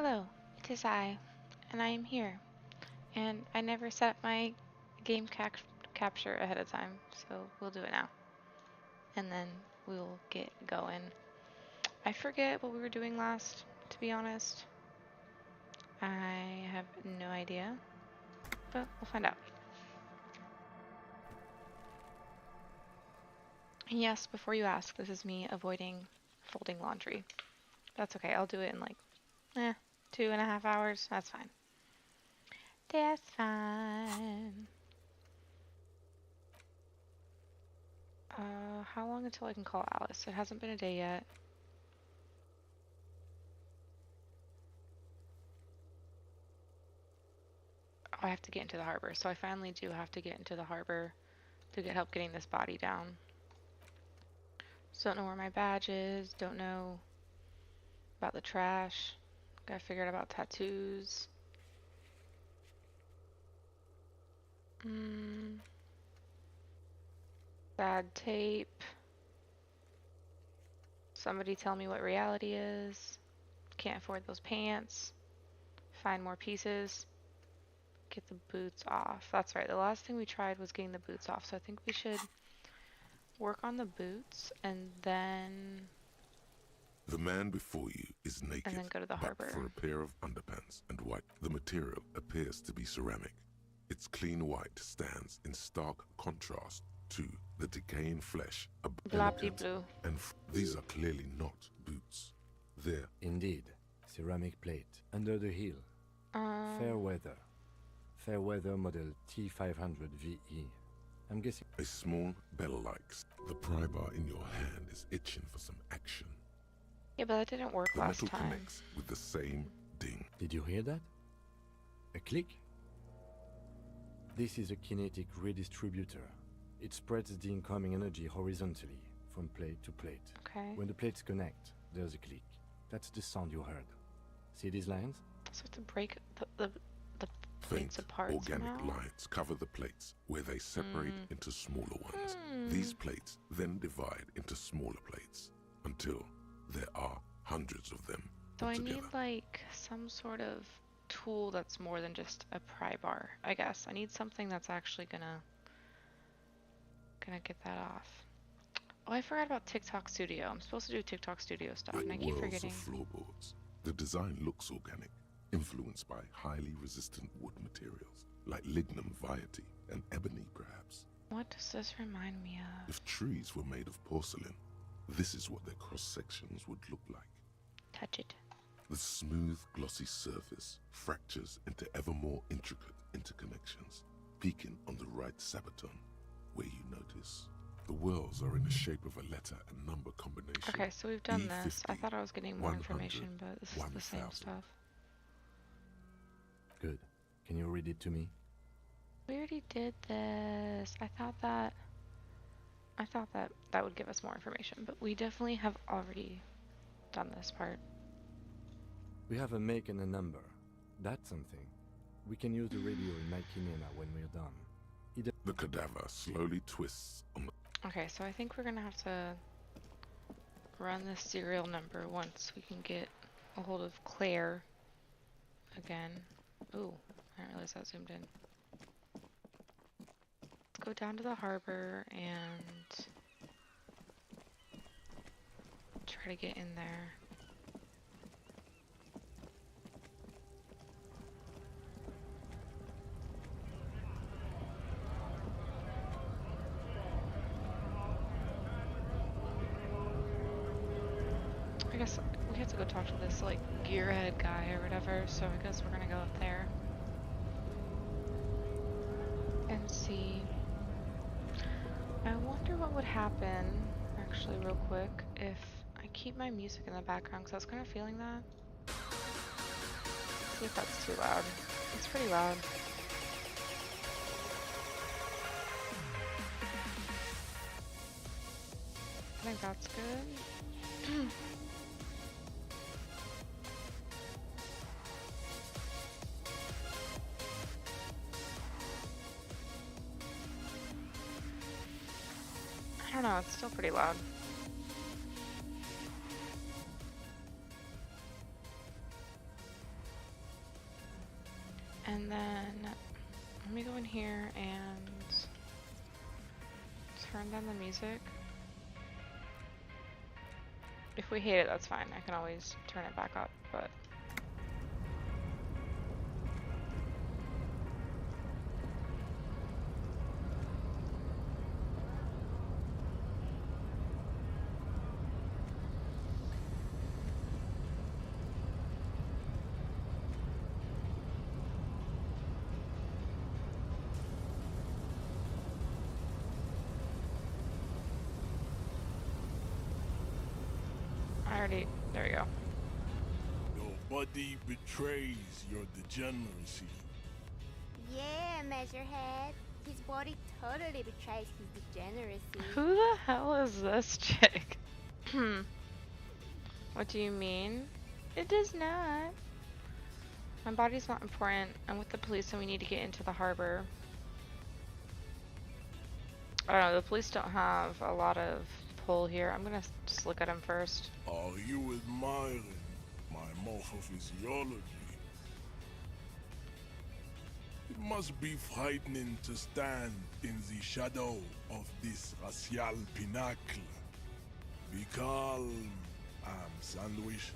Hello, it is I, and I am here. And I never set my game capture ahead of time, so we'll do it now. And then we'll get going. I forget what we were doing last, to be honest. I have no idea, but we'll find out. And yes, before you ask, this is me avoiding folding laundry. That's okay, I'll do it in like, 2.5 hours. That's fine. That's fine. How long until I can call Alice? It hasn't been a day yet. Oh, I have to get into the harbor. So I finally do have to get into the harbor to get help getting this body down. So don't know where my badge is. Don't know about the trash. Gotta figure out about tattoos. Bad tape. Somebody tell me what reality is. Can't afford those pants. Find more pieces. Get the boots off. That's right. The last thing we tried was getting the boots off. So I think we should work on the boots and then The man before you is naked, go to the but harbor. for a pair of underpants and white. The material appears to be ceramic. Its clean white stands in stark contrast to the decaying flesh. Blue. And these are clearly not boots. They're Indeed, ceramic plate under the heel. Fair weather. Fair weather model T500 VE. I'm guessing a small bell-like. The pry bar in your hand is itching for some action. Yeah, but that didn't work The last metal time. connects with the same ding. Did you hear that? A click? This is a kinetic redistributor. It spreads the incoming energy horizontally from plate to plate. Okay. When the plates connect, there's a click. That's the sound you heard. See these lines? So to break the plates Faint apart organic somehow? lines cover the plates where they separate into smaller ones. These plates then divide into smaller plates until there are hundreds of them So I together. need like some sort of tool that's more than just a pry bar, I guess. I need something that's actually gonna get that off. Oh, I forgot about TikTok Studio. I'm supposed to do TikTok Studio stuff, and I keep Whirls forgetting. of floorboards. The design looks organic, influenced by highly resistant wood materials like lignum vitae and ebony, perhaps. What does this remind me of? If trees were made of porcelain, this is what their cross-sections would look like. Touch it. The smooth, glossy surface fractures into ever more intricate interconnections, peaking on the right sabaton, where you notice the whorls are in the shape of a letter and number combination. Okay, so we've done this. I E50, thought I was getting more 100, information, but this is the same 1000. stuff. Good. Can you read it to me? We already did this. I thought that would give us more information, but we definitely have already done this part. We have a make and a number. That's something. We can use the radio in my kinema when we're done. The cadaver slowly twists on the Okay, so I think we're gonna have to run the serial number once we can get a hold of Claire again. Ooh, I didn't realize that zoomed in. Let's go down to the harbor and try to get in there. I guess we have to go talk to this like gearhead guy or whatever, so I guess we're gonna go up there and see. I wonder what would happen, actually real quick, if I keep my music in the background, because I was kind of feeling that. Let's see if that's too loud. It's pretty loud. I think that's good. I don't know, it's still pretty loud. here and turn down the music. If we hate it, that's fine. I can always turn it back up, but... There we go. Your body betrays your degeneracy. Yeah, Measurehead. His body totally betrays his degeneracy. Who the hell is this chick? What do you mean? It does not. My body's not important. I'm with the police and we need to get into the harbor. I don't know, the police don't have a lot of pull here. I'm gonna just look at him first. Are you admiring my morphophysiology? It must be frightening to stand in the shadow of this racial pinnacle. Be calm, Sandwich.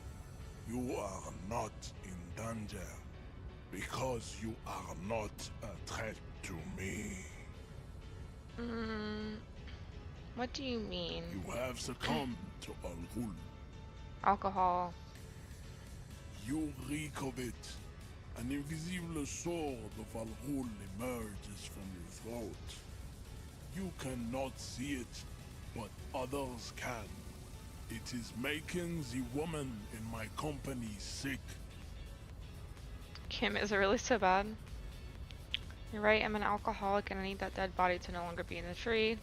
You are not in danger because you are not a threat to me. What do you mean? You have succumbed to Al-Ghul. Alcohol. You reek of it. An invisible sword of Al-Ghul emerges from your throat. You cannot see it, but others can. It is making the woman in my company sick. Kim, is it really so bad? You're right, I'm an alcoholic and I need that dead body to no longer be in the tree.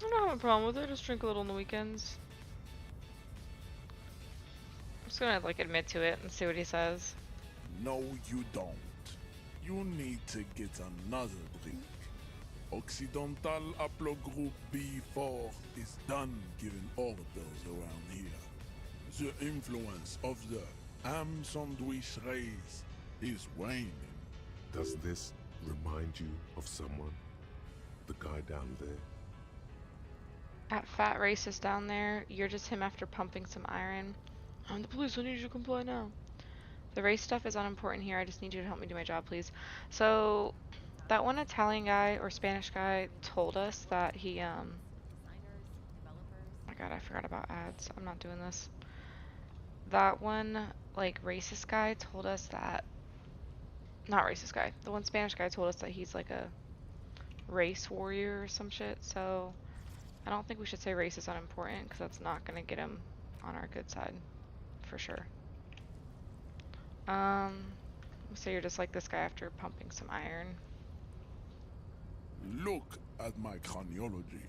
I don't have a problem with it, just drink a little on the weekends. I'm just gonna like admit to it and see what he says. No, you don't. You need to get another drink. Occidental Haplogroup B4 is done giving orders around here. The influence of the Sandwich race is waning. Does this remind you of someone? The guy down there? That fat racist down there, you're just him after pumping some iron. I'm the police, I need you to comply now. The race stuff is unimportant here, I just need you to help me do my job, please. So, that one Italian guy, or Spanish guy, told us that he, oh my god, I forgot about ads, I'm not doing this. That one, like, racist guy told us that, not racist guy, the one Spanish guy told us that he's like a race warrior or some shit, so I don't think we should say race is unimportant, because that's not going to get him on our good side, for sure. So you're just like this guy after pumping some iron. Look at my craniology.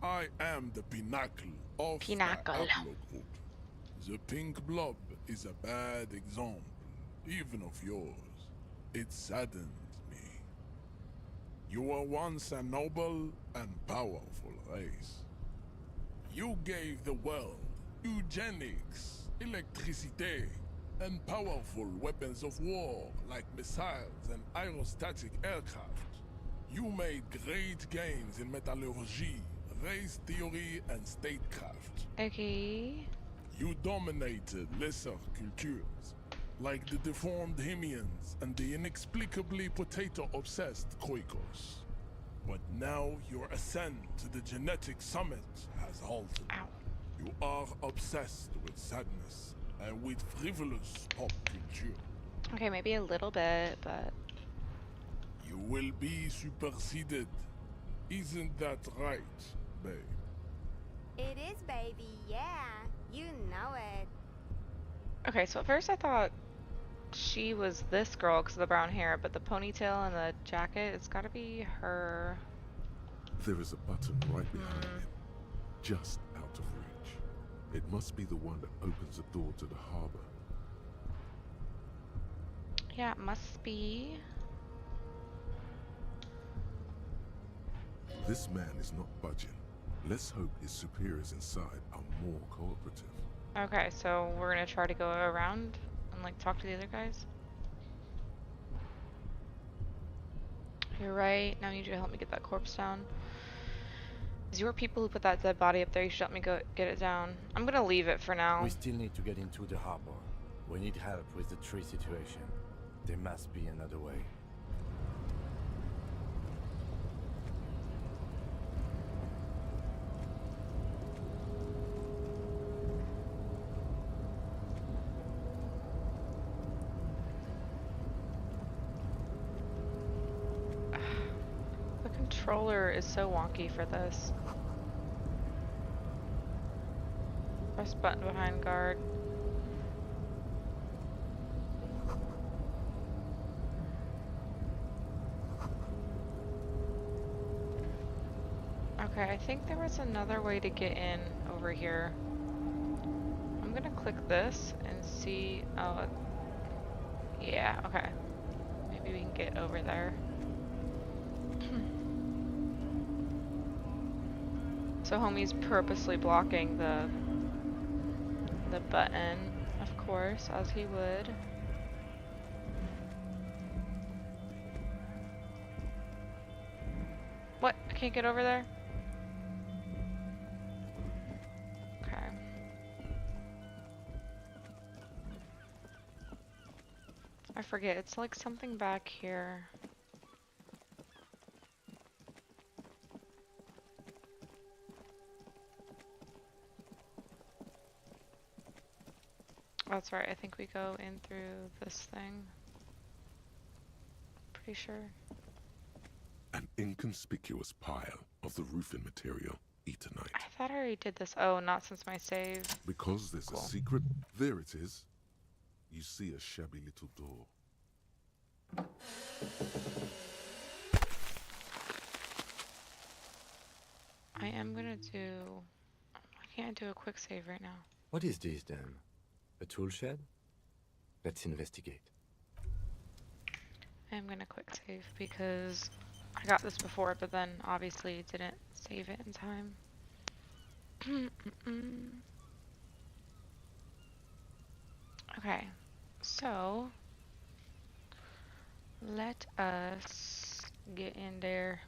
I am the pinnacle of the Pinnacle. haplogroup. The pink blob is a bad example, even of yours. It saddens me. You were once a noble and powerful race. You gave the world eugenics, electricity, and powerful weapons of war like missiles and aerostatic aircraft. You made great gains in metallurgy, race theory, and statecraft. Okay. You dominated lesser cultures, like the deformed Hemians and the inexplicably potato-obsessed Khoikos. But now your ascent to the genetic summit has halted. Ow. You are obsessed with sadness and with frivolous pop culture. Okay, maybe a little bit, but... You will be superseded. Isn't that right, babe? It is, baby, yeah. You know it. Okay, so at first I thought she was this girl because of the brown hair, but the ponytail and the jacket, it's gotta be her. There is a button right behind it, just out of reach. It must be the one that opens the door to the harbor. Yeah, it must be. This man is not budging. Let's hope his superiors inside are more cooperative. Okay, so we're gonna try to go around and like talk to the other guys. You're right. Now I need you to help me get that corpse down. It's your people who put that dead body up there. You should help me go get it down. I'm gonna leave it for now. We still need to get into the harbor. We need help with the tree situation. There must be another way. The controller is so wonky for this. Press button behind guard. Okay, I think there was another way to get in over here. I'm gonna click this and see. Oh, yeah, okay. Maybe we can get over there. So homie's purposely blocking the button, of course, as he would. What? I can't get over there? Okay. I forget, it's like something back here. That's right, I think we go in through this thing. Pretty sure. An inconspicuous pile of the roofing material, eternite. I thought I already did this. Oh, not since my save. Because there's Cool. a secret. There it is. You see a shabby little door. I am gonna do... I can't do a quick save right now. What is this then? A tool shed? Let's investigate. I am gonna quick save because I got this before, but then obviously didn't save it in time. Okay, so let us get in there.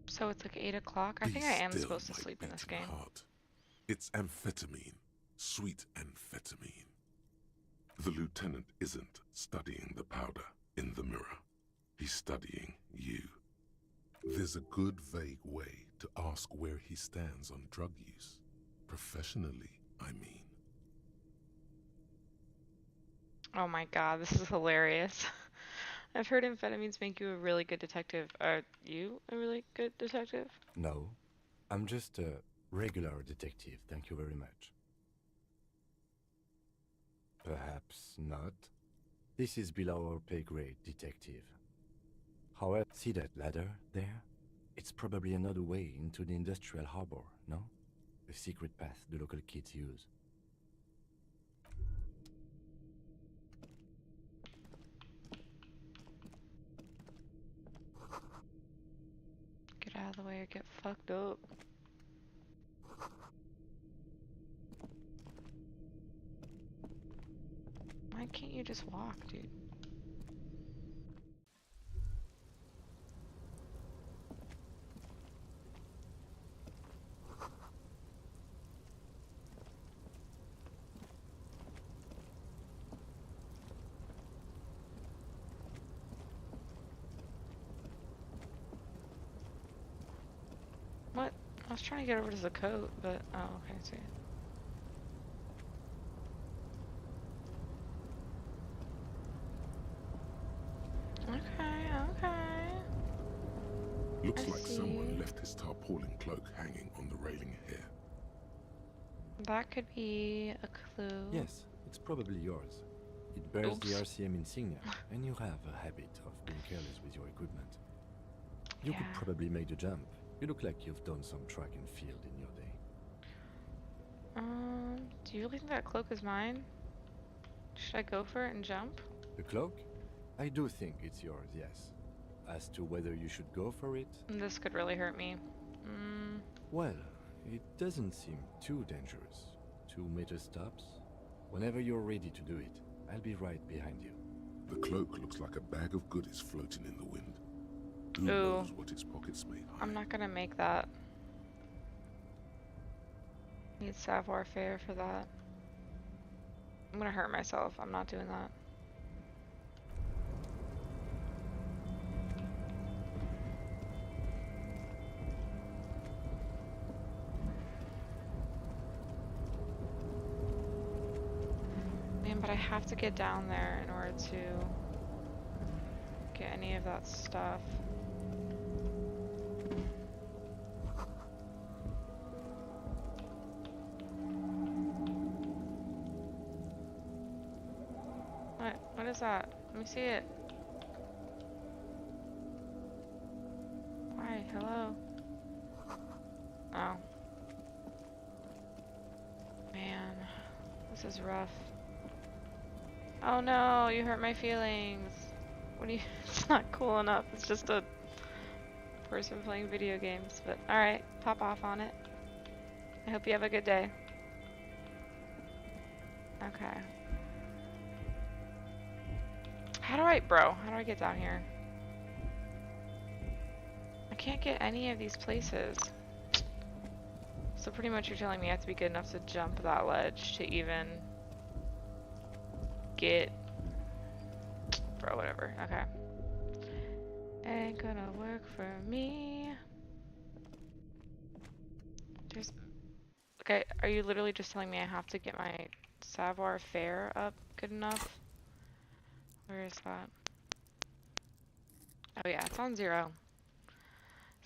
So it's like 8 o'clock. I think I am Be supposed to still, sleep my in this beating game. heart. It's amphetamine. Sweet amphetamine. The lieutenant isn't studying the powder in the mirror. He's studying you. There's a good vague way to ask where he stands on drug use. Professionally, I mean. Oh my god, this is hilarious. I've heard amphetamines make you a really good detective. Are you a really good detective? No, I'm just a regular detective, thank you very much. Perhaps not. This is below our pay grade, detective. However, see that ladder there? It's probably another way into the industrial harbor, no? A secret path the local kids use. Get out of the way or get fucked up. Why can't you just walk, dude? What? I was trying to get over to the coat, but... Oh, okay, I see. Okay. Looks I like see. someone left his tarpaulin cloak hanging on the railing here. That could be a clue. Yes, it's probably yours. It bears the Oops. RCM insignia, and you have a habit of being careless with your equipment. You could Yeah. probably make the jump. You look like you've done some track and field in your day. Do you really think that cloak is mine? Should I go for it and jump? The cloak? I do think it's yours, yes. As to whether you should go for it? This could really hurt me. Well, it doesn't seem too dangerous. 2 meter stops. Whenever you're ready to do it, I'll be right behind you. The cloak looks like a bag of goodies floating in the wind. Who Ooh. knows what its pockets may hide? I'm not gonna make that. Need savoir faire for that. I'm gonna hurt myself. I'm not doing that. Man, but I have to get down there in order to get any of that stuff. What is that? Let me see it. Why? Hello? Oh. Man, this is rough. Oh no, you hurt my feelings. What do you? It's not cool enough. It's just a person playing video games. But alright, pop off on it. I hope you have a good day. Okay. How do I get down here? I can't get any of these places. So pretty much you're telling me I have to be good enough to jump that ledge to even get... Bro, whatever. Okay. Ain't gonna work for me. There's... Okay, are you literally just telling me I have to get my savoir faire up good enough? Where is that? Oh yeah, it's on 0.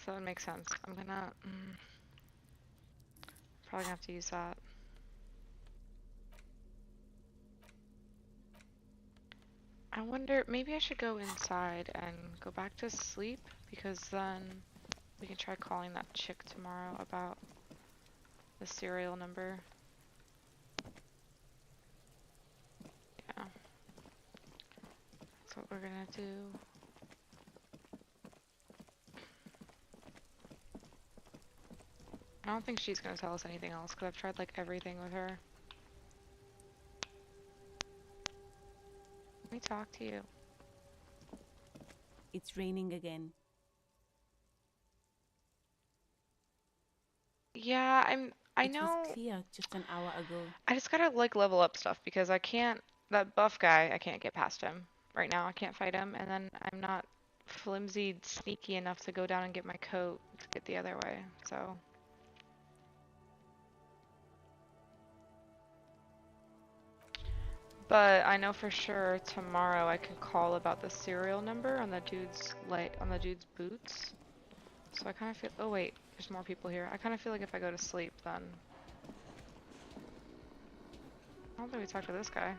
So that makes sense. I'm gonna... probably gonna have to use that. I wonder, maybe I should go inside and go back to sleep, because then we can try calling that chick tomorrow about the serial number. Yeah. That's what we're gonna do. I don't think she's gonna tell us anything else, because I've tried like everything with her. Let me talk to you. It's raining again. Yeah, I It know. was clear just an hour ago. I just gotta like level up stuff because I can't, that buff guy, I can't get past him right now. I can't fight him, and then I'm not flimsy sneaky enough to go down and get my coat to get the other way, so. But I know for sure tomorrow I can call about the serial number on the dude's boots. So I kind of feel, oh wait, there's more people here. I kind of feel like if I go to sleep then. I don't think we talked to this guy.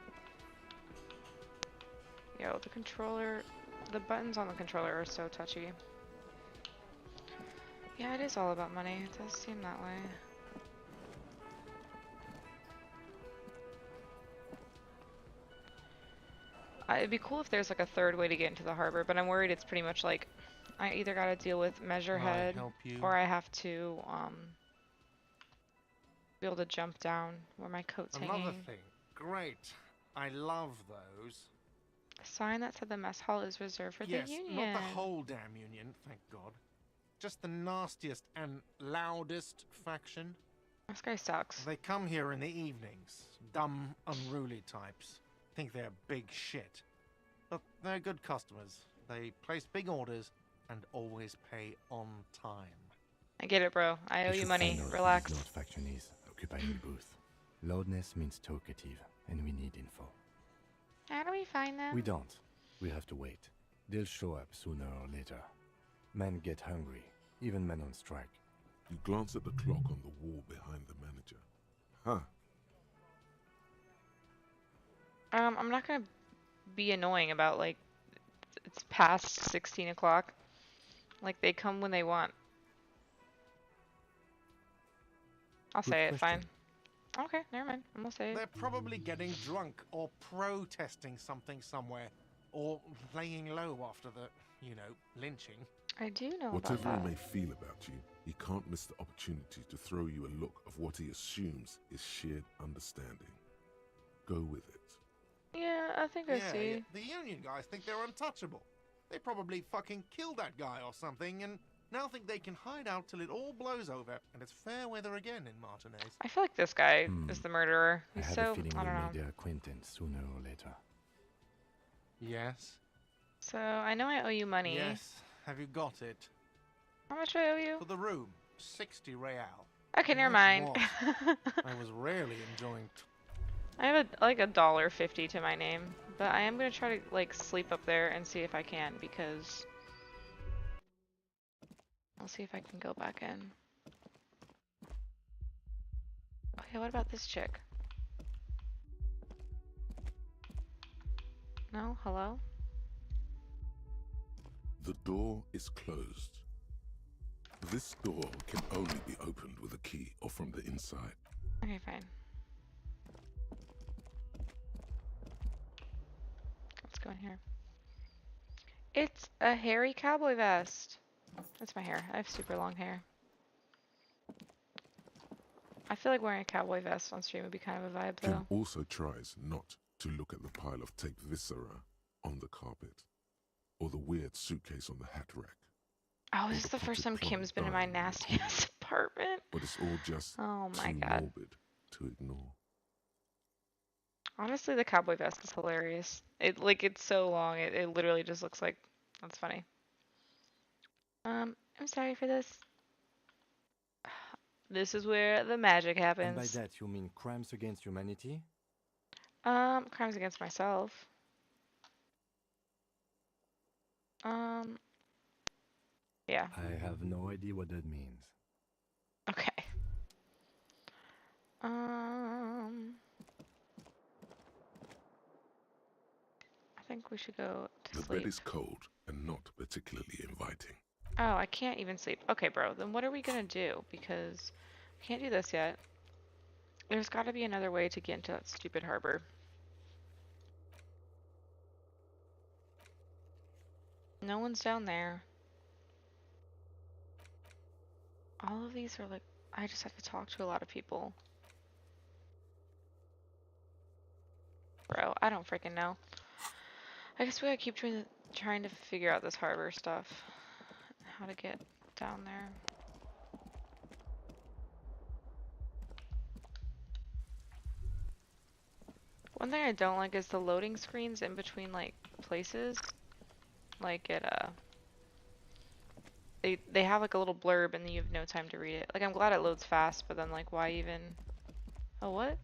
Yo, the controller, the buttons on the controller are so touchy. Yeah, it is all about money. It does seem that way. It'd be cool if there's like a third way to get into the harbor, but I'm worried it's pretty much like I either gotta deal with Measurehead or I have to be able to jump down where my coat's Another hanging. thing. Great. I love those. A sign that said the mess hall is reserved for Yes, the union. not the whole damn union, thank God. Just the nastiest and loudest faction. This guy sucks. They come here in the evenings. Dumb, unruly types. Think they're big shit. But they're good customers. They place big orders and always pay on time. I get it, bro. I owe you should money. find out who Relax. this Lord faction is occupying the booth. Loudness means talkative, and we need info. How do we find them? We don't. We have to wait. They'll show up sooner or later. Men get hungry, even men on strike. You glance at the clock on the wall behind the manager. Huh. I'm not gonna be annoying about like it's past 16 o'clock. Like they come when they want. I'll Good say it, fine. question. Okay, never mind. I'm gonna say it. They're probably getting drunk or protesting something somewhere, or laying low after the, lynching. I do know about Whatever he that. may feel about you, he can't miss the opportunity to throw you a look of what he assumes is shared understanding. Go with it. Yeah, I think I see. The Union guys think they're untouchable. They probably fucking killed that guy or something, and now think they can hide out till it all blows over, and it's fair weather again in Martinez. I feel like this guy is the murderer. I He's have so, a feeling I we'll don't make know. their acquaintance sooner or later. Yes? So, I know I owe you money. Yes. Have you got it? How much do I owe you? For the room, 60 real. Okay, never Like mind. what? I was rarely enjoying... I have like $1.50 to my name, but I am gonna try to like sleep up there and see if I can, because I'll see if I can go back in. Okay, what about this chick? No? Hello? The door is closed. This door can only be opened with a key or from the inside. Okay, fine. Let's go in here. It's a hairy cowboy vest. That's my hair. I have super long hair. I feel like wearing a cowboy vest on stream would be kind of a vibe, Jim though. also tries not to look at the pile of taped viscera on the carpet, or the weird suitcase on the hat rack. Oh, or this is the first time potted Kim's been plant in my dying the nasty corner. ass apartment. But it's all just Oh my too god. morbid to ignore. Honestly, the cowboy vest is hilarious. It's so long. It literally just looks like that's funny. I'm sorry for this. This is where the magic And by happens. that you mean crimes against humanity? Crimes against myself. Yeah. I have no idea what that means. Okay. I think we should go to The sleep. bed is cold and not particularly inviting. Oh, I can't even sleep. Okay, bro, then what are we gonna do? Because we can't do this yet. There's gotta be another way to get into that stupid harbor. No one's down there. All of these are like, I just have to talk to a lot of people. Bro, I don't freaking know. I guess we gotta keep trying to figure out this harbor stuff. How to get down there. One thing I don't like is the loading screens in between like places. Like they have like a little blurb and then you have no time to read it. Like I'm glad it loads fast, but then like why even oh what?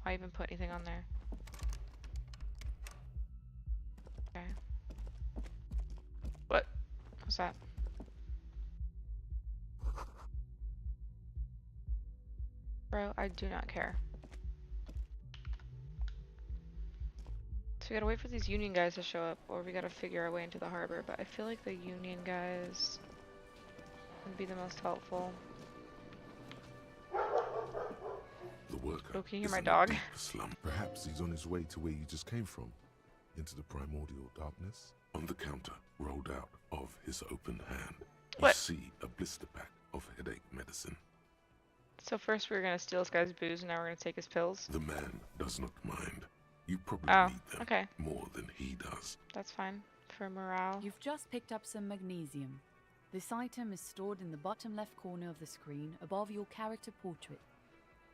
Why even put anything on there? Okay. What? What's that? Bro, I do not care. So we gotta wait for these Union guys to show up, or we gotta figure our way into the harbor, but I feel like the Union guys would be the most helpful. The worker Oh, can you hear is my in dog? a deep slum. Perhaps he's on his way to where you just came from, into the primordial darkness. On the counter, rolled out of his open hand, you What? see a blister pack of headache medicine. So first we were gonna steal this guy's booze, and now we're gonna take his pills? The man does not mind. You probably Oh, need them okay. more than he does. That's fine. For morale. You've just picked up some magnesium. This item is stored in the bottom left corner of the screen above your character portrait.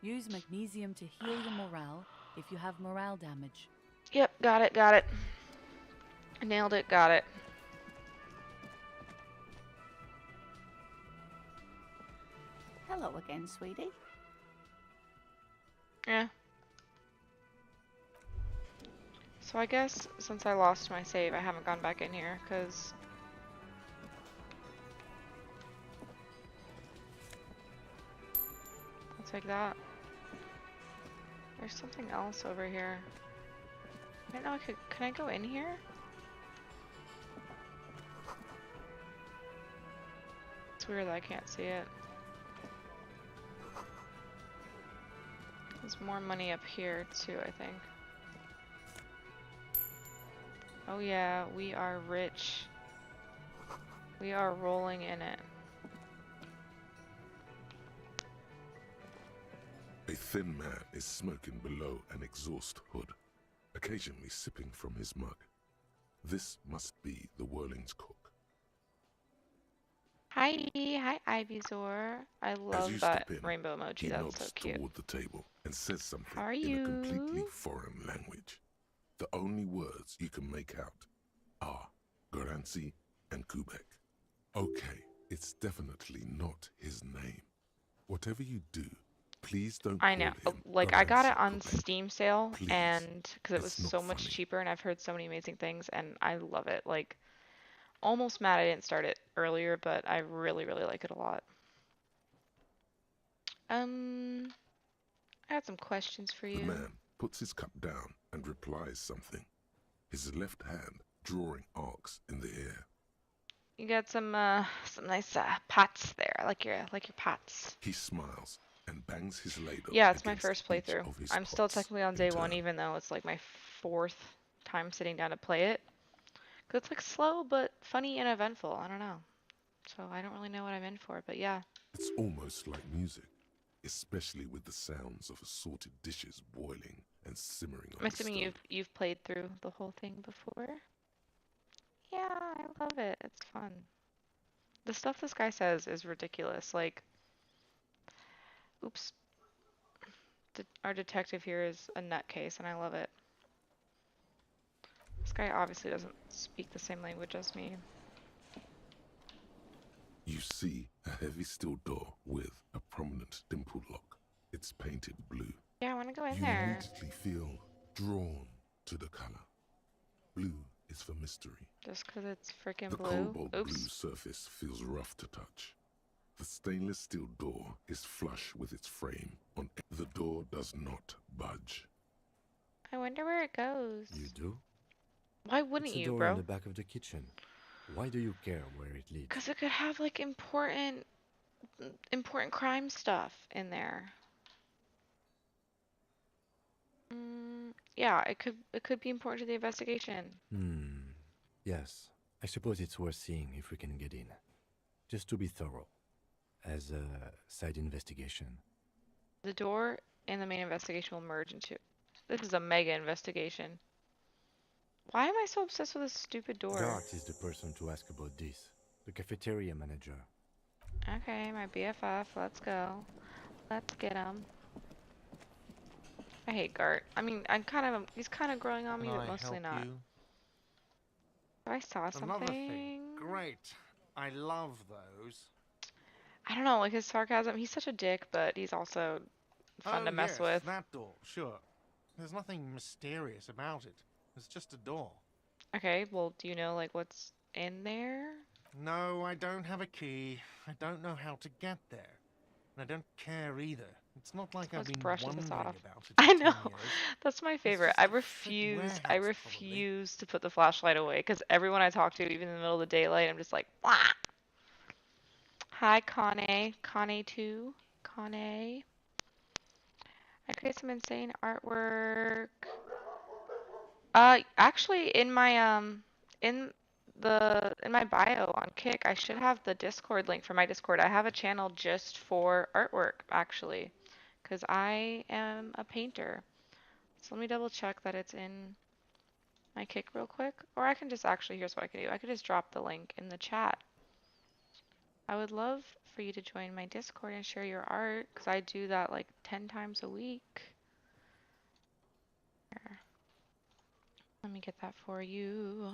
Use magnesium to heal your morale if you have morale damage. Yep, got it, got it. I nailed it, got it. Hello again, sweetie. Yeah. So I guess since I lost my save, I haven't gone back in here, because... I'll take that. There's something else over here. I don't know, can I go in here? It's weird that I can't see it. There's more money up here too, I think. Oh yeah, we are rich. We are rolling in it. A thin man is smoking below an exhaust hood, occasionally sipping from his mug. This must be the Whirling's cook. Hi, hi Ivysaur. I As love you that step in, rainbow emoji. he That's nods so cute. toward the table and says How something are in a completely you? foreign language. The only words you can make out are Goransi and Kubek. Okay, it's definitely not his name. Whatever you do, please don't I call know. him Like I got Goransi it on Kubek. Steam sale, Please. and because it was It's not so much funny. cheaper, and I've heard so many amazing things, and I love it. Like, almost mad I didn't start it earlier, but I really, really like it a lot. I had some questions for The you. man puts his cup down and replies something, his left hand drawing arcs in the air. You got some nice pots there. I like your pots. He smiles and bangs his ladle. Yeah, it's my against first each playthrough. of his I'm still pots technically on in day one, turn. even though it's like my fourth time sitting down to play it. 'Cause it's like slow but funny and eventful. I don't know. So I don't really know what I'm in for, but yeah. It's almost like music, especially with the sounds of assorted dishes boiling and simmering on I'm the assuming stove. you've played through the whole thing before. Yeah, I love it. It's fun. The stuff this guy says is ridiculous. Like, oops, our detective here is a nutcase, and I love it. This guy obviously doesn't speak the same language as me. You see a heavy steel door with a prominent dimple lock. It's painted blue. Yeah, I want to go in You there. immediately feel drawn to the color. Blue is for mystery. Just 'cause it's freaking The blue. cobalt blue Oops. surface feels rough to touch. The stainless steel door is flush with its frame. The door does not budge. I wonder where it goes. You do? Why wouldn't It's a you, door bro? in the back of the kitchen. Why do you care where it leads? 'Cause it could have like important crime stuff in there. Yeah, it could be important to the investigation. Yes. I suppose it's worth seeing if we can get in. Just to be thorough. As a side investigation. The door and the main investigation will merge into. This is a mega investigation. Why am I so obsessed with this stupid door? Gart is the person to ask about this. The cafeteria manager. Okay, my BFF. Let's go. Let's get him. I hate Gart. I mean, he's kind of growing on me, Can but I mostly help not. you? I saw Another thing. something. Great. I love those. I don't know, like his sarcasm. He's such a dick, but he's also fun to mess yes, with. that door, sure. There's nothing mysterious about it. It's just a door. Okay, well, do you know like what's in there? No, I don't have a key. I don't know how to get there. And I don't care either. It's not like I've Let's been brush this wondering off. about it for I 10 know. years. That's my favorite. just I a thick refuse. warehouse, I probably. refuse to put the flashlight away because everyone I talk to, even in the middle of the daylight, I'm just like, Wah! Hi, Kane. Kane 2. Kane. I create some insane artwork. Actually, in my in my bio on Kick, I should have the Discord link for my Discord. I have a channel just for artwork, actually, because I am a painter. So let me double check that it's in my Kick real quick. Or I can just actually, here's what I can do. I could just drop the link in the chat. I would love for you to join my Discord and share your art, because I do that like 10 times a week. Here. Let me get that for you.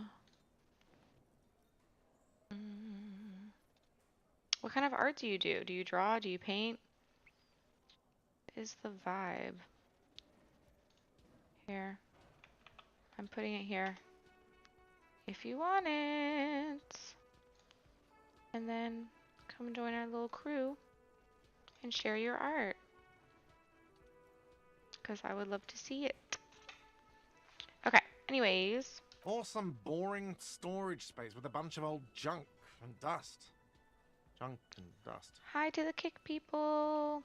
What kind of art do you do? Do you draw? Do you paint? What is the vibe? Here. I'm putting it here. If you want it. And then come join our little crew and share your art. Because I would love to see it. Okay, anyways. Awesome, boring storage space with a bunch of old junk and dust. Junk and dust. Hi to the Kick people.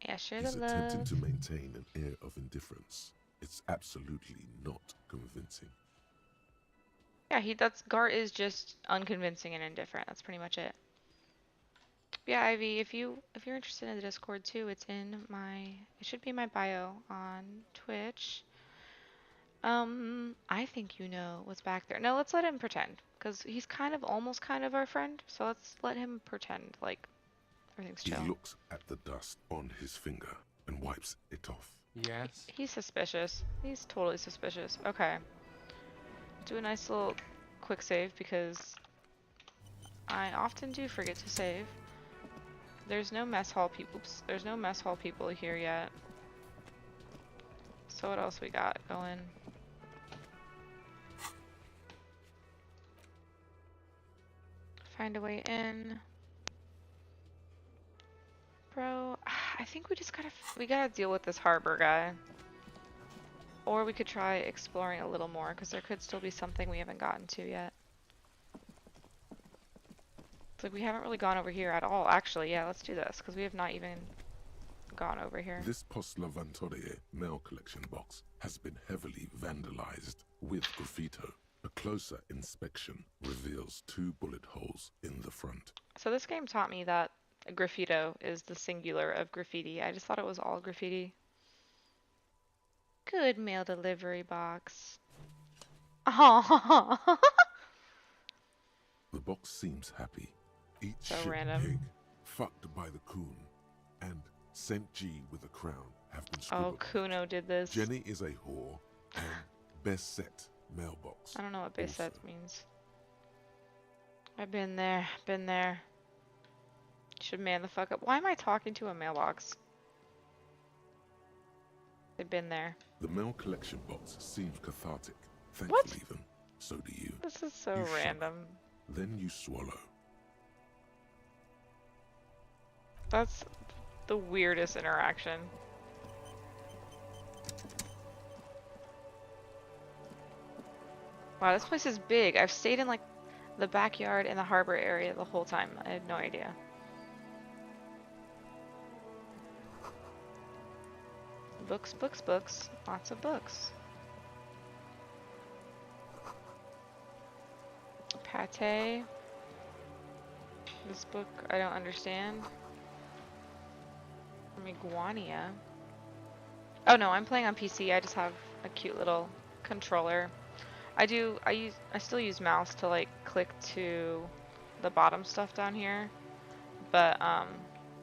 Yeah, share the He's attempting love. to maintain an air of indifference. It's absolutely not convincing. Yeah, that's Gar is just unconvincing and indifferent. That's pretty much it. Yeah, Ivy, if you're interested in the Discord too, it's in my it should be my bio on Twitch. I think you know what's back there. No, let's let him pretend, because he's kind of almost kind of our friend. So let's let him pretend like everything's He chill. looks at the dust on his finger and wipes it off. Yes. He's suspicious. He's totally suspicious. Okay. Do a nice little quick save because I often do forget to save. There's no mess hall people. Oops, there's no mess hall people here yet. So what else we got going? Find a way in. Bro, I think we gotta deal with this harbor guy. Or we could try exploring a little more, because there could still be something we haven't gotten to yet. It's like we haven't really gone over here at all. Actually, yeah, let's do this, because we have not even gone over here. This Post Levantorie mail collection box has been heavily vandalized with graffito. A closer inspection reveals 2 bullet holes in the front. So this game taught me that graffito is the singular of graffiti. I just thought it was all graffiti. Good mail delivery box. Oh, The box seems happy. Eat So shit random. pig, fucked by the coon, and Saint G with a crown have been oh, scribbled. Kuno did this. Jenny is a whore, and best set mailbox. I don't know what base also. sets means. I've been there, been there. Should man the fuck up. Why am I talking to a mailbox? They've been there. The mail collection box seems cathartic. What? Thankfully, then, so do you. This is so You shut random. Then you swallow. That's the weirdest interaction. Wow, this place is big. I've stayed in like the backyard and the harbor area the whole time. I had no idea. Books, books, books. Lots of books. Pate. This book I don't understand. Iguania. Oh no, I'm playing on PC. I just have a cute little controller. I still use mouse to like click to the bottom stuff down here. But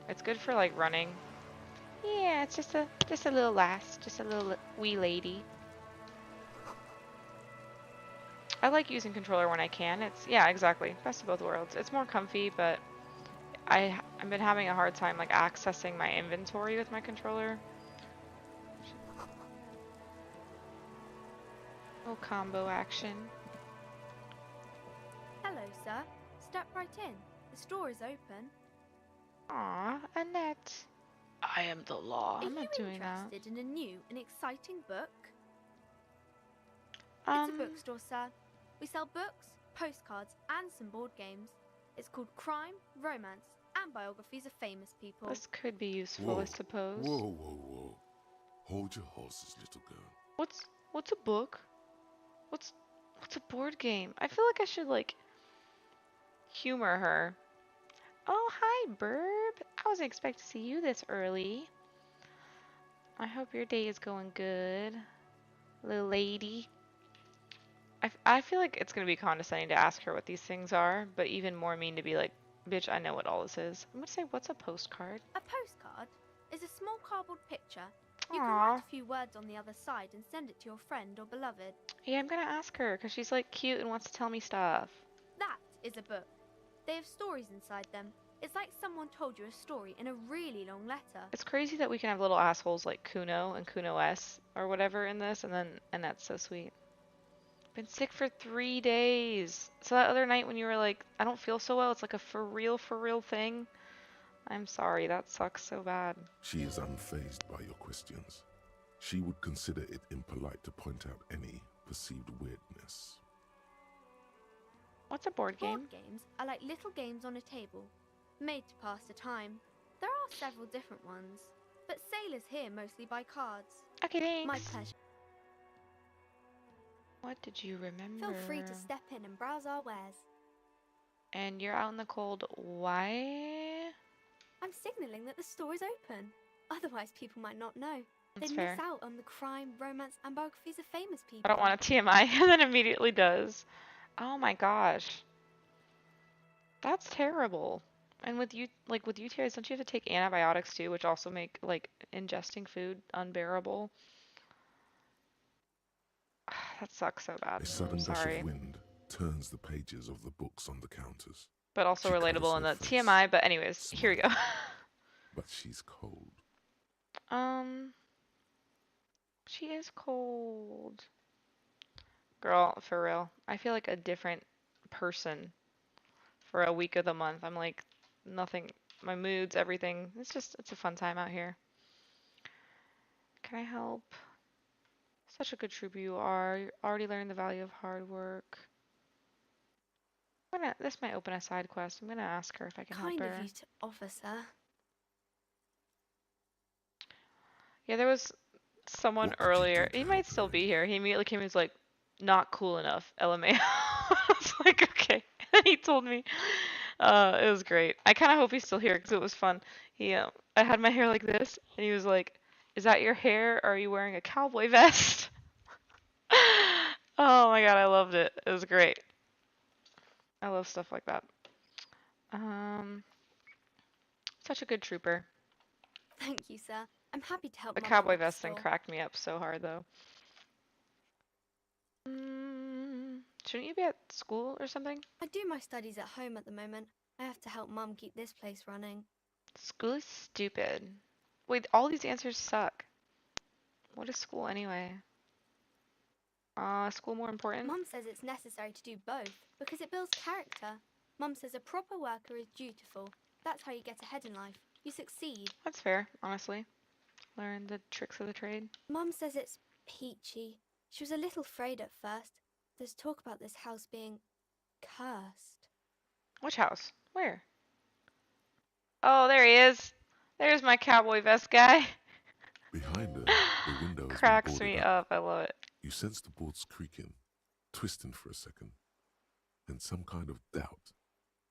it's good for like running. Yeah, it's just a little lass, just a little wee lady. I like using controller when I can. Yeah, exactly. Best of both worlds. It's more comfy, but I've been having a hard time like accessing my inventory with my controller. No combo action. Hello, sir. Step right in. The store is open. Aw, Annette. I am the law. Are I'm you not doing that. interested in a new and exciting book? It's a bookstore, sir. We sell books, postcards, and some board games. It's called Crime, Romance, and Biographies of Famous People. This could be useful, I suppose. Whoa, whoa, whoa. Hold your horses, little girl. What's a book? What's a board game? I feel like I should like humor her. Oh, hi, Burb. I wasn't expecting to see you this early. I hope your day is going good, little lady. I feel like it's gonna be condescending to ask her what these things are, but even more mean to be like, bitch, I know what all this is. I'm gonna say, what's a postcard? A postcard is a small cardboard picture. You can Aw. write a few words on the other side and send it to your friend or beloved. Yeah, I'm gonna ask her because she's like cute and wants to tell me stuff. That is a book. They have stories inside them. It's like someone told you a story in a really long letter. It's crazy that we can have little assholes like Kuno and Kuno S or whatever in this, and that's so sweet. Been sick for 3 days. So that other night when you were like, I don't feel so well, it's like a for real thing. I'm sorry, that sucks so bad. She is unfazed by your questions. She would consider it impolite to point out any perceived weirdness. What's a board game? Board games are like little games on a table, made to pass the time. There are several different ones. but sailors here mostly buy cards. Okay, My thanks. pleasure. What did you remember? Feel free to step in and browse our wares. And you're out in the cold. Why? I'm signalling that the store is open. Otherwise, people might not know. That's They'd fair. miss out on the crime, romance, and biographies of famous people. I don't want a TMI, and then immediately does. Oh my gosh. That's terrible. And with you, like with UTIs, don't you have to take antibiotics too, which also make like ingesting food unbearable? That sucks so bad. A sudden gush Sorry. of wind turns the pages of the books on the counters. But also She covers relatable in her the face, TMI, but anyways, here we go. but she's cold. Um, she is cold. Girl, for real. I feel like a different person for a week of the month. I'm like, nothing, my moods, everything. It's a fun time out here. Can I help? Such a good trooper you are. You're already learning the value of hard work. This might open a side quest. I'm gonna ask her if I can help Kind her. of you to offer, sir. Yeah, there was someone What could you earlier. do He to might help still her? be here. He immediately came and was like, not cool enough, LMAO. I was like, okay. And he told me. It was great. I kind of hope he's still here because it was fun. I had my hair like this, and he was like, "Is that your hair? Or are you wearing a cowboy vest?" Oh my god, I loved it. It was great. I love stuff like that. Um, Such a good trooper. Thank you, sir. I'm happy to help The Mum cowboy out with the vest thing store. cracked me up so hard, though. Shouldn't you be at school or something? I do my studies at home at the moment. I have to help Mum keep this place running. School is stupid. Wait, all these answers suck. What is school anyway? School more important? Mum says it's necessary to do both because it builds character. Mum says a proper worker is dutiful. That's how you get ahead in life. You succeed. That's fair, honestly. Learn the tricks of the trade. Mum says it's peachy. She was a little afraid at first. There's talk about this house being cursed. Which house? Where? Oh, there he is. There's my cowboy vest guy. Behind her, the window has been Cracks boarded me up. up. I love it. You sense the boards creaking, twisting for a second, and some kind of doubt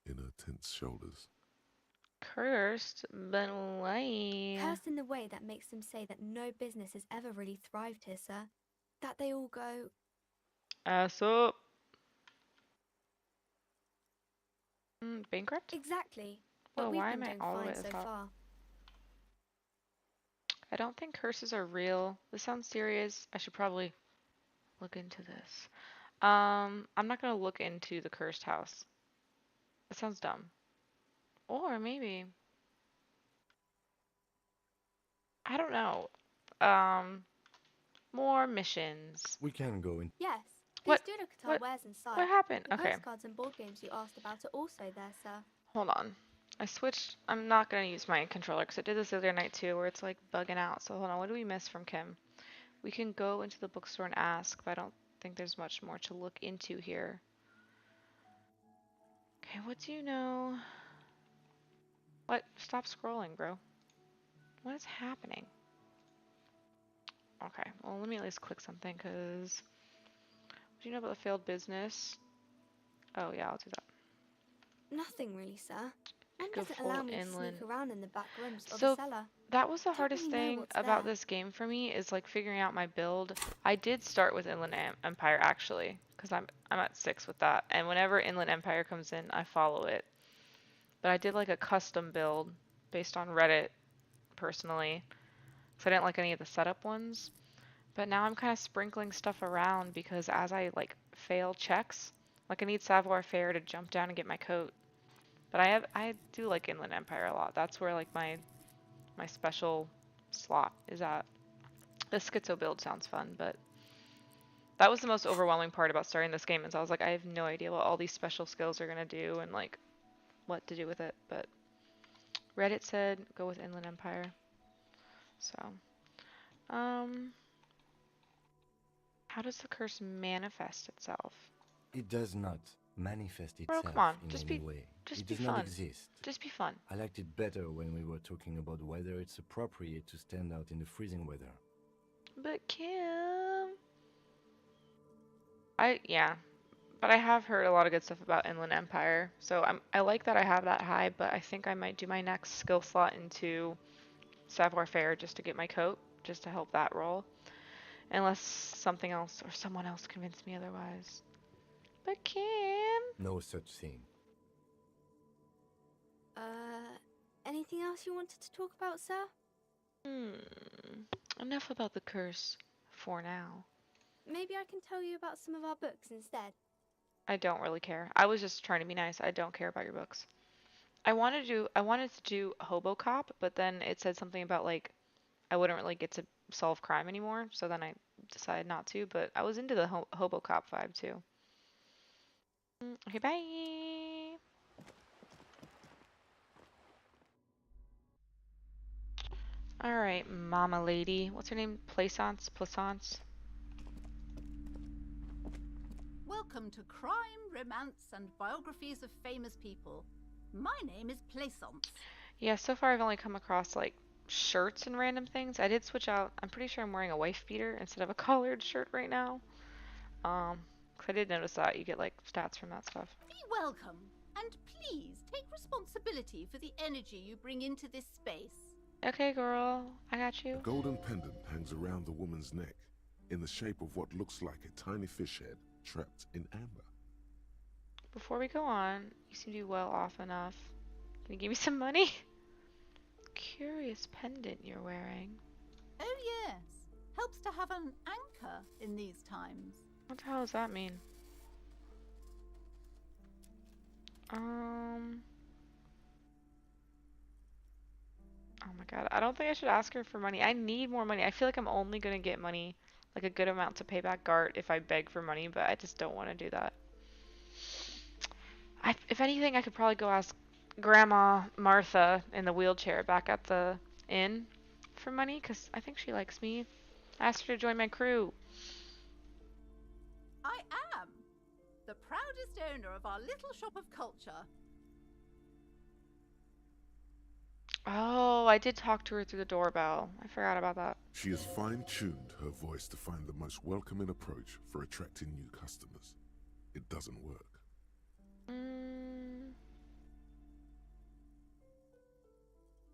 in her tense shoulders. Cursed, but why? Cursed in the way that makes them say that no business has ever really thrived here, sir. That they all go, Ass up. Bankrupt? exactly. But Whoa, we've why been am I doing all the way fine at the so top? far. I don't think curses are real. This sounds serious. I should probably look into this. I'm not gonna look into the cursed house. That sounds dumb. Or maybe. I don't know. More missions. We can go in. Yes, please What? do look at our What? wares inside. What happened? The Okay. postcards and board games you asked about are also there, sir. Hold on. I switched. I'm not gonna use my controller because I did this the other night too, where it's like bugging out. So hold on. What do we miss from Kim? We can go into the bookstore and ask, but I don't think there's much more to look into here. Okay, what do you know? What? Stop scrolling, bro. What is happening? Okay, well, let me at least click something, because... What do you know about the failed business? Oh, yeah, I'll do that. Nothing really, sir. Mum Go doesn't full allow me to inland. sneak around in the back rooms or So the cellar. that was the Don't hardest really know thing what's about there. this game for me, is like figuring out my build. I did start with Inland Empire actually, because I'm at 6 with that, and whenever Inland Empire comes in, I follow it. But I did like a custom build based on Reddit personally, because I didn't like any of the setup ones. But now I'm kind of sprinkling stuff around because as I like fail checks, like I need Savoir Faire to jump down and get my coat. But I do like Inland Empire a lot. That's where like my special slot is at. The schizo build sounds fun, but that was the most overwhelming part about starting this game, is I was like, I have no idea what all these special skills are gonna do and like what to do with it. But Reddit said go with Inland Empire. So, how does the curse manifest itself? It does not. manifest Bro, itself come on. in Just any be way. just It be does not fun. exist. Just be fun. I liked it better when we were talking about whether it's appropriate to stand out in the freezing weather. But Kim, yeah, but I have heard a lot of good stuff about Inland Empire, so I like that I have that high, but I think I might do my next skill slot into Savoir Faire just to get my coat, just to help that roll, unless something else or someone else convinced me otherwise. But Kim, No such thing. Anything else you wanted to talk about, sir? enough about the curse for now. Maybe I can tell you about some of our books instead. I don't really care. I was just trying to be nice. I don't care about your books. I wanted to do Hobo Cop, but then it said something about like I wouldn't really get to solve crime anymore, so then I decided not to, but I was into the Hobo Cop vibe too. Okay, bye. Alright, mama lady. What's her name? Plaisance? Plaisance? Welcome to Crime, Romance, and Biographies of Famous People. My name is Plaisance. Yeah, so far I've only come across like shirts and random things. I did switch out. I'm pretty sure I'm wearing a wife beater instead of a collared shirt right now. 'Cause I did notice that you get like stats from that stuff. Be welcome, and please take responsibility for the energy you bring into this space. Okay, girl. I got A you. golden pendant hangs around the woman's neck, in the shape of what looks like a tiny fish head trapped in amber. Before we go on, you seem to be well off enough. Can you give me some money? Curious pendant you're wearing. Oh yes, helps to have an anchor in these times. What the hell does that mean? Oh my god, I don't think I should ask her for money. I need more money. I feel like I'm only gonna get money, like a good amount to pay back Gart if I beg for money, but I just don't want to do that. If anything, I could probably go ask Grandma Martha in the wheelchair back at the inn for money, because I think she likes me. I asked her to join my crew. I am the proudest owner of our little shop of culture. Oh, I did talk to her through the doorbell. I forgot about that. She has fine-tuned her voice to find the most welcoming approach for attracting new customers. It doesn't work.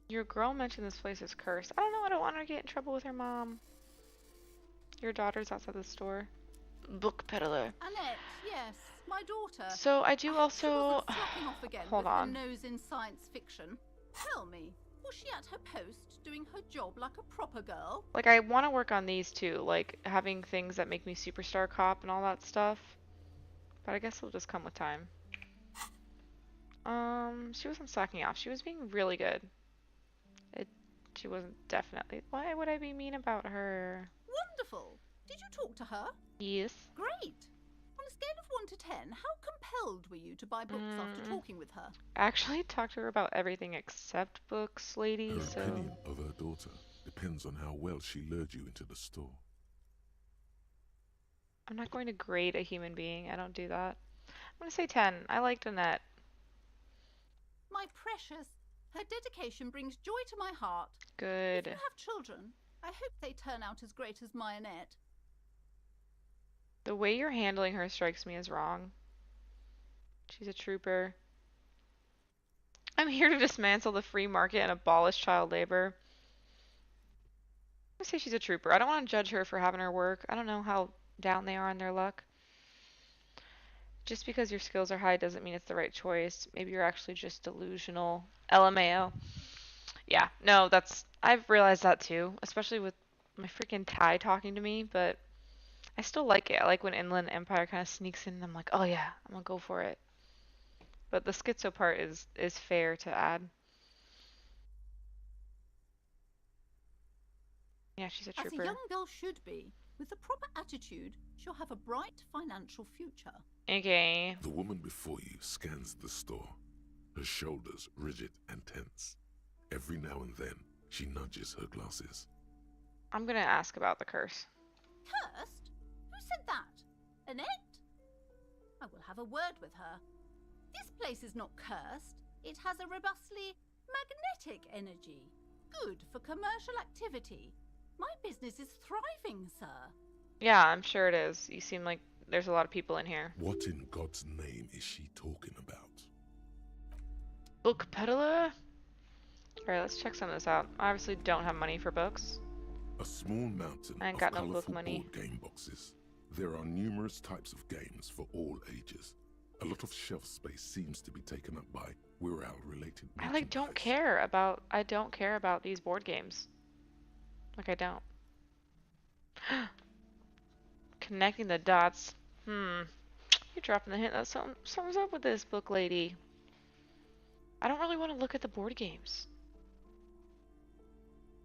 Your girl mentioned this place is cursed. I don't know, I don't want her to get in trouble with her mom. Your daughter's outside the store. Book peddler. Annette, yes, my daughter. So I do She also... wasn't slacking off again Hold with on. her nose in science fiction. Tell me, was she at her post doing her job like a proper girl? Like, I want to work on these too, like having things that make me superstar cop and all that stuff. But I guess it'll just come with time. She wasn't slacking off. She was being really good. She wasn't definitely... Why would I be mean about her? Wonderful. Did you talk to her? Yes. Great. On a scale of 1 to 10, how compelled were you to buy books after talking with her? I actually talked to her about everything except books, lady, Her so... opinion of her daughter depends on how well she lured you into the store. I'm not going to grade a human being. I don't do that. I'm going to say 10. I liked Annette. My precious, her dedication brings joy to my heart. Good. If you have children, I hope they turn out as great as my Annette. The way you're handling her strikes me as wrong. She's a trooper. I'm here to dismantle the free market and abolish child labor. I'm gonna say she's a trooper. I don't want to judge her for having her work. I don't know how down they are on their luck. Just because your skills are high doesn't mean it's the right choice. Maybe you're actually just delusional. LMAO. Yeah, no, I've realized that too, especially with my freaking Thai talking to me, but I still like it. I like when Inland Empire kind of sneaks in and I'm like, oh yeah, I'm gonna go for it. But the schizo part is fair to add. Yeah, she's a As a trooper. young girl should be, with the proper attitude, she'll have a bright financial future. Okay. The woman before you scans the store, her shoulders rigid and tense. Every now and then, she nudges her glasses. I'm gonna ask about the curse. Cursed? Who said that? Annette? I will have a word with her. This place is not cursed. It has a robustly magnetic energy. Good for commercial activity. My business is thriving, sir. Yeah, I'm sure it is. You seem like there's a lot of people in here. What in God's name is she talking about? Book peddler? Alright, let's check some of this out. I obviously don't have money for books. A small mountain I ain't of got no book colourful money. board game boxes. There are numerous types of games for all ages. A lot of shelf space seems to be taken up by Wirral-related I like don't merchandise. care about these board games. Like I don't. Connecting the dots. You're dropping the hint that something's up with this book lady. I don't really want to look at the board games.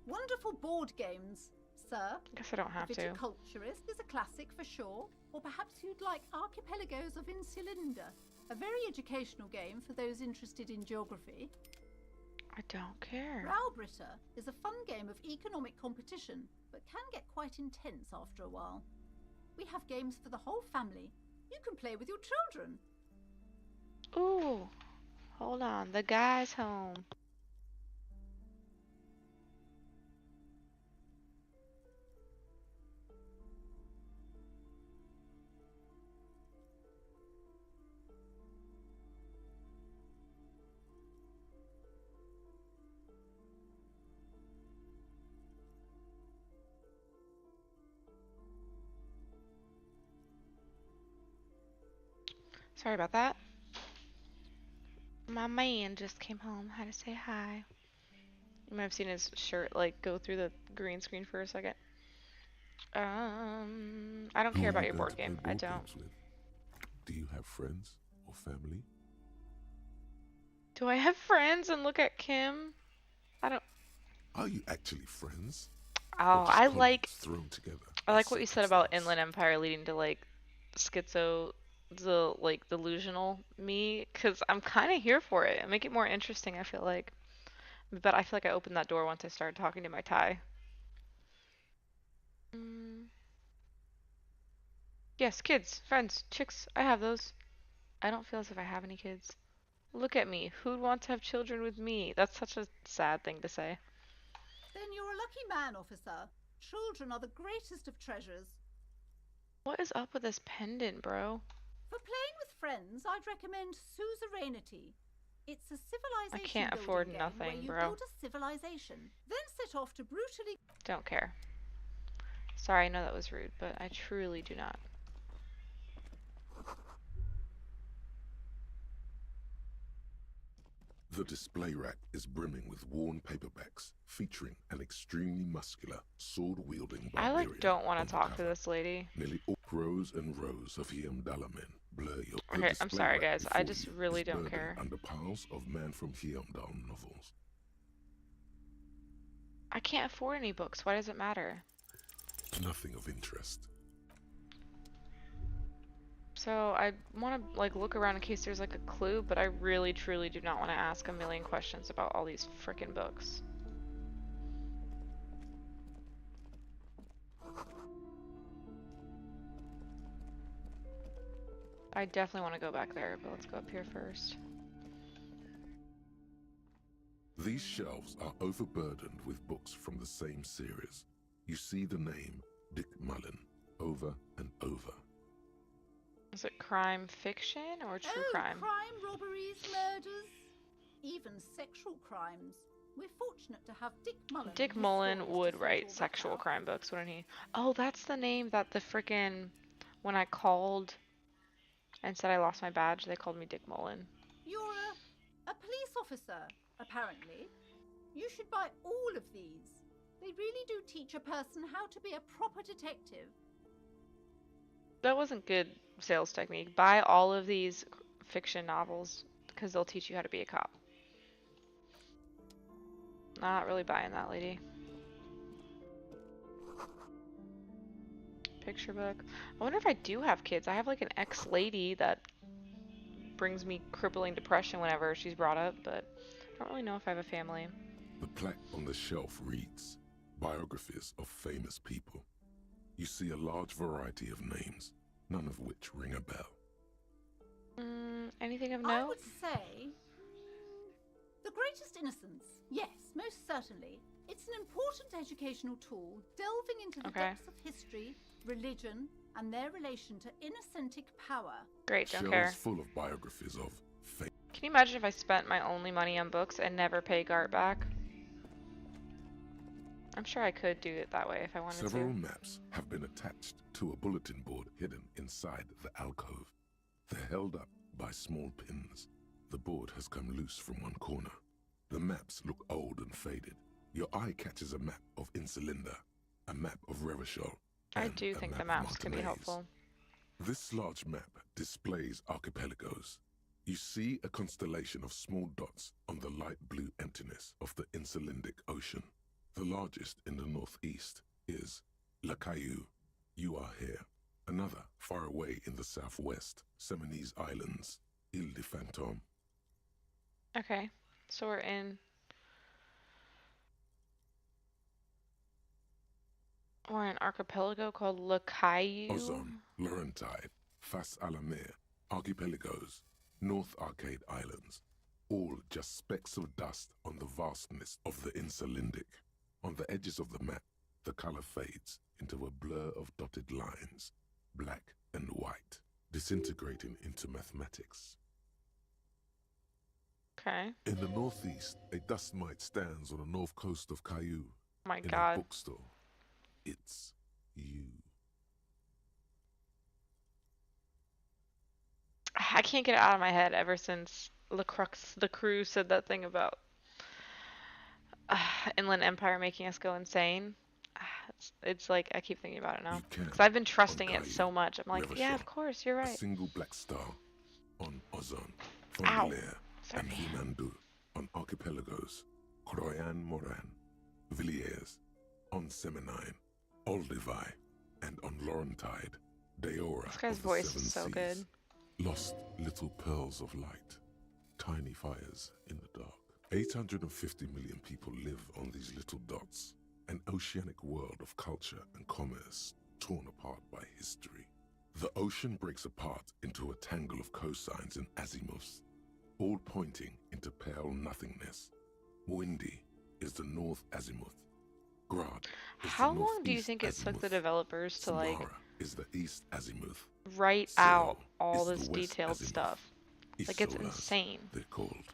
Wonderful board games, sir. I guess I don't have to. Viticulturist is a classic for sure. Or perhaps you'd like Archipelagos of Insulinda, a very educational game for those interested in geography. I don't care. Raubritter is a fun game of economic competition, but can get quite intense after a while. We have games for the whole family. You can play with your children. Ooh, hold on. The guy's home. Sorry about that. My man just came home. Had to say hi. You might have seen his shirt like go through the green screen for a second. I don't Who care are about you your going board to play game. I board don't. games with? Do you have friends or family? Do I have friends? And look at Kim. I don't. Are you actually friends? Oh, Or just I colleagues like. thrown together I by like what you said about circumstance? Inland Empire leading to like the like delusional me, because I'm kind of here for it. Make it more interesting, I feel like. But I feel like I opened that door once I started talking to my Thai. Yes, kids, friends, chicks, I have those. I don't feel as if I have any kids. Look at me. Who'd want to have children with me? That's such a sad thing to say. Then you're a lucky man, officer. Children are the greatest of treasures. What is up with this pendant, bro? For playing with friends, I'd recommend suzerainty. It's a civilization I can't building afford game nothing, where you bro. build a civilization, then set off to brutally... Don't care. Sorry, I know that was rude, but I truly do not. The display rack is brimming with worn paperbacks featuring an extremely muscular, sword-wielding I barbarian. like don't want on to the talk to cover. this lady. Nearly all rows and rows of Hiamdalamen blur your the Okay, I'm display sorry rack guys. I before just you really is don't burdened care. under piles of Man from Hiamdal novels. I can't afford any books. Why does it matter? Nothing of interest. So I want to like look around in case there's like a clue, but I really truly do not want to ask a million questions about all these frickin' books. I definitely want to go back there, but let's go up here first. These shelves are overburdened with books from the same series. You see the name Dick Mullen over and over. Is it crime fiction or true Oh, crime? robberies, murders, even sexual crimes. We're fortunate to have Dick Mullen. Dick and his Mullen stories to would sort write all that sexual out. crime books, wouldn't he? Oh, that's the name that the frickin' when I called and said I lost my badge, they called me Dick Mullen. You're a police officer, apparently. You should buy all of these. They really do teach a person how to be a proper detective. That wasn't good sales technique. Buy all of these fiction novels because they'll teach you how to be a cop. Not really buying that, lady. Picture book. I wonder if I do have kids. I have like an ex-lady that brings me crippling depression whenever she's brought up, but I don't really know if I have a family. The plaque on the shelf reads, Biographies of Famous People. You see a large variety of names, none of which ring a bell. Anything of I note? would say the greatest innocence. Yes, most certainly. It's an important educational tool, delving into the Okay. depths of history, religion, and their relation to innocentic power. Great, don't Shell care. is full of biographies of fame. Can you imagine if I spent my only money on books and never pay Gart back? I'm sure I could do it that way if I wanted Several to. maps have been attached to a bulletin board hidden inside the alcove. They're held up by small pins. The board has come loose from one corner. The maps look old and faded. Your eye catches a map of Insulinda, a map of Revachol, I and do a think map the of maps could be Martinez. helpful. This large map displays archipelagos. You see a constellation of small dots on the light blue emptiness of the Insulindic Ocean. The largest in the northeast is La Caillou. You are here. Another far away in the southwest, Seminese Islands, Ile de Fantôme. Okay, so we're in. We're in an archipelago called Le Caillou. Ozon, Laurentide, Fas à la Mer, Archipelagos, North Arcade Islands, all just specks of dust on the vastness of the Insulindic. On the edges of the map, the color fades into a blur of dotted lines, black and white, disintegrating into mathematics. Okay. In the northeast, a dust mite stands on the north coast of Caillou. Oh my In a god. bookstore. It's you. I can't get it out of my head ever since the crew said that thing about Inland Empire making us go insane. It's like I keep thinking about it now. You can. Because I've been trusting it Caillou, so much. I'm like, yeah, Revachol, of course, you're A right. single black star on Ozon, Ow. Fondelier, Sorry. and Vimandu on Archipelagos, Croyan Moran, Villiers, on Seminine, Olduvai, and on Laurentide, Deora This guy's of the voice Seven is so Seas. good. Lost little pearls of light, tiny fires in the dark. 850 million people live on these little dots, an oceanic world of culture and commerce torn apart by history. The ocean breaks apart into a tangle of cosines and azimuths, all pointing into pale nothingness. Windy is the north azimuth. Grad is How the long do you northeast think it took the azimuth. developers to like Samara is the east azimuth. write Cielo out all is this the west detailed azimuth. stuff? Like it's Isolas, insane. they're called.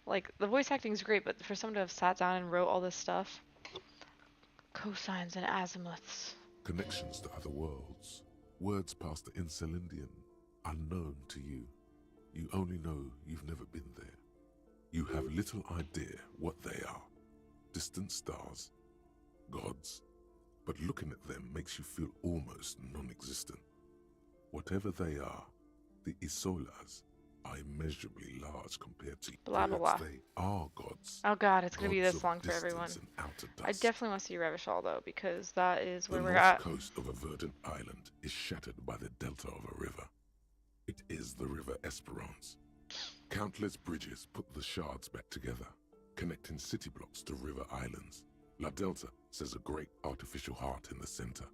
Like the voice acting is great, but for someone to have sat down and wrote all this stuff, cosines and azimuths. Connections to other worlds. Words past the Insulindian, unknown to you. You only know you've never been there. You have little idea what they are. Distant stars, gods. But looking at them makes you feel almost non-existent. Whatever they are, the Isolas are immeasurably large compared to Blah, blah, perhaps blah. they are gods. Oh god, it's gonna be Gods this of long for everyone. distance and outer I dust. definitely want to see Revachol though, because that is The where we're north at. coast of a verdant island is shattered by the delta of a river. It is the River Esperance. Countless bridges put the shards back together, connecting city blocks to river islands. La Delta says a great artificial heart in the center,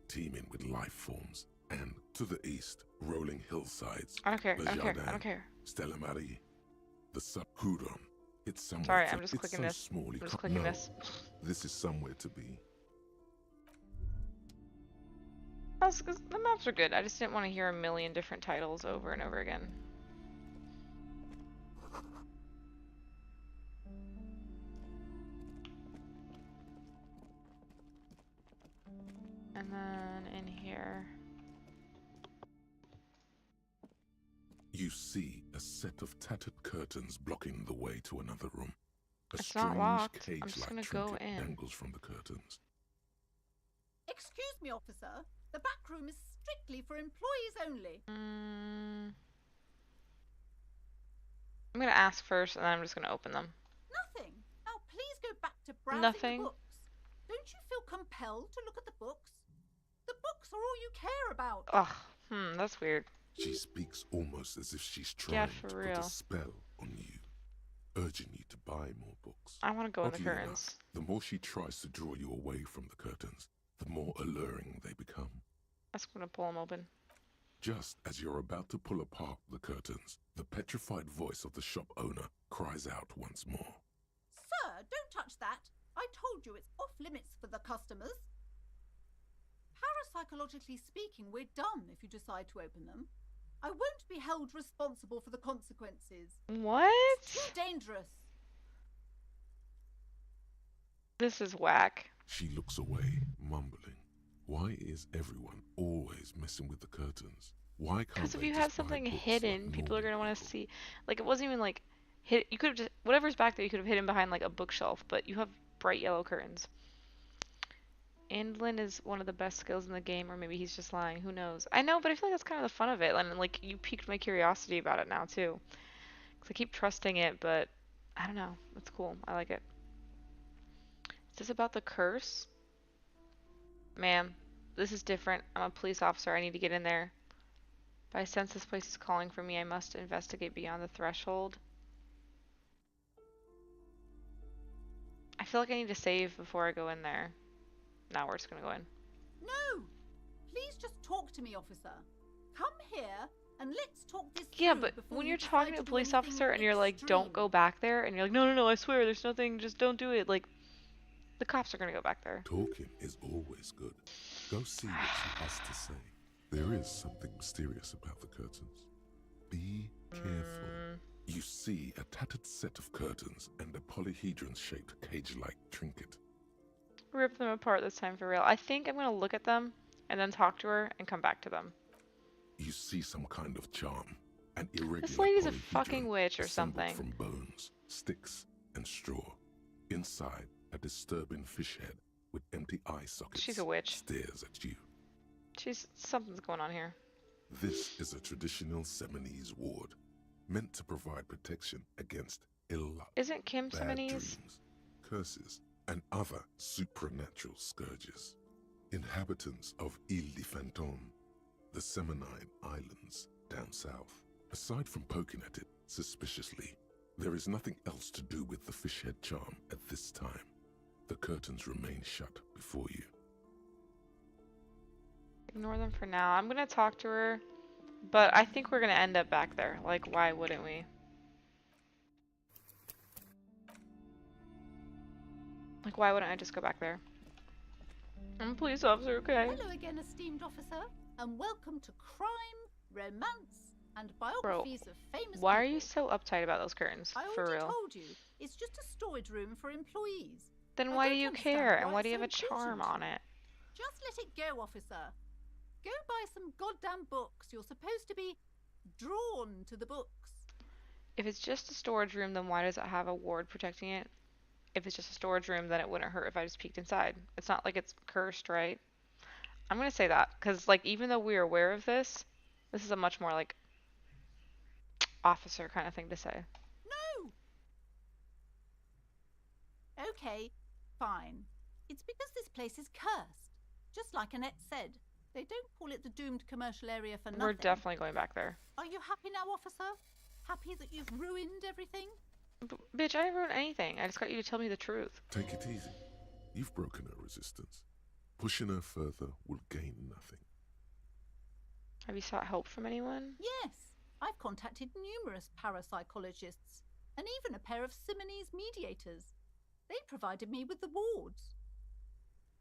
teeming with life forms. And to the east, rolling hillsides. I don't care, Le I don't care, I Jardin, don't care. Stella Marie, the Sub-Hudron. It's somewhere Sorry, to- I'm just it's clicking so this. small you I'm just can't- clicking no, this. This is somewhere to be. That's 'cause the maps are good. I just didn't want to hear a million different titles over and over again. And then in here. You see a set of tattered curtains blocking the way to another room. A It's not strange locked. I'm just cage-like gonna go trinket in. dangles from the curtains. Excuse me, officer. The back room is strictly for employees only. I'm gonna ask first, and then I'm just gonna open them. Nothing. Now please go back to browsing Nothing. the books. Don't you feel compelled to look at the books? The books are all you care about. Ugh, that's weird. She speaks almost as if she's Yeah, trying for to real. put a spell on you, urging you to buy more books. I want to go in the Oddly curtains. enough, the more she tries to draw you away from the curtains, the more alluring they become. I'm just gonna pull them open. Just as you're about to pull apart the curtains, the petrified voice of the shop owner cries out once more. Sir, don't touch that. I told you it's off limits for the customers. Parapsychologically speaking, we're done if you decide to open them. I won't be held responsible for the consequences. What? It's too dangerous. This is whack. She looks away, mumbling. Why is everyone always messing with the curtains? Why can't Because if they you just have buy something books hidden, like people are normal gonna want to people? see. Like, it wasn't even like hid. You could have just whatever's back there. You could have hidden behind like a bookshelf, but you have bright yellow curtains. Andlin is one of the best skills in the game, or maybe he's just lying. Who knows? I know, but I feel like that's kind of the fun of it. And like, you piqued my curiosity about it now too. Because I keep trusting it, but I don't know. It's cool. I like it. Is this about the curse? Ma'am, this is different. I'm a police officer. I need to get in there. But I sense this place is calling for me. I must investigate beyond the threshold. I feel like I need to save before I go in there. Now we're just gonna go in. No! Please just talk to me, officer. Come here and let's talk this Yeah, through but before when you you're decide talking to a do police anything officer and you're like, don't extreme. go back there, and you're like, no, no, no, I swear, there's nothing, just don't do it. Like, the cops are gonna go back there. Talking is always good. Go see what she has to say. There is something mysterious about the curtains. Be careful. You see a tattered set of curtains and a polyhedron-shaped cage-like trinket. Rip them apart this time for real. I think I'm gonna look at them and then talk to her and come back to them. You see some kind of charm, an irregular This lady's a polyhedron fucking witch or assembled something. from bones, sticks, and straw. Inside, a disturbing fish head with empty eye sockets She's a witch. stares at you. Something's going on here. This is a traditional Seminese ward, meant to provide protection against ill luck, Isn't Kim bad Simonese? dreams, curses, and other supernatural scourges. Inhabitants of Ile de Fantôme, the Seminine Islands down south. Aside from poking at it suspiciously, there is nothing else to do with the fish head charm at this time. The curtains remain shut before you. Ignore them for now. I'm gonna talk to her, but I think we're gonna end up back there. Like, why wouldn't we? Like, why wouldn't I just go back there? I'm a police officer, okay? Hello again, esteemed officer, and welcome to Crime, Romance, and Biographies of Famous Why are People. you so uptight about those curtains? I For already real. told you, it's just a storage room for employees. Then I why do don't you understand care? why And why it's do you have so a charm important. on it? Just let it go, officer. Go buy some goddamn books. You're supposed to be drawn to the books. If it's just a storage room, then why does it have a ward protecting it? If it's just a storage room, then it wouldn't hurt if I just peeked inside. It's not like it's cursed, right? I'm gonna say that, because, like, even though we're aware of this, this is a much more, like, officer kind of thing to say. No! Okay, fine. It's because this place is cursed. Just like Annette said, they don't call it the doomed commercial area for nothing. We're definitely going back there. Are you happy now, officer? Happy that you've ruined everything? Bitch, I didn't ruin anything. I just got you to tell me the truth. Take it easy. You've broken her resistance. Pushing her further will gain nothing. Have you sought help from anyone? Yes. I've contacted numerous parapsychologists and even a pair of Simonese mediators. They provided me with the wards.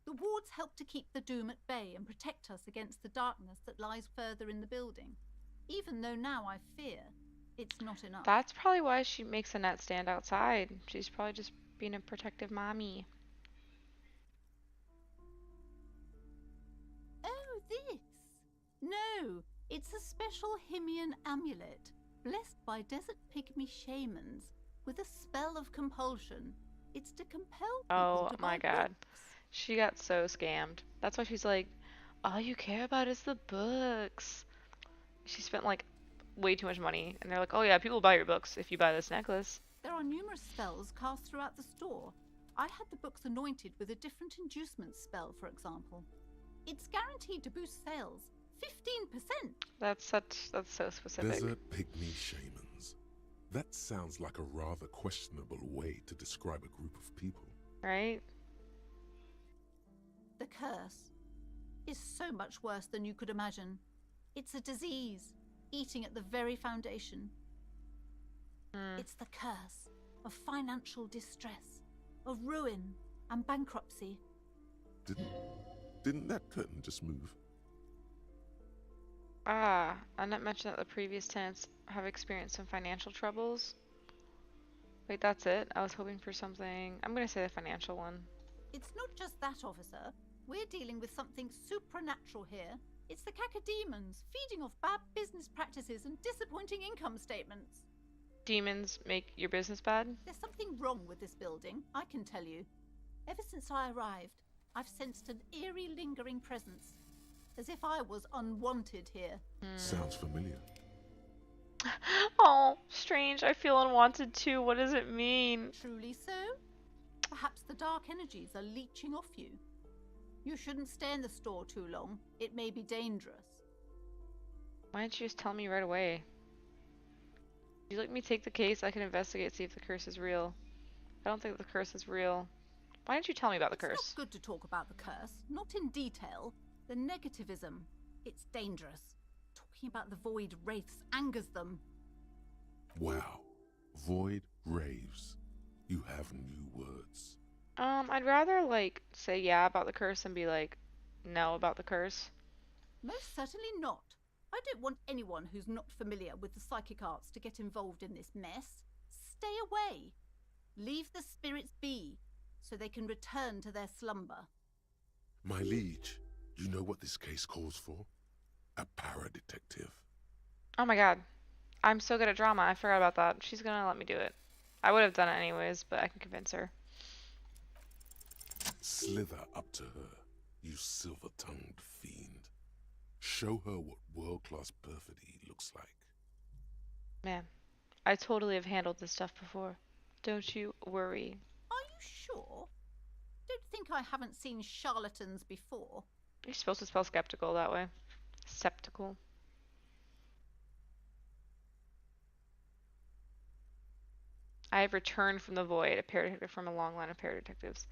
The wards help to keep the doom at bay and protect us against the darkness that lies further in the building, even though now I fear it's not enough. That's probably why she makes Annette stand outside. She's probably just being a protective mommy. Oh, this? No, it's a special Himian amulet, blessed by desert pygmy shamans, with a spell of compulsion. It's to compel people Oh to my buy god. books. She got so scammed. That's why she's like, all you care about is the books. She spent like way too much money, and they're like, oh yeah, people buy your books if you buy this necklace. There are numerous spells cast throughout the store. I had the books anointed with a different inducement spell, for example. It's guaranteed to boost sales 15%. That's so specific. Desert pygmy shamans. That sounds like a rather questionable way to describe a group of people. Right? The curse is so much worse than you could imagine. It's a disease, eating at the very foundation. It's the curse of financial distress, of ruin and bankruptcy. Didn't that curtain just move? Ah, Annette mentioned that the previous tenants have experienced some financial troubles. Wait, that's it? I was hoping for something. I'm gonna say the financial one. It's not just that, officer. We're dealing with something supernatural here. It's the cacodemons, feeding off bad business practices and disappointing income statements. Demons make your business bad? There's something wrong with this building, I can tell you. Ever since I arrived, I've sensed an eerie, lingering presence, as if I was unwanted here. Sounds familiar. Oh, strange. I feel unwanted too. What does it mean? Truly so? Perhaps the dark energies are leeching off you. You shouldn't stay in the store too long. It may be dangerous. Why didn't you just tell me right away? Would you let me take the case? I can investigate, see if the curse is real. I don't think the curse is real. Why didn't you tell me about the curse? It's not good to talk about the curse, not in detail. The negativism, it's dangerous. Talking about the void wraiths angers them. Wow. Void raves. You have new words. I'd rather, like, say yeah about the curse and be like, no about the curse. Most certainly not. I don't want anyone who's not familiar with the psychic arts to get involved in this mess. Stay away. Leave the spirits be, so they can return to their slumber. My liege, you know what this case calls for? A para-detective. Oh my god. I'm so good at drama, I forgot about that. She's gonna let me do it. I would have done it anyways, but I can convince her. Slither up to her, you silver-tongued fiend. Show her what world-class perfidy looks like. Man, I totally have handled this stuff before. Don't you worry. Are you sure? Don't think I haven't seen charlatans before. You're supposed to spell skeptical that way. Skeptical. I have returned from the void, a paradetective from a long line of paradetectives.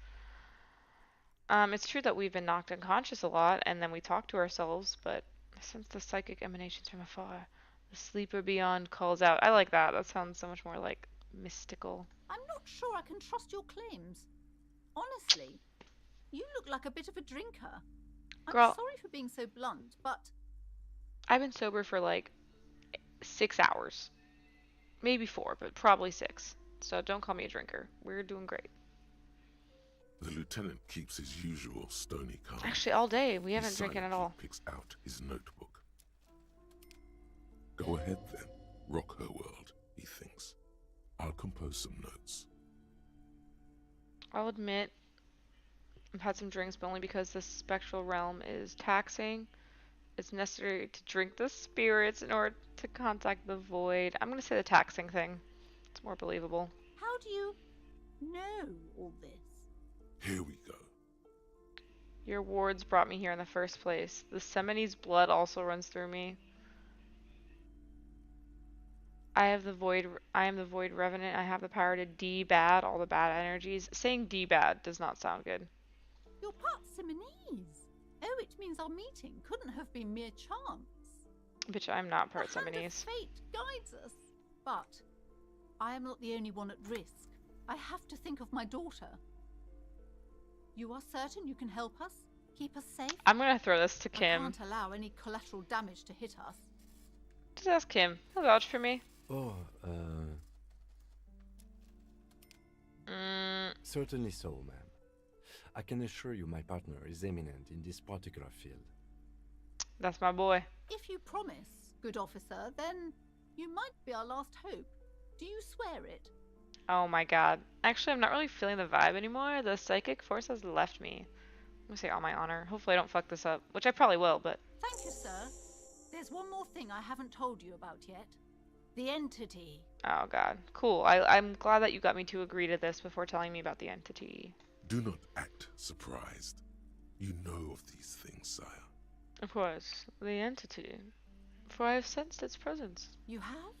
It's true that we've been knocked unconscious a lot, and then we talk to ourselves, but I sense the psychic emanations from afar. The sleeper beyond calls out. I like that. That sounds so much more like mystical. I'm not sure I can trust your claims. Honestly, you look like a bit of a drinker. I'm Girl, sorry for being so blunt, but I've been sober for like 6 hours. Maybe 4, but probably 6. So don't call me a drinker. We're doing great. The lieutenant keeps his usual stony calm. Actually, all day. We He haven't drinking at silently all. picks out his notebook. Go ahead then. Rock her world, he thinks. I'll compose some notes. I'll admit, I've had some drinks, but only because the spectral realm is taxing. It's necessary to drink the spirits in order to contact the void. I'm going to say the taxing thing. It's more believable. how do you know all this? Here we go. Your wards brought me here in the first place. The Semini's blood also runs through me. I am the void revenant. I have the power to de-bad all the bad energies. Saying de-bad does not sound good. You're part Simonese. Oh, it means our meeting couldn't have been mere chance. Bitch, I'm not part The hand of Semini's. fate guides us. But I am not the only one at risk. I have to think of my daughter. You are certain you can help us? Keep us safe? I'm going to throw this to I Kim. can't allow any collateral damage to hit us. Just ask Kim. He'll vouch for me. Oh, certainly so, ma'am. I can assure you my partner is eminent in this particular field. That's my boy. If you promise, good officer, then you might be our last hope. Do you swear it? Oh my god. Actually, I'm not really feeling the vibe anymore. The psychic force has left me. I'm gonna say on my honor. Hopefully I don't fuck this up. Which I probably will, but... Thank you, sir. There's one more thing I haven't told you about yet. The entity. Oh god. Cool. I'm glad that you got me to agree to this before telling me about the entity. Do not act surprised. You know of these things, sire. Of course. The entity. For I have sensed its presence. You have?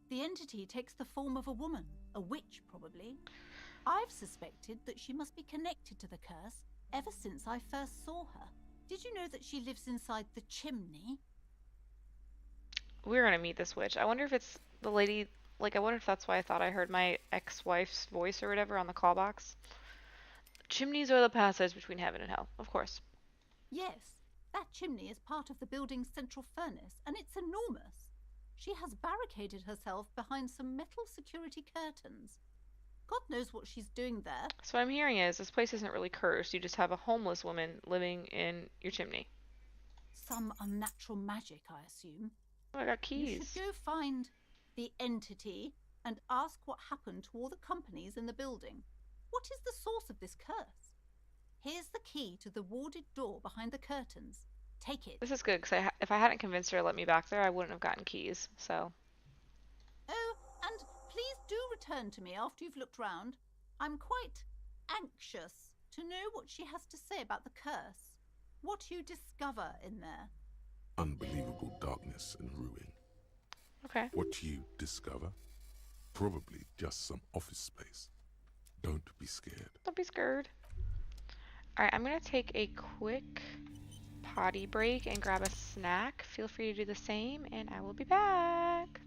The entity takes the form of a woman. A witch, probably. I've suspected that she must be connected to the curse ever since I first saw her. Did you know that she lives inside the chimney? we're gonna meet this witch. I wonder if it's the lady. Like, I wonder if that's why I thought I heard my ex-wife's voice or whatever on the call box. Chimneys are the passage between heaven and hell, of course. Yes, that chimney is part of the building's central furnace, and it's enormous. She has barricaded herself behind some metal security curtains. God knows what she's doing there. So what I'm hearing is this place isn't really cursed. You just have a homeless woman living in your chimney. Some unnatural magic, I assume. Oh, I got You keys. should go find the entity and ask what happened to all the companies in the building. What is the source of this curse? Here's the key to the warded door behind the curtains. Take it. This is good, because if I hadn't convinced her to let me back there, I wouldn't have gotten keys, so... Oh, and please do return to me after you've looked round. I'm quite anxious to know what she has to say about the curse. What you discover in there. Unbelievable darkness and ruin. Okay. What you discover? Probably just some office space. Don't be scared. Don't be scared. Alright, I'm gonna take a quick potty break and grab a snack. Feel free to do the same, and I will be back.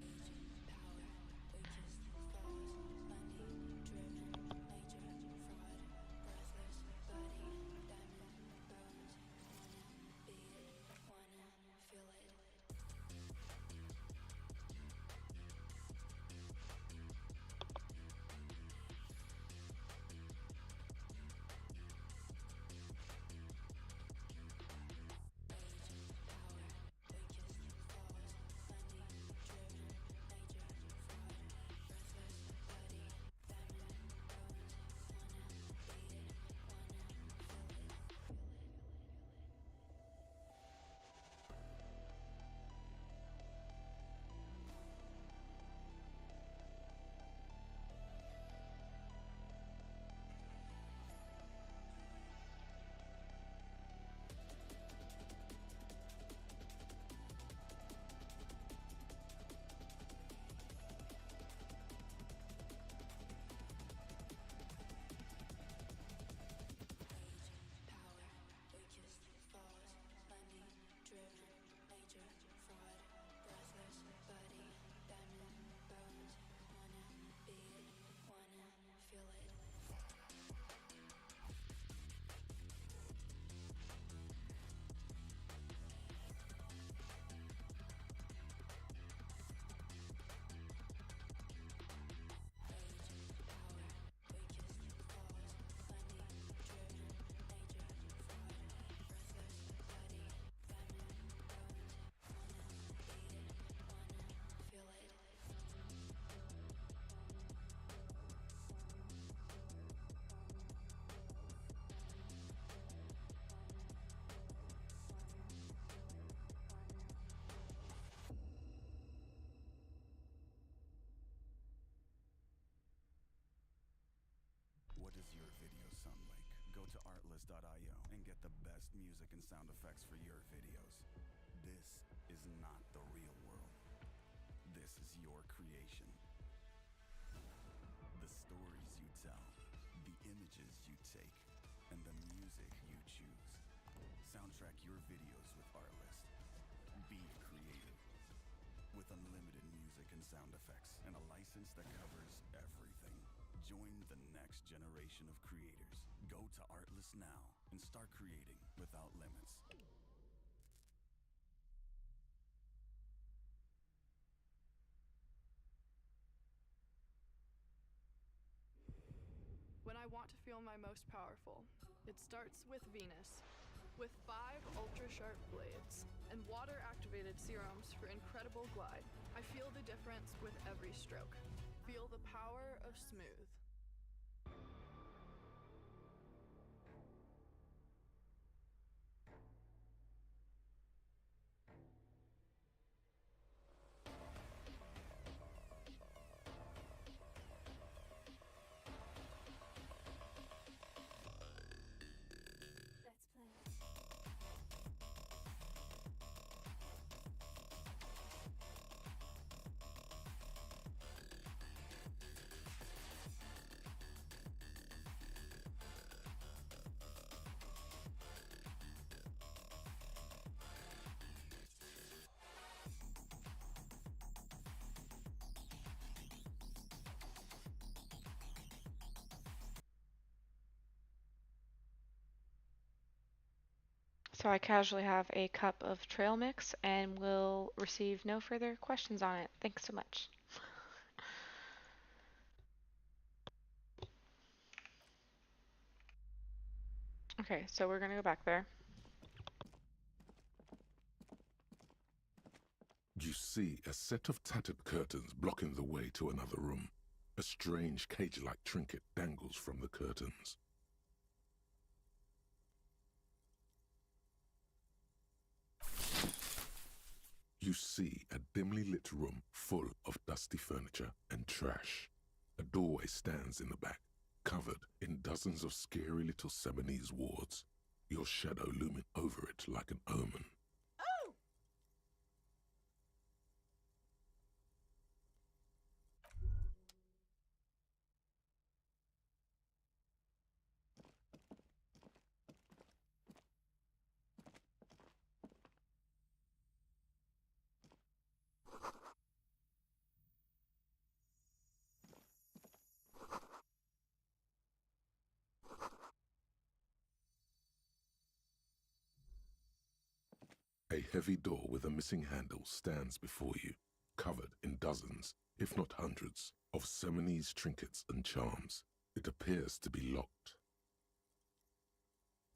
What does your video sound like? Go to artlist.io and get the best music and sound effects for your videos. This is not the real world. This is your creation. The stories you tell, the images you take, and the music you choose. Soundtrack your videos with Artlist. Be creative. With unlimited music and sound effects and a license that covers everything. Join the next generation of creators. Go to Artlist now and start creating without limits. When I want to feel my most powerful, it starts with Venus. With 5 ultra-sharp blades and water-activated serums for incredible glide, I feel the difference with every stroke. Feel the power of smooth. So I casually have a cup of trail mix and will receive no further questions on it. Thanks so much. Okay, so we're gonna go back there. You see a set of tattered curtains blocking the way to another room. A strange cage-like trinket dangles from the curtains. You see a dimly lit room full of dusty furniture and trash. A doorway stands in the back, covered in dozens of scary little Seminese wards, your shadow looming over it like an omen. Oh! A heavy door with a missing handle stands before you, covered in dozens, if not hundreds, of Seminese trinkets and charms. It appears to be locked.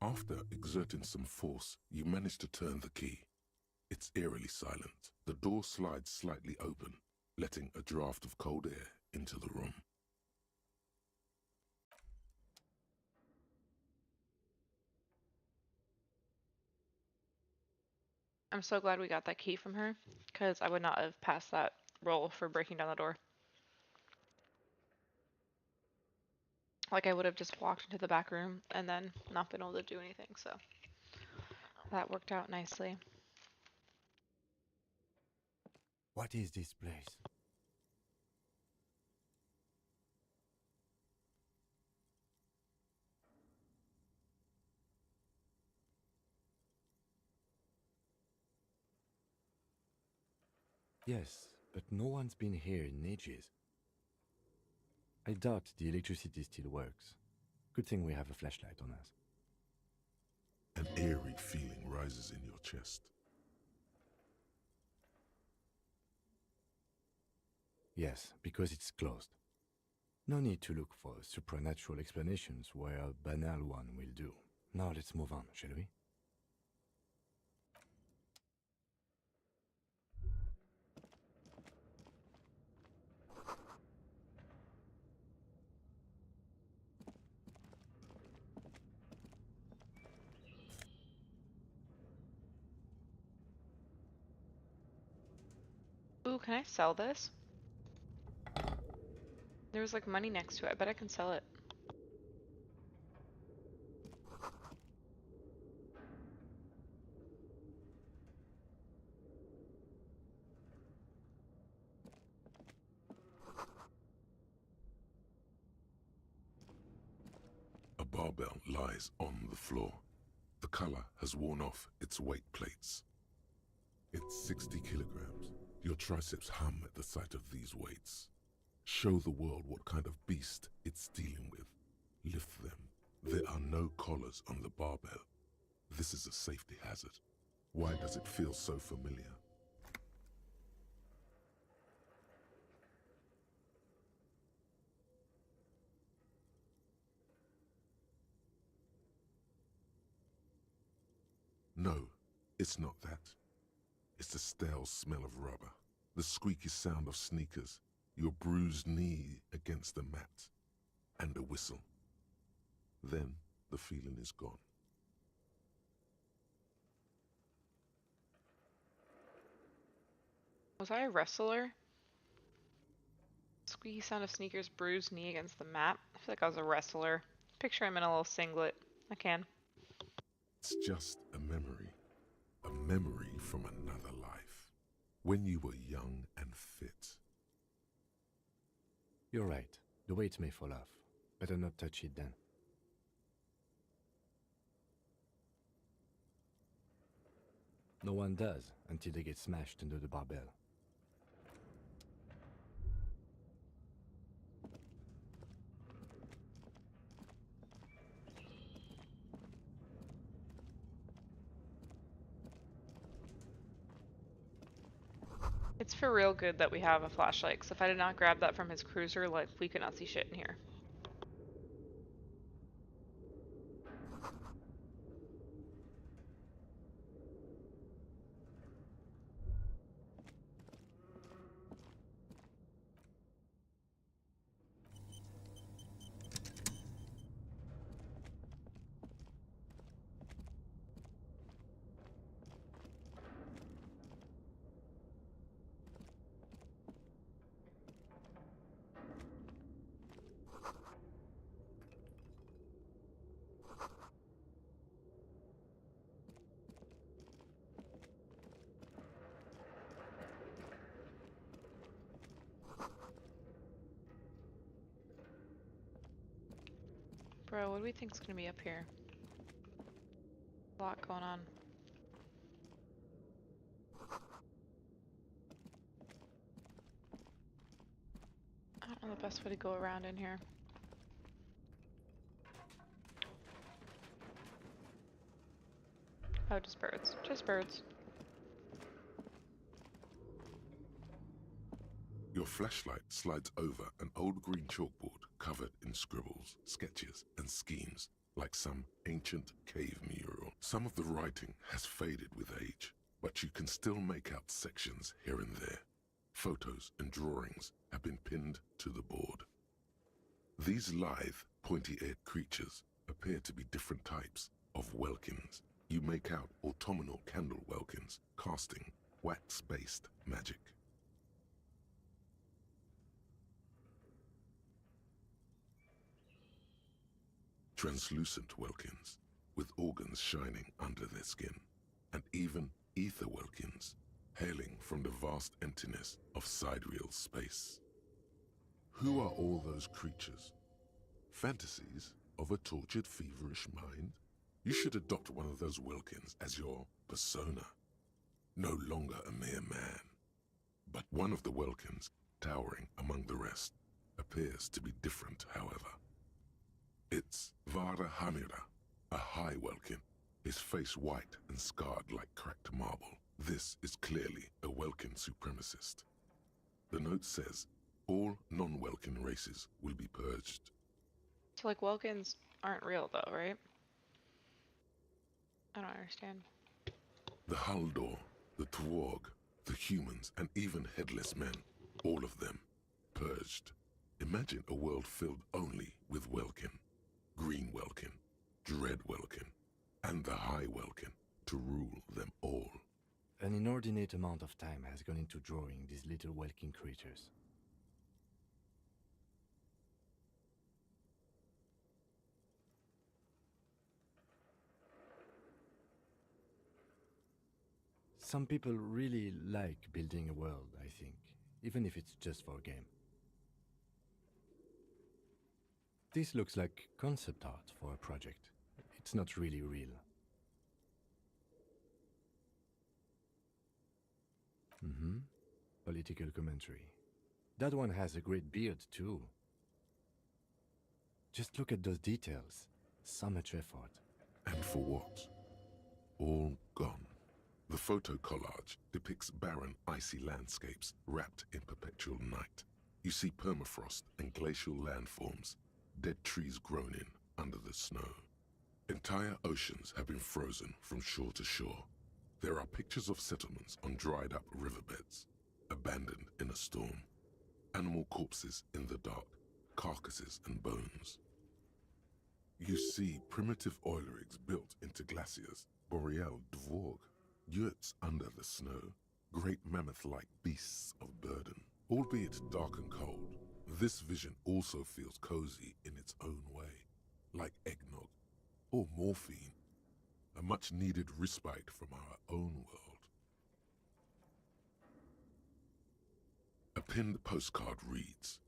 After exerting some force, you manage to turn the key. It's eerily silent. The door slides slightly open, letting a draft of cold air into the room. I'm so glad we got that key from her, because I would not have passed that roll for breaking down the door. Like, I would have just walked into the back room and then not been able to do anything, so that worked out nicely. What is this place? Yes, but no one's been here in ages. I doubt the electricity still works. Good thing we have a flashlight on us. An eerie feeling rises in your chest. Yes, because it's closed. No need to look for supernatural explanations where a banal one will do. Now let's move on, shall we? Ooh, can I sell this? There was like money next to it. I bet I can sell it. A barbell lies on the floor. The color has worn off its weight plates. It's 60 kilograms. Your triceps hum at the sight of these weights. Show the world what kind of beast it's dealing with. Lift them. There are no collars on the barbell. This is a safety hazard. Why does it feel so familiar? No, it's not that. It's the stale smell of rubber, the squeaky sound of sneakers, your bruised knee against the mat, and a whistle. Then the feeling is gone. Was I a wrestler? Squeaky sound of sneakers, bruised knee against the mat. I feel like I was a wrestler. Picture him in a little singlet. I can. It's just a memory from another life, when you were young and fit. You're right. The weight may fall off. Better not touch it then. No one does until they get smashed under the barbell. It's for real good that we have a flashlight, because if I did not grab that from his cruiser, like, we could not see shit in here. Bro, what do we think's gonna be up here? A lot going on. I don't know the best way to go around in here. Oh, just birds. Just birds. Your flashlight slides over an old green chalkboard covered in scribbles, sketches, and schemes like some ancient cave mural. Some of the writing has faded with age, but you can still make out sections here and there. Photos and drawings have been pinned to the board. These lithe, pointy-eared creatures appear to be different types of welkins. You make out autumnal candle welkins casting wax-based magic. Translucent welkins, with organs shining under their skin, and even ether welkins, hailing from the vast emptiness of sidereal space. Who are all those creatures? Fantasies of a tortured, feverish mind? You should adopt one of those welkins as your persona. No longer a mere man, but one of the welkins, towering among the rest, appears to be different, however. It's Vara Hamira, a high welkin, his face white and scarred like cracked marble. This is clearly a welkin supremacist. The note says, all non-welkin races will be purged. So, like, Welkins aren't real, though, right? I don't understand. The Haldor, the Twarg, the humans, and even headless men, all of them, purged. Imagine a world filled only with welkin. Green welkin, dread welkin, and the high welkin to rule them all. An inordinate amount of time has gone into drawing these little welkin creatures. Some people really like building a world, I think, even if it's just for a game. This looks like concept art for a project. It's not really real. Political commentary. That one has a great beard too. Just look at those details. So much effort. And for what? All gone. The photo collage depicts barren, icy landscapes wrapped in perpetual night. You see permafrost and glacial landforms, dead trees grown in under the snow. Entire oceans have been frozen from shore to shore. There are pictures of settlements on dried-up riverbeds, abandoned in a storm. Animal corpses in the dark, carcasses and bones. You see primitive oil rigs built into glaciers, boreal dvorg, yurts under the snow, great mammoth-like beasts of burden. Albeit dark and cold, this vision also feels cozy in its own way, like eggnog or morphine, a much-needed respite from our own world. A pinned postcard reads,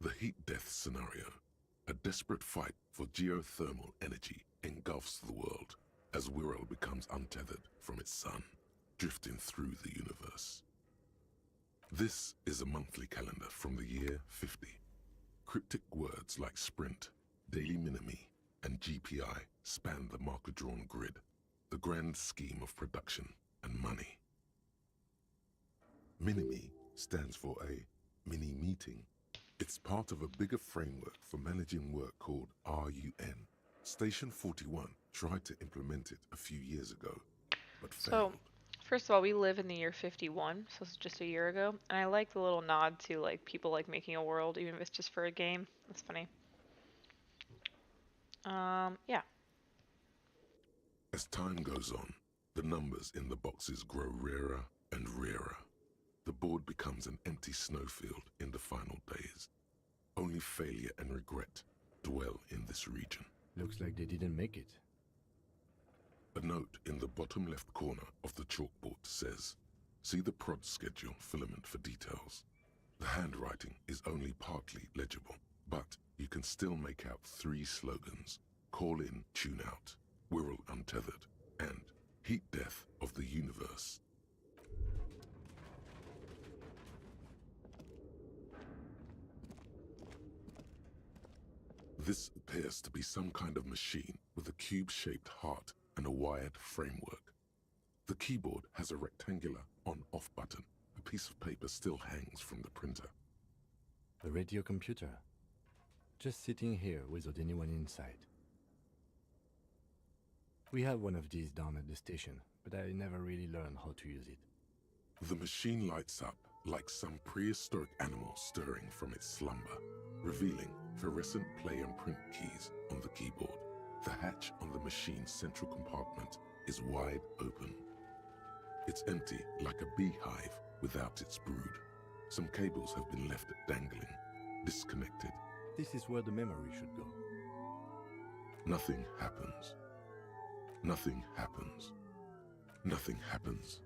"The heat death scenario, a desperate fight for geothermal energy engulfs the world as Wirral becomes untethered from its sun, drifting through the universe." This is a monthly calendar from the year 50. Cryptic words like sprint, daily minimi, and GPI span the marker-drawn grid, the grand scheme of production and money. Minimi stands for a mini meeting. It's part of a bigger framework for managing work called RUN. Station 41 tried to implement it a few years ago, but So, failed. first of all, we live in the year 51, so it's just a year ago. And I like the little nod to like people like making a world, even if it's just for a game. That's funny. Yeah. As time goes on, the numbers in the boxes grow rarer and rarer. The board becomes an empty snowfield in the final days. Only failure and regret dwell in this region. Looks like they didn't make it. A note in the bottom left corner of the chalkboard says, "See the prod schedule filament for details." The handwriting is only partly legible, but you can still make out 3 slogans: "Call in, tune out," "Wirral untethered," and "Heat death of the universe." This appears to be some kind of machine with a cube-shaped heart and a wired framework. The keyboard has a rectangular on-off button. A piece of paper still hangs from the printer. The radio computer. Just sitting here without anyone inside. We have one of these down at the station, but I never really learned how to use it. The machine lights up like some prehistoric animal stirring from its slumber, revealing fluorescent play and print keys on the keyboard. The hatch on the machine's central compartment is wide open. It's empty like a beehive without its brood. Some cables have been left dangling, disconnected. This is where the memory should go. Nothing happens. Nothing happens. Nothing happens.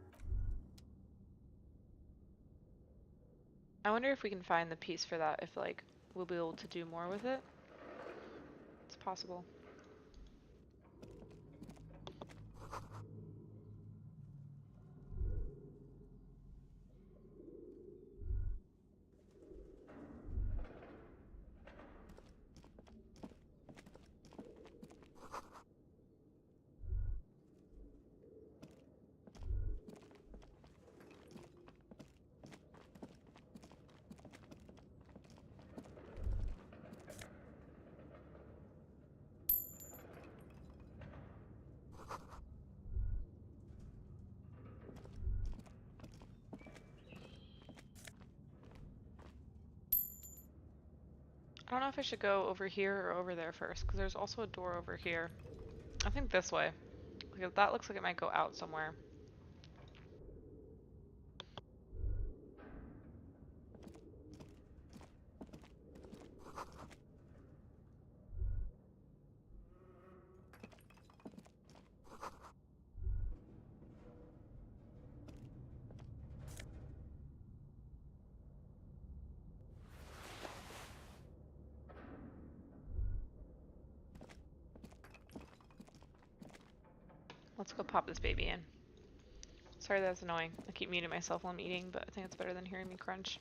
I wonder if we can find the piece for that, if like we'll be able to do more with it. It's possible. I don't know if I should go over here or over there first, because there's also a door over here. I think this way. Like, that looks like it might go out somewhere. Let's go pop this baby in. Sorry, that's annoying. I keep muting myself while I'm eating, but I think it's better than hearing me crunch.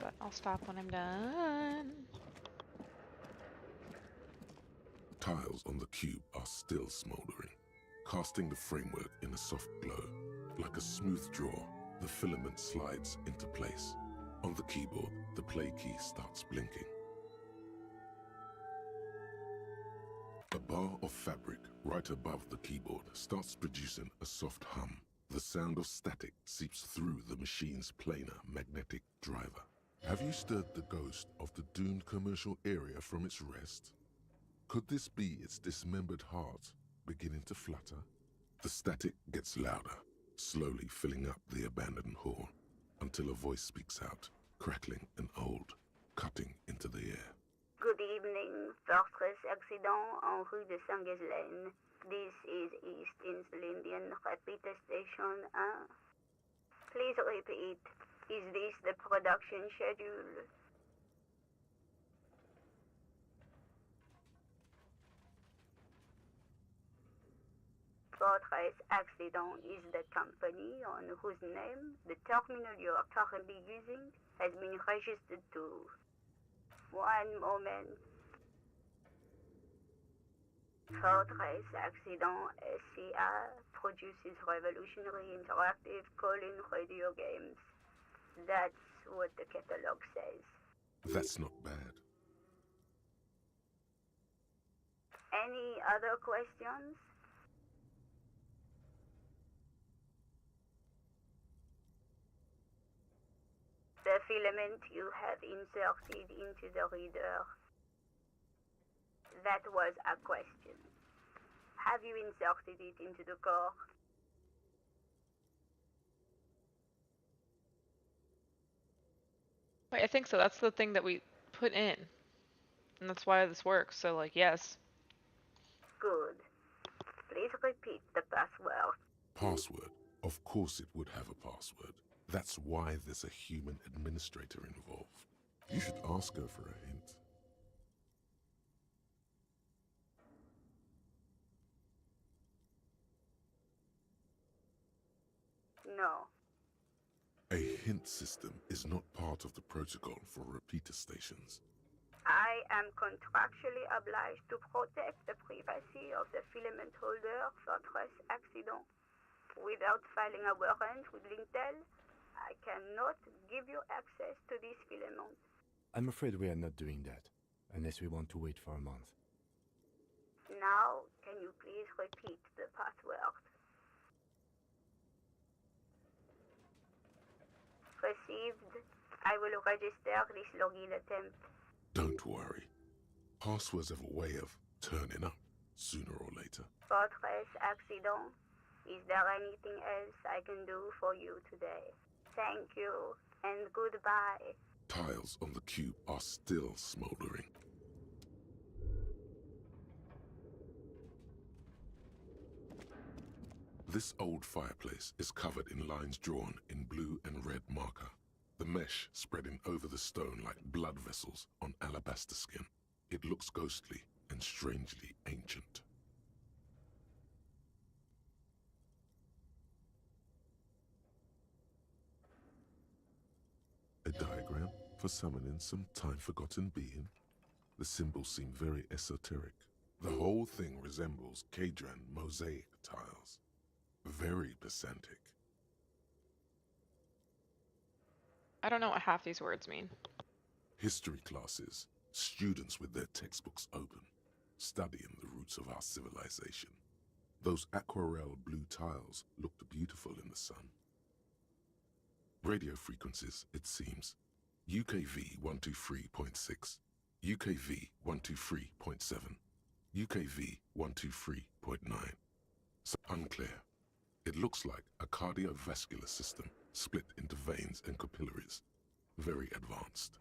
But I'll stop when I'm done. Tiles on the cube are still smoldering, casting the framework in a soft glow. Like a smooth draw, the filament slides into place. On the keyboard, the play key starts blinking. A bar of fabric right above the keyboard starts producing a soft hum. The sound of static seeps through the machine's planar magnetic driver. Have you stirred the ghost of the doomed commercial area from its rest? Could this be its dismembered heart beginning to flutter? The static gets louder, slowly filling up the abandoned hall, until a voice speaks out, crackling and old, cutting into the air. Good evening, Fortress Accident en rue de Saint-Ghislaine. This is East Insulindian Repeater Station 1. Please repeat. Is this the production schedule? Fortress Accident is the company on whose name the terminal you are currently using has been registered to. One moment. Fortress Accident SCA produces revolutionary interactive call-in radio games. That's what the catalog says. That's not bad. Any other questions? The filament you have inserted into the reader. That was a question. Have you inserted it into the core? Wait, I think so. That's the thing that we put in. And that's why this works. So, like, yes. Good. Please repeat the password. Password? Of course it would have a password. That's why there's a human administrator involved. You should ask her for a hint. No. A hint system is not part of the protocol for repeater stations. I am contractually obliged to protect the privacy of the filament holder Fortress Accident. Without filing a warrant with Lintel, I cannot give you access to this filament. I'm afraid we are not doing that, unless we want to wait for a month. Now, can you please repeat the password? Received. I will register this login attempt. Don't worry. Passwords have a way of turning up sooner or later. Fortress Accident. Is there anything else I can do for you today? Thank you, and goodbye. Tiles on the cube are still smoldering. This old fireplace is covered in lines drawn in blue and red marker, the mesh spreading over the stone like blood vessels on alabaster skin. It looks ghostly and strangely ancient. A diagram for summoning some time-forgotten being. The symbols seem very esoteric. The whole thing resembles Kadran mosaic tiles. Very pesantic. I don't know what half these words mean. History classes, students with their textbooks open, studying the roots of our civilization. Those aquarelle blue tiles looked beautiful in the sun. Radio frequencies, it seems. UKV 123.6, UKV 123.7, UKV 123.9. So unclear. It looks like a cardiovascular system split into veins and capillaries. Very advanced.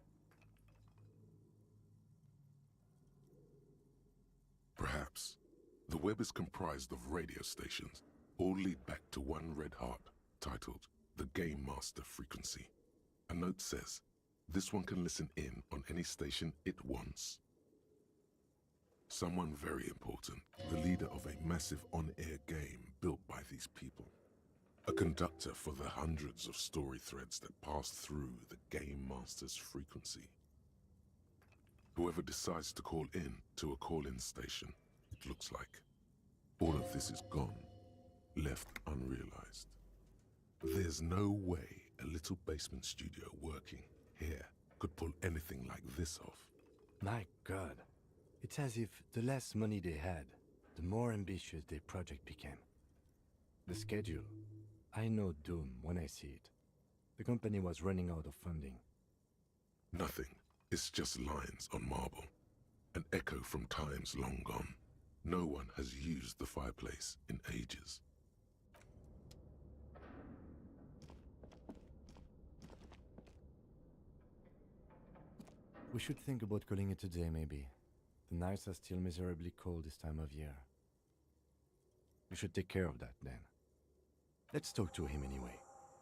Perhaps the web is comprised of radio stations, all lead back to one red heart, titled the Game Master Frequency. A note says, this one can listen in on any station it wants. Someone very important, the leader of a massive on-air game built by these people. A conductor for the hundreds of story threads that pass through the Game Master's frequency. Whoever decides to call in to a call-in station, it looks like. All of this is gone, left unrealized. There's no way a little basement studio working here could pull anything like this off. My God. It's as if the less money they had, the more ambitious their project became. The schedule. I know doom when I see it. The company was running out of funding. Nothing. It's just lines on marble. An echo from times long gone. No one has used the fireplace in ages. We should think about calling it a day, maybe. The nights are still miserably cold this time of year. We should take care of that, then. Let's talk to him anyway.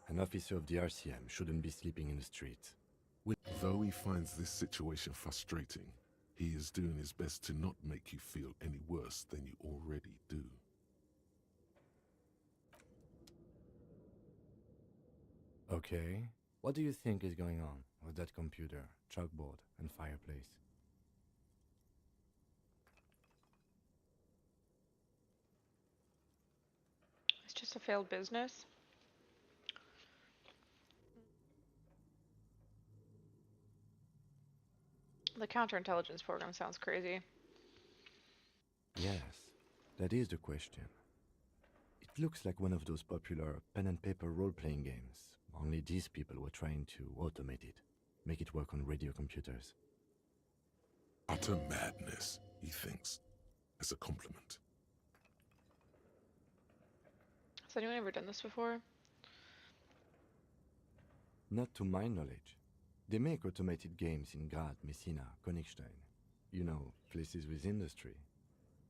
An officer of the RCM shouldn't be sleeping in the street. Though he finds this situation frustrating, he is doing his best to not make you feel any worse than you already do. Okay. What do you think is going on with that computer, chalkboard, and fireplace? just a failed business? The counterintelligence program sounds crazy. Yes, that is the question. It looks like one of those popular pen and paper role-playing games, only these people were trying to automate it, make it work on radio computers. Utter madness, he thinks, as a compliment. Has anyone ever done this before? Not to my knowledge. They make automated games in Grad, Messina, Königstein. You know, places with industry.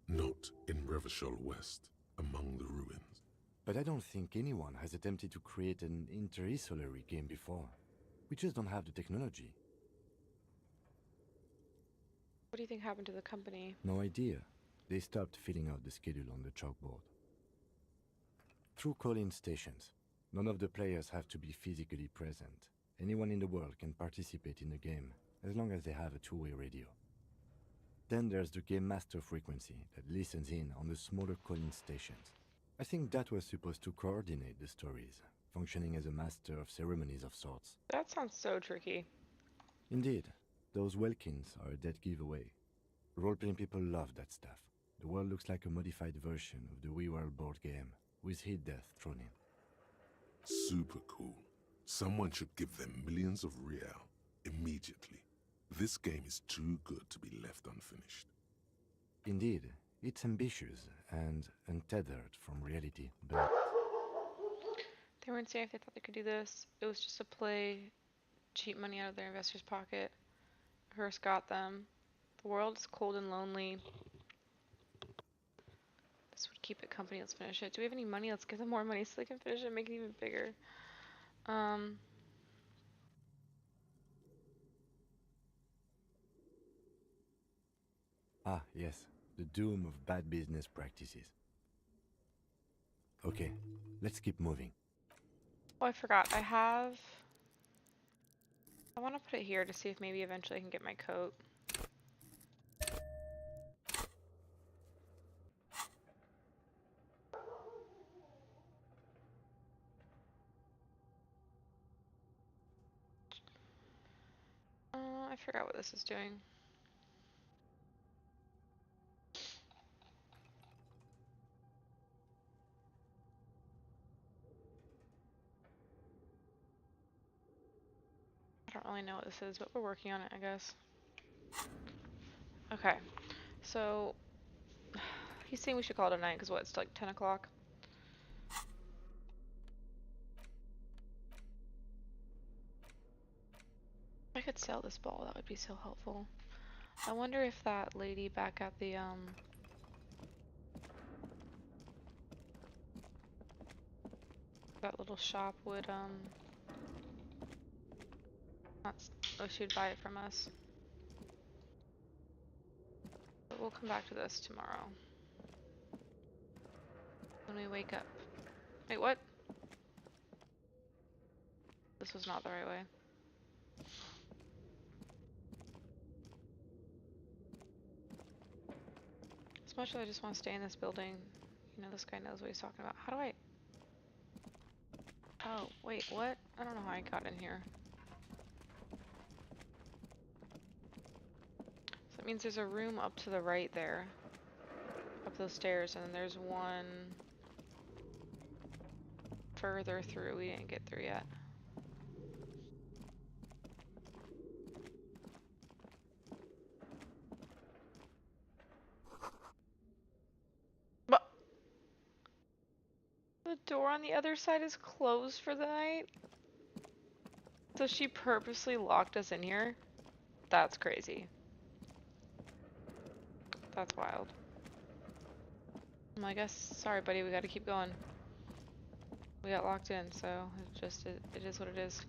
Not in Revachol West, among the ruins. But I don't think anyone has attempted to create an inter-isolary game before. We just don't have the technology. What do you think happened to the company? No idea. They stopped filling out the schedule on the chalkboard. Through call-in stations, none of the players have to be physically present. Anyone in the world can participate in the game, as long as they have a two-way radio. Then there's the game master frequency that listens in on the smaller call-in stations. I think that was supposed to coordinate the stories, functioning as a master of ceremonies of sorts. That sounds so tricky. Indeed, those Welkins are a dead giveaway. Role-playing people love that stuff. The world looks like a modified version of the WeWorld board game, with hit death thrown in. Super cool. Someone should give them millions of real immediately. This game is too good to be left unfinished. Indeed, it's ambitious and untethered from reality, but... They weren't saying if they thought they could do this. It was just a play, cheap money out of their investor's pocket. Hearst got them. The world is cold and lonely. This would keep it company. Let's finish it. Do we have any money? Let's give them more money so they can finish it and make it even bigger. Ah, yes, the doom of bad business practices. Okay, let's keep moving. Oh, I forgot. I want to put it here to see if maybe eventually I can get my coat. I forgot what this is doing. I don't really know what this is, but we're working on it, I guess. Okay, so he's saying we should call it a night because what, it's like 10 o'clock? If I could sell this ball, that would be so helpful. I wonder if that lady back at the, that little shop would, oh, she'd buy it from us. But we'll come back to this tomorrow. When we wake up. Wait, what? This was not the right way. As much as I just want to stay in this building, you know, this guy knows what he's talking about. How do I... Oh, wait, what? I don't know how I got in here. So that means there's a room up to the right there. Up those stairs, and then there's one further through we didn't get through yet. But the door on the other side is closed for the night? So she purposely locked us in here? That's crazy. That's wild. I guess, sorry buddy, we gotta keep going. We got locked in, so it is what it is.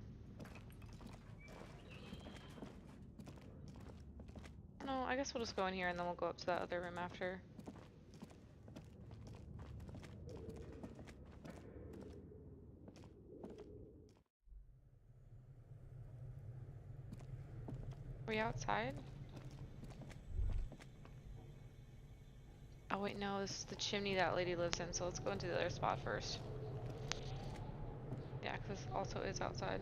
No, I guess we'll just go in here and then we'll go up to that other room after. Are we outside? Oh wait, no, this is the chimney that lady lives in, so let's go into the other spot first. This also is outside.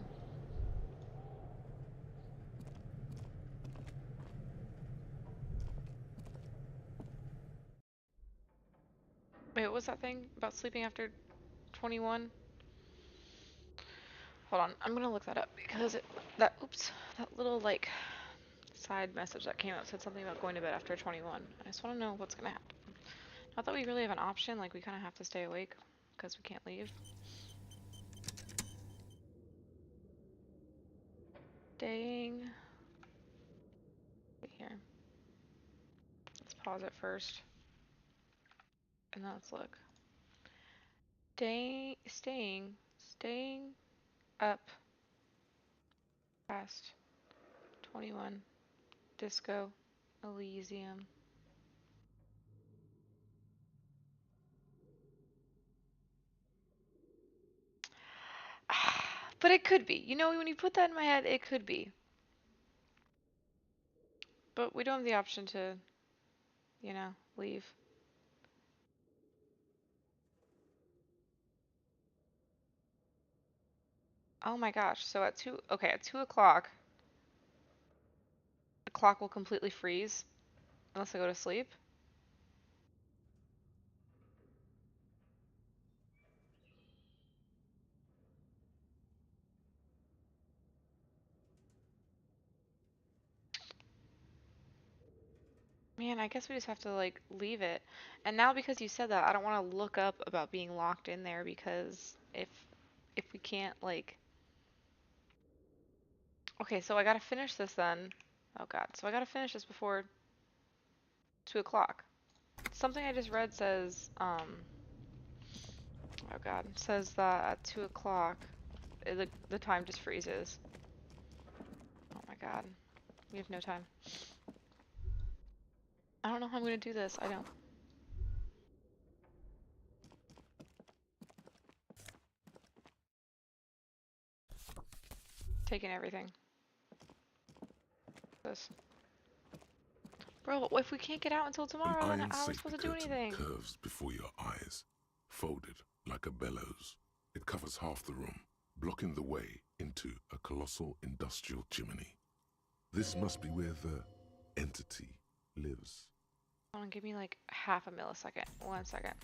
Wait, what was that thing about sleeping after 21? Hold on, I'm gonna look that up because that little like side message that came up said something about going to bed after 21. I just want to know what's gonna happen. Not that we really have an option, like we kind of have to stay awake because we can't leave. Dang. Wait here. Let's pause it first. And then let's look. Staying up past 21. Disco Elysium. But it could be. You know, when you put that in my head, it could be. But we don't have the option to, you know, leave. Oh my gosh. So at 2 o'clock, the clock will completely freeze unless I go to sleep. Man, I guess we just have to like leave it. And now because you said that, I don't want to look up about being locked in there because if we can't like okay, so I gotta finish this then. Oh God, so I gotta finish this before 2 o'clock. Something I just read says, oh God, says that at 2 o'clock, the time just freezes. Oh my God, we have no time. I don't know how I'm gonna do this. I don't. Taking everything. This. Bro, if we can't get out until An tomorrow, then iron how are we safety supposed to do curtain anything? curves before your eyes, folded like a bellows. It covers half the room, blocking the way into a colossal industrial chimney. This must be where the entity lives. Hold on, give me like half a millisecond. 1 second.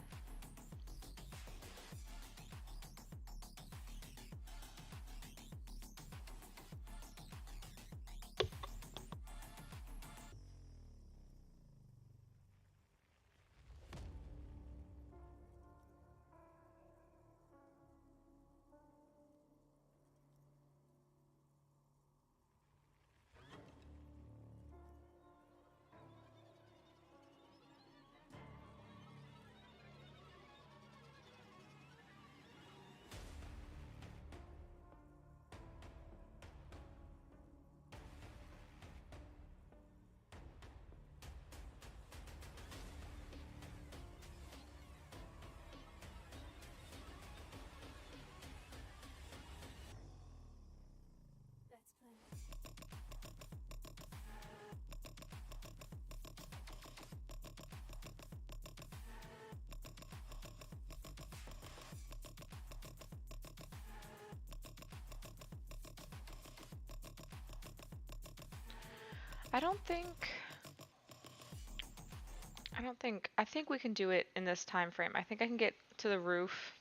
I think we can do it in this time frame. I think I can get to the roof.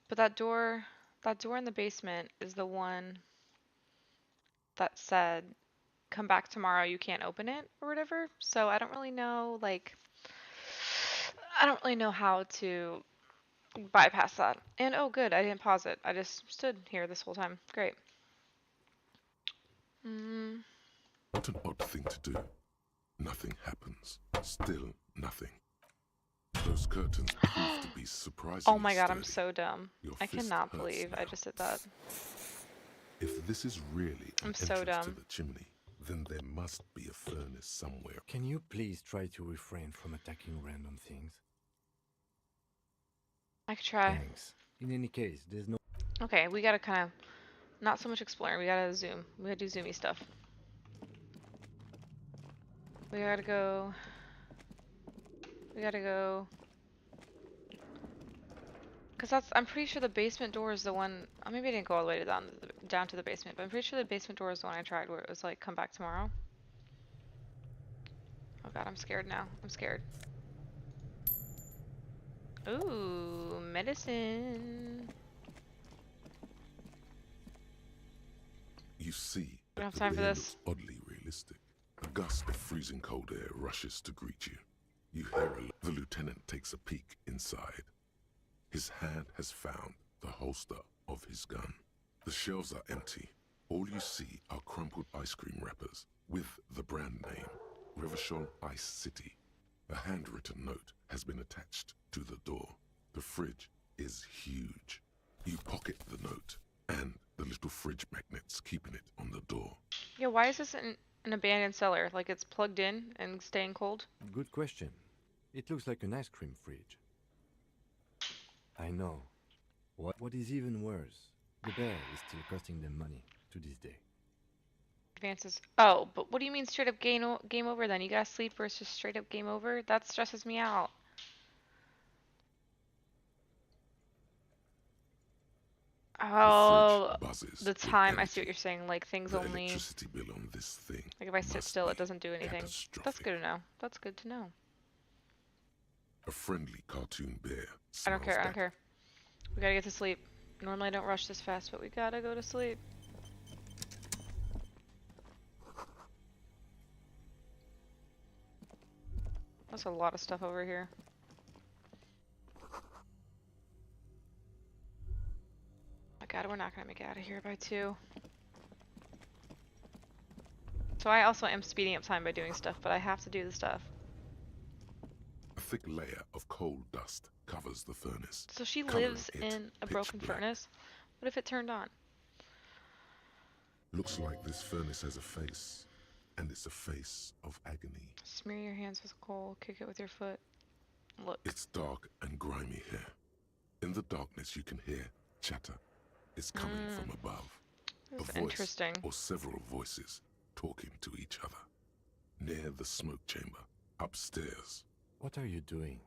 But that door in the basement is the one that said, come back tomorrow, you can't open it or whatever. So I don't really know, like, I don't really know how to bypass that. And oh, good, I didn't pause it. I just stood here this whole time. Great. What an odd thing to do. Nothing happens. Still nothing. Those curtains prove to be surprisingly Oh my God, sturdy. I'm so dumb. Your I fist cannot hurts believe I now. just did that. If this is really an I'm so entrance to dumb. the chimney, then there must be a furnace somewhere. Can you please try to refrain from attacking random things? I could try. Thanks. In any case, there's no... Okay, we gotta kind of, not so much exploring, we gotta zoom. We gotta do zoomy stuff. We gotta go. Cause I'm pretty sure the basement door is the one. Maybe I didn't go all the way down to the basement, but I'm pretty sure the basement door is the one I tried where it was like come back tomorrow. Oh god, I'm scared now. I'm scared. Ooh, medicine. You see We don't that have time the for bear this. looks oddly realistic. A gust of freezing cold air rushes to greet you. You hear the lieutenant takes a peek inside. His hand has found the holster of his gun. The shelves are empty. All you see are crumpled ice cream wrappers with the brand name, Revachol Ice City. A handwritten note has been attached to the door. The fridge is huge. You pocket the note and the little fridge magnets keeping it on the door. Yeah, why is this an abandoned cellar? Like it's plugged in and staying cold? Good question. It looks like an ice cream fridge. I know. What is even worse, the bear is still costing them money to this day. Advances. Oh, but what do you mean straight up game over then? You gotta sleep versus straight up game over? That stresses me out. Oh, buzzes the with time. I see what energy. you're saying. Like things The only. electricity bill on this thing Like if I sit must still, be it doesn't do anything. That's catastrophic. good to know. That's good to know. A friendly cartoon bear I don't smiles care. I don't back. care. We gotta get to sleep. Normally I don't rush this fast, but we gotta go to sleep. There's a lot of stuff over here. My god, we're not gonna make it out of here by 2. So I also am speeding up time by doing stuff, but I have to do the stuff. A thick layer of coal dust covers the furnace. So she coloring lives it in a pitch broken black. furnace? What if it turned on? Looks like this furnace has a face, and it's a face of agony. Smear your hands with coal, kick it with your foot. Look. It's dark and grimy here. In the darkness you can hear chatter. It's coming from above. This A is voice interesting. or several voices talking to each other. Near the smoke chamber, upstairs. What are you doing?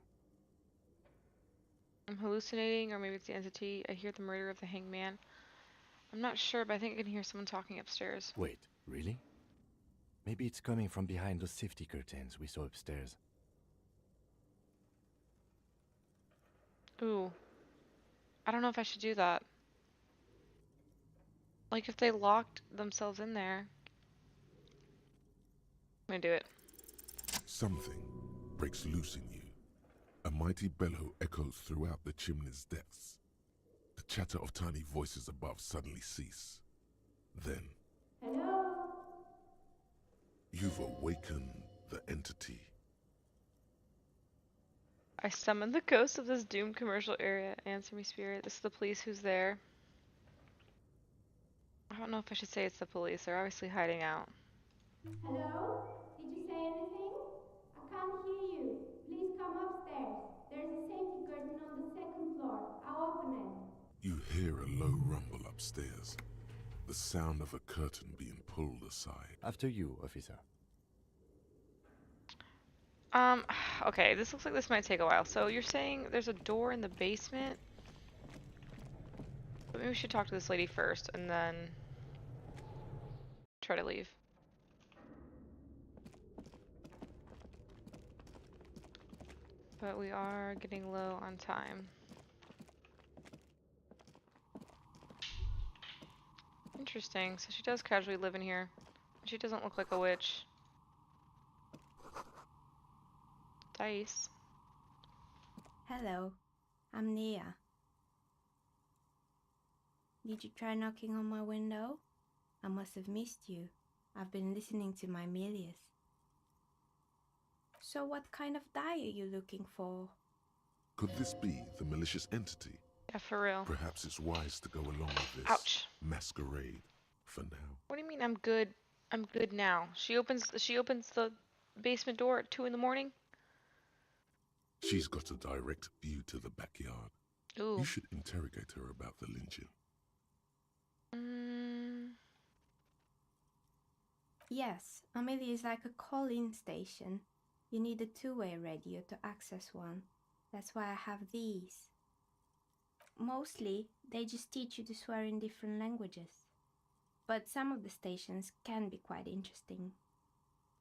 I'm hallucinating, or maybe it's the entity. I hear the murder of the hangman. I'm not sure, but I think I can hear someone talking upstairs. Wait, really? Maybe it's coming from behind those safety curtains we saw upstairs. Ooh. I don't know if I should do that. Like if they locked themselves in there. I'm gonna do it. Something breaks loose in you. A mighty bellow echoes throughout the chimney's depths. The chatter of tiny voices above suddenly cease. Then, Hello? you've awakened the entity. I summon the ghost of this doomed commercial area. Answer me, spirit. This is the police. Who's there? I don't know if I should say it's the police. They're obviously hiding out. Hello? Did you say anything? I can't hear you. Please come upstairs. There's a safety curtain on the second floor. I'll open it. You hear a low rumble upstairs. The sound of a curtain being pulled aside. After you, officer. Okay, this looks like this might take a while. So you're saying there's a door in the basement? But maybe we should talk to this lady first and then try to leave. But we are getting low on time. Interesting. So she does casually live in here. She doesn't look like a witch. Dice. Hello. I'm Nia. Did you try knocking on my window? I must have missed you. I've been listening to my Milius. So what kind of die are you looking for? Could this be the malicious entity? Yeah, for real. Perhaps it's wise to go along with this Ouch. masquerade for now. What do you mean I'm good? I'm good now. She opens the basement door at 2 in the morning? She's got a direct view to the backyard. Ooh. You should interrogate her about the lynching. Yes, Amelia is like a call-in station. You need a two-way radio to access one. That's why I have these. Mostly, they just teach you to swear in different languages. But some of the stations can be quite interesting.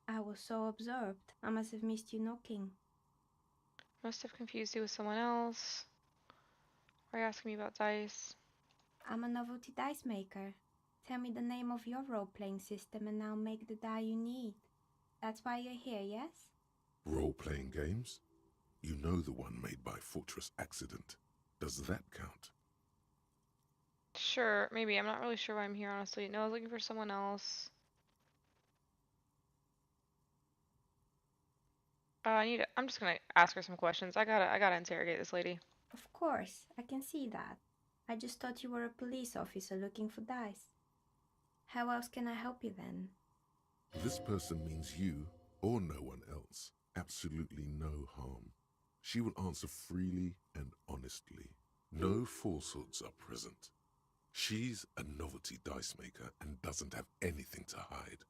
I was so absorbed, I must have missed you knocking. Must have confused you with someone else. Why are you asking me about dice? I'm a novelty dice maker. Tell me the name of your role-playing system and I'll make the die you need. That's why you're here, yes? Role-playing games? You know the one made by Fortress Accident. Does that count? Sure, maybe. I'm not really sure why I'm here, honestly. No, I was looking for someone else. I'm just gonna ask her some questions. I gotta interrogate this lady. Of course, I can see that. I just thought you were a police officer looking for dice. How else can I help you then? This person means you, or no one else, absolutely no harm. She will answer freely and honestly. No falsehoods are present. She's a novelty dice maker and doesn't have anything to hide.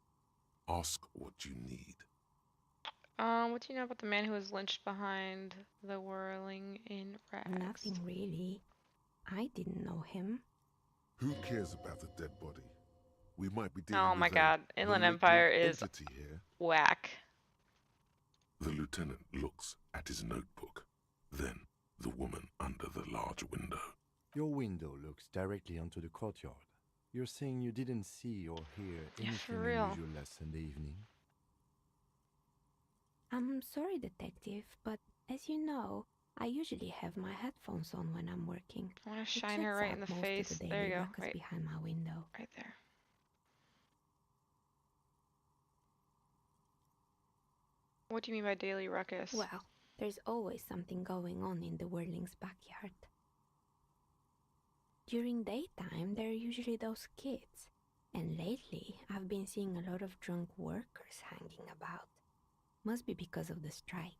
Ask what you need. What do you know about the man who was lynched behind the whirling in rags? Nothing really. I didn't know him. Who cares about the dead body? We might be Oh dealing my with god, a Inland malignant Empire is entity here. whack. The lieutenant looks at his notebook, then the woman under the large window. Your window looks directly onto the courtyard. You're saying you didn't see or hear Yeah, anything for real. unusual last Sunday evening? I'm sorry, detective, but as you know, I usually have my headphones on when I'm working. I want to It shine her shuts right out in the most face. of the There daily you go. ruckus Right, behind my window. right there. What do you mean by daily ruckus? Well, there's always something going on in the Whirling's backyard. During daytime, there are usually those kids, and lately I've been seeing a lot of drunk workers hanging about. Must be because of the strike.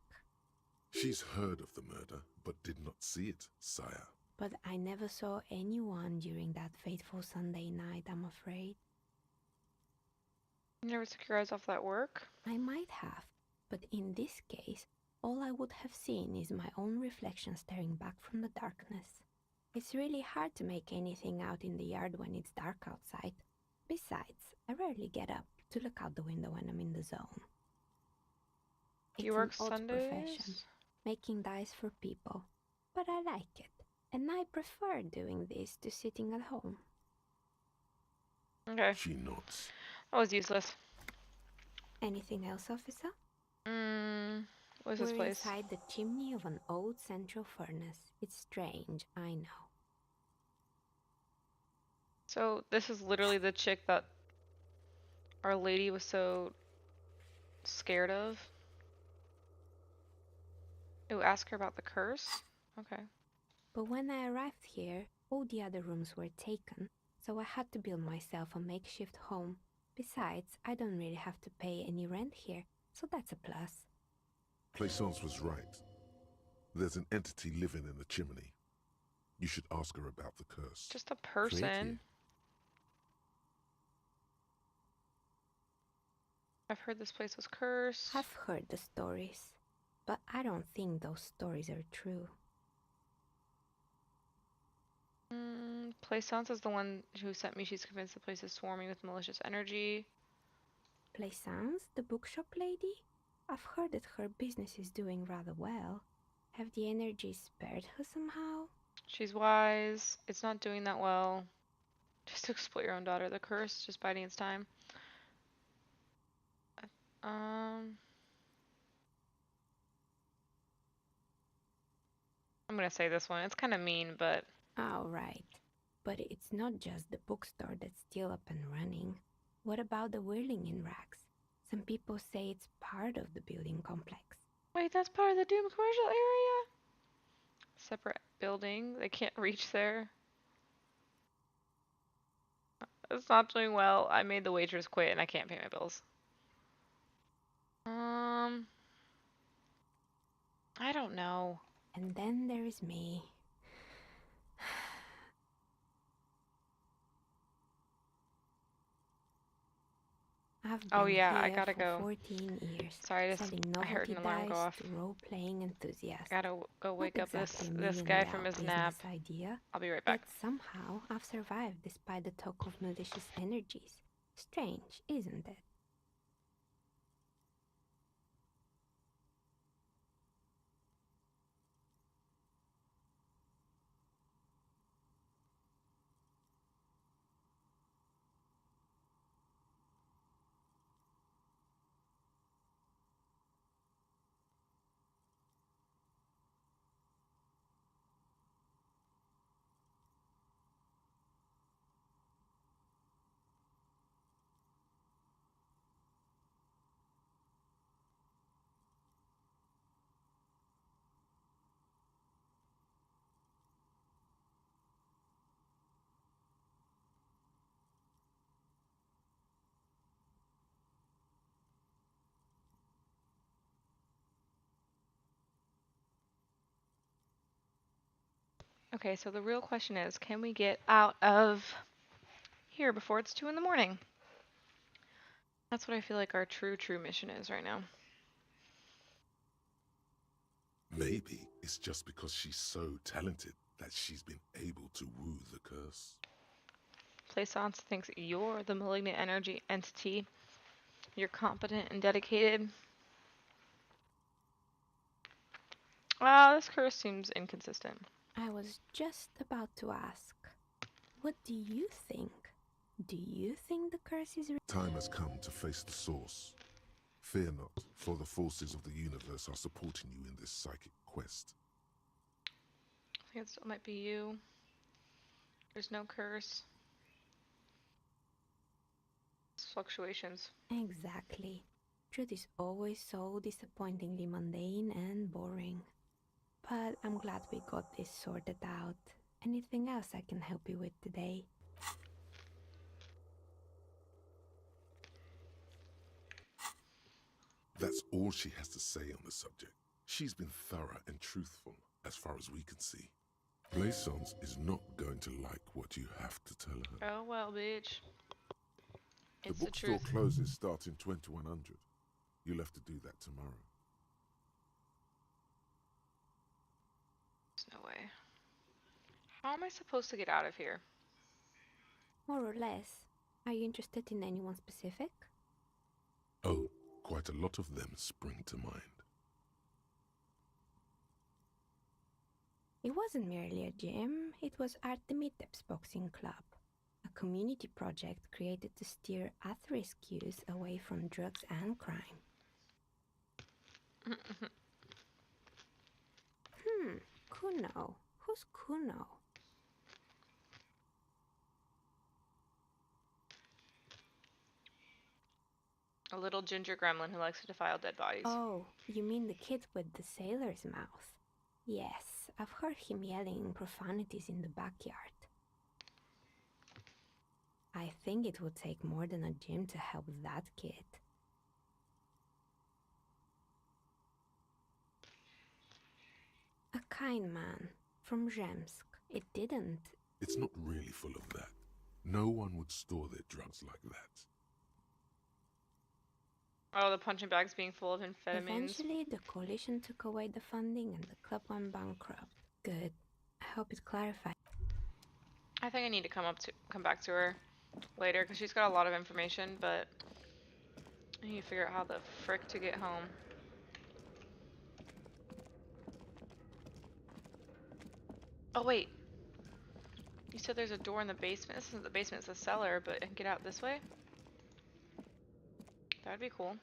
She's heard of the murder, but did not see it, sire. But I never saw anyone during that fateful Sunday night, I'm afraid. You never took your eyes off that work? I might have, but in this case, all I would have seen is my own reflection staring back from the darkness. It's really hard to make anything out in the yard when it's dark outside. Besides, I rarely get up to look out the window when I'm in the zone. Do you It's work an odd Sundays? profession, making dice for people, but I like it, and I prefer doing this to sitting at home. Okay. She nods. That was useless. Anything else, officer? What's this We're place? inside the chimney of an old central furnace. It's strange, I know. So this is literally the chick that Our Lady was so scared of. Ooh, ask her about the curse? Okay. But when I arrived here, all the other rooms were taken, so I had to build myself a makeshift home. Besides, I don't really have to pay any rent here, so that's a plus. Plaisance was right. There's an entity living in the chimney. You should ask her about the curse. Just a person. Creative. I've heard this place was cursed. I've heard the stories, but I don't think those stories are true. Plaisance is the one who sent me. She's convinced the place is swarming with malicious energy. Plaisance, the bookshop lady? I've heard that her business is doing rather well. Have the energies spared her somehow? She's wise. It's not doing that well. Just to exploit your own daughter. The curse, just biding its time. I'm gonna say this one. It's kind of mean, but... Oh, right. But it's not just the bookstore that's still up and running. What about the Whirling in Rags? Some people say it's part of the building complex. Wait, that's part of the Doom commercial area? Separate building. They can't reach there. It's not doing well. I made the waitress quit and I can't pay my bills. I don't know. And then there is me. I've I've Oh been yeah, I here gotta for go. 14 years, Sorry, selling I heard novelty an alarm go dice off. to role-playing I enthusiasts. gotta go Not wake up exactly a this million guy from real his nap. business idea, I'll be right yet back. somehow I've survived despite the talk of malicious energies. Strange, isn't it? Okay, so the real question is, can we get out of here before it's 2 in the morning? That's what I feel like our true mission is right now. Maybe it's just because she's so talented that she's been able to woo the curse. Plaisance thinks you're the malignant energy entity. You're competent and dedicated. Wow, this curse seems inconsistent. I was just about to ask, what do you think? Do you think the curse is real? Time has come to face the source. Fear not, for the forces of the universe are supporting you in this psychic quest. I think it still might be you. There's no curse. It's fluctuations. Exactly. Truth is always so disappointingly mundane and boring. But I'm glad we got this sorted out. Anything else I can help you with today? That's all she has to say on the subject. She's been thorough and truthful, as far as we can see. Plaisance is not going to like what you have to tell her. Oh well, bitch. The It's the bookstore truth. closes starting 2100. You'll have to do that tomorrow. There's no way. How am I supposed to get out of here? More or less. Are you interested in anyone specific? Oh, quite a lot of them spring to mind. It wasn't merely a gym, it was Artemiteps Boxing Club, a community project created to steer at-risk youth away from drugs and crime. Kuno. Who's Kuno? A little ginger gremlin who likes to defile dead bodies. Oh, you mean the kid with the sailor's mouth? Yes, I've heard him yelling profanities in the backyard. I think it would take more than a gym to help that kid. A kind man from Zemsk. It didn't. It's not really full of that. No one would store their drugs like that. Oh, the punching bags being full of amphetamines. Eventually, the coalition took away the funding and the club went bankrupt. Good. I hope it clarified. I think I need to come back to her later because she's got a lot of information, but I need to figure out how the frick to get home. Oh wait, you said there's a door in the basement. This isn't the basement, it's the cellar, but I can get out this way? That'd be cool.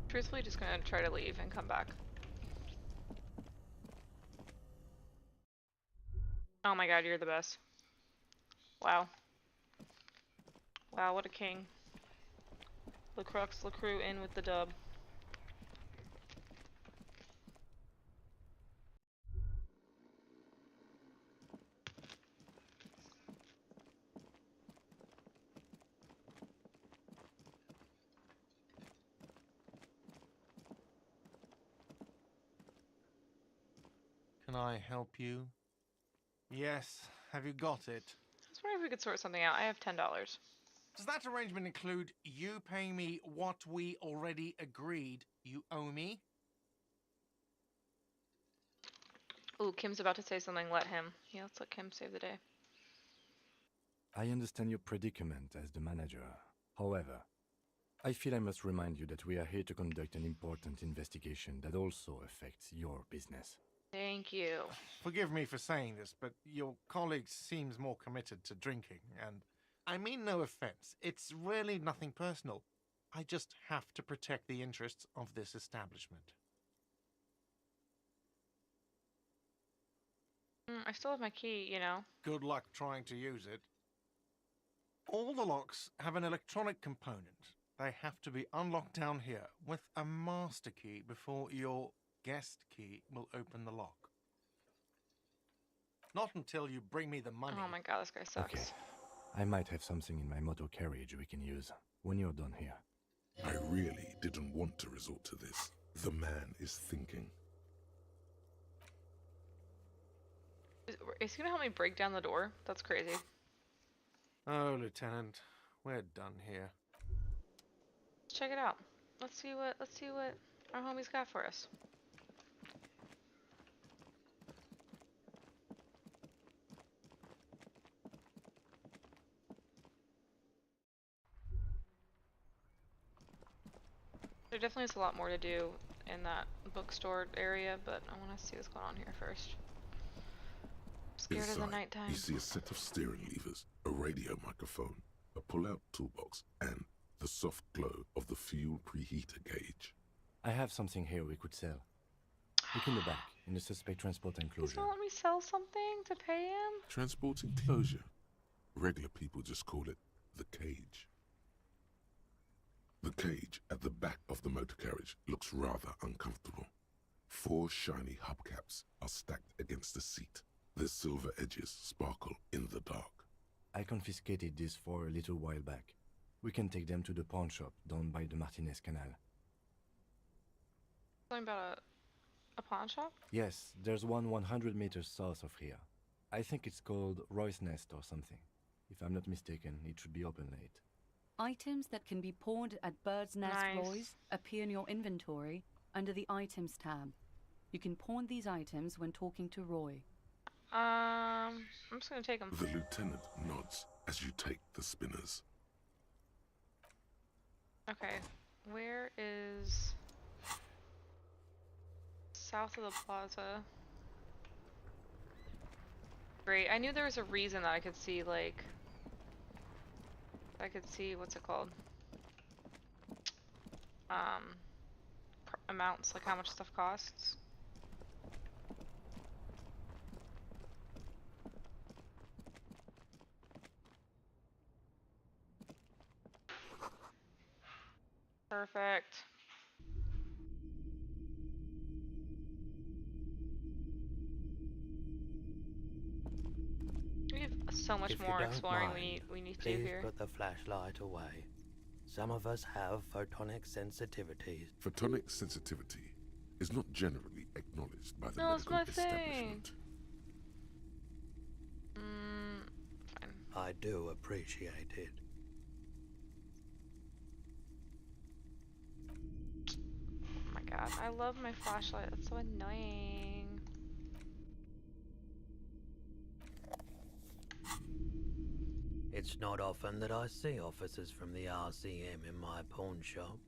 Truthfully, just gonna try to leave and come back. Oh my god, you're the best. Wow. Wow, what a king. LaCrux, LaCrew in with the dub. can I help you? Yes, have you got it? I was wondering if we could sort something out. I have $10. Does that arrangement include you paying me what we already agreed you owe me? Ooh, Kim's about to say something. Let him. Yeah, let's let Kim save the day. I understand your predicament as the manager. However, I feel I must remind you that we are here to conduct an important investigation that also affects your business. Thank you. Forgive me for saying this, but your colleague seems more committed to drinking, and I mean no offense. It's really nothing personal. I just have to protect the interests of this establishment. I still have my key, you know. Good luck trying to use it. All the locks have an electronic component. They have to be unlocked down here with a master key before your guest key will open the lock. Not until you bring me the money. Oh my god, this guy sucks. Okay, I might have something in my motor carriage we can use when you're done here. I really didn't want to resort to this. The man is thinking. Is he gonna help me break down the door? That's crazy. Oh, Lieutenant, we're done here. Let's check it out. Let's see what our homie's got for us. There definitely is a lot more to do in that bookstore area, but I want to see what's going on here first. I'm scared of the nighttime. You see a set of steering levers, a radio microphone, a pull-out toolbox, and the soft glow of the fuel preheater gauge. I have something here we could sell. Look in the back, in the suspect transport enclosure. He's gonna let me sell something to pay him? Transport enclosure. Regular people just call it the cage. The cage at the back of the motor carriage looks rather uncomfortable. 4 shiny hubcaps are stacked against the seat. Their silver edges sparkle in the dark. I confiscated these 4 a little while back. We can take them to the pawn shop down by the Martinez Canal. Something about a pawn shop? Yes, there's one 100 meters south of here. I think it's called Roy's Nest or something. If I'm not mistaken, it should be open late. Items that can be pawned at Bird's Nest Nice. Roy's appear in your inventory under the Items tab. You can pawn these items when talking to Roy. I'm just gonna take them. The lieutenant nods as you take the spinners. Okay, where is south of the plaza? Great, I knew there was a reason that I could see, like, what's it called? Amounts, like how much stuff costs. Perfect. We have so much If you more don't exploring mind, we need to please do here. put the flashlight away. Some of us have photonic sensitivities. Photonic sensitivity is not generally acknowledged by the No, it's medical my thing. establishment. Fine. I do appreciate it. Oh my god, I love my flashlight. That's so annoying. It's not often that I see officers from the RCM in my pawn shop.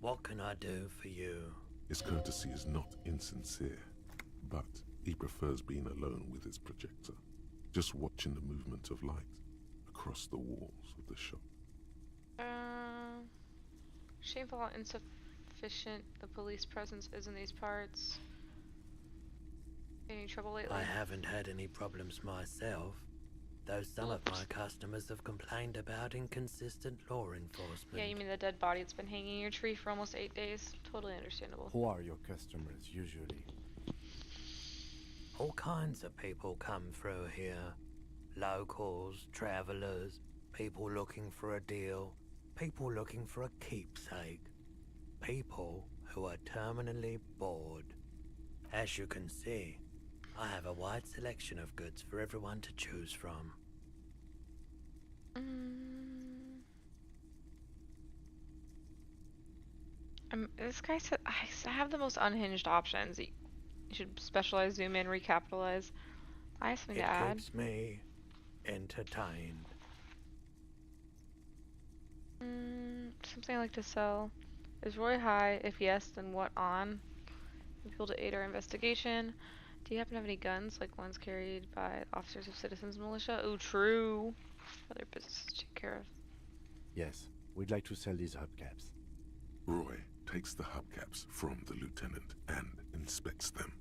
What can I do for you? His courtesy is not insincere, but he prefers being alone with his projector, just watching the movement of light across the walls of the shop. Shameful how insufficient the police presence is in these parts. Any trouble lately? I haven't had any problems myself, though some of my customers have complained about inconsistent law enforcement. Yeah, you mean the dead body that's been hanging in your tree for almost 8 days? Totally understandable. Who are your customers usually? All kinds of people come through here. Locals, travelers, people looking for a deal, people looking for a keepsake, people who are terminally bored. As you can see, I have a wide selection of goods for everyone to choose from. This guy said I have the most unhinged options. You should specialize, zoom in, recapitalize. I have something It to add. keeps me entertained. Something I like to sell. Is Roy high? If yes, then what on? People to aid our investigation. Do you happen to have any guns, like ones carried by officers of citizens militia? Oh, true. Other businesses to take care of. Yes, we'd like to sell these hubcaps. Roy takes the hubcaps from the lieutenant and inspects them.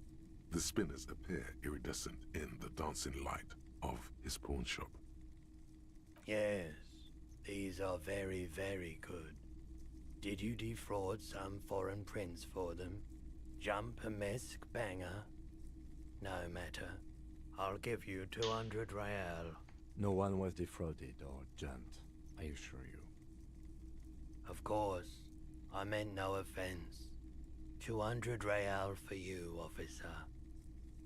The spinners appear iridescent in the dancing light of his pawn shop. Yes, these are very, very good. Did you defraud some foreign prince for them? Jump-a-mesque banger? No matter. I'll give you 200 real. No one was defrauded or jumped, I assure you. Of course, I meant no offense. 200 real for you, officer.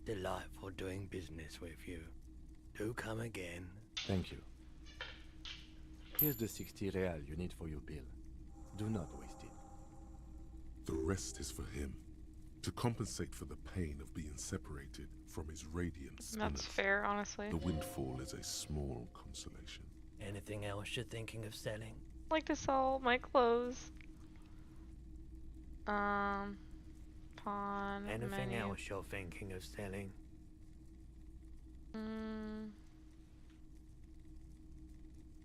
Delightful doing business with you. Do come again. Thank you. Here's the 60 real you need for your bill. Do not waste it. The rest is for him, to compensate for the pain of being separated from his radiant spinners. That's fair, honestly. The windfall is a small consolation. Anything else you're thinking of selling? I like to sell my clothes. Pawn. Anything menu. else you're thinking of selling?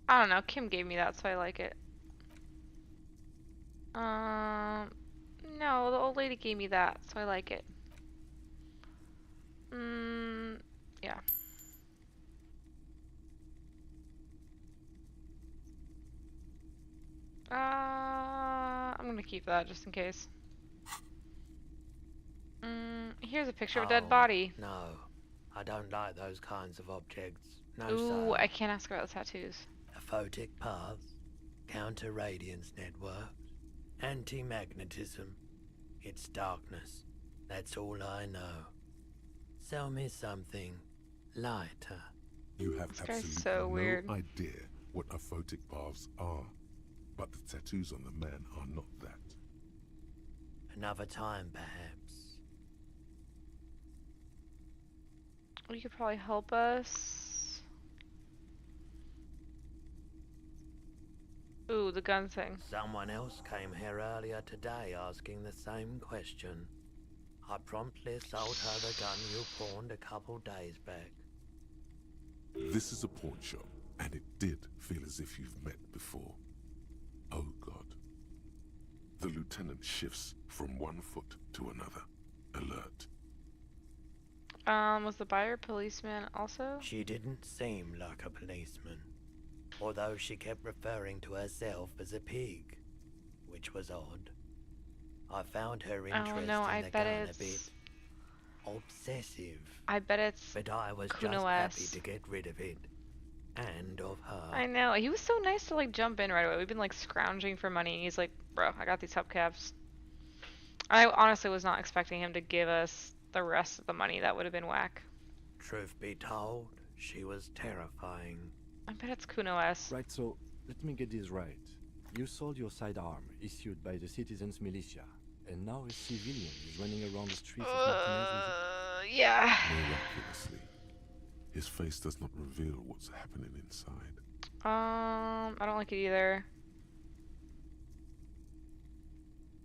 I don't know. Kim gave me that, so I like it. No, the old lady gave me that, so I like it. Yeah. I'm gonna keep that just in case. Here's a picture of a dead body. No, I don't like those kinds of objects. No, Ooh, sir. I can't ask about the tattoos. Aphotic paths, counter-radiance networks, anti-magnetism. It's darkness. That's all I know. Sell me something lighter. You have This guy's absolutely so no weird. idea what aphotic paths are, but the tattoos on the man are not that. Another time, perhaps. You could probably help us. Ooh, the gun thing. Someone else came here earlier today asking the same question. I promptly sold her the gun you pawned a couple days back. This is a pawn shop, and it did feel as if you've met before. Oh God. The lieutenant shifts from one foot to another, alert. Was the buyer policeman also? She didn't seem like a policeman, although she kept referring to herself as a pig, which was odd. I found her interest Oh no, I in the bet gun a it's. bit obsessive, I bet it's. but I was Kuno just happy S. to get rid of it, and of her. I know. He was so nice to like jump in right away. We've been like scrounging for money, and he's like, "Bro, I got these hubcaps." I honestly was not expecting him to give us the rest of the money. That would have been whack. Truth be told, she was terrifying. I bet it's Kuno S. Right, so let me get this right. You sold your sidearm, issued by the citizens' militia, and now a civilian is running around the streets of Martinez with it? Yeah. Miraculously, his face does not reveal what's happening inside. I don't like it either.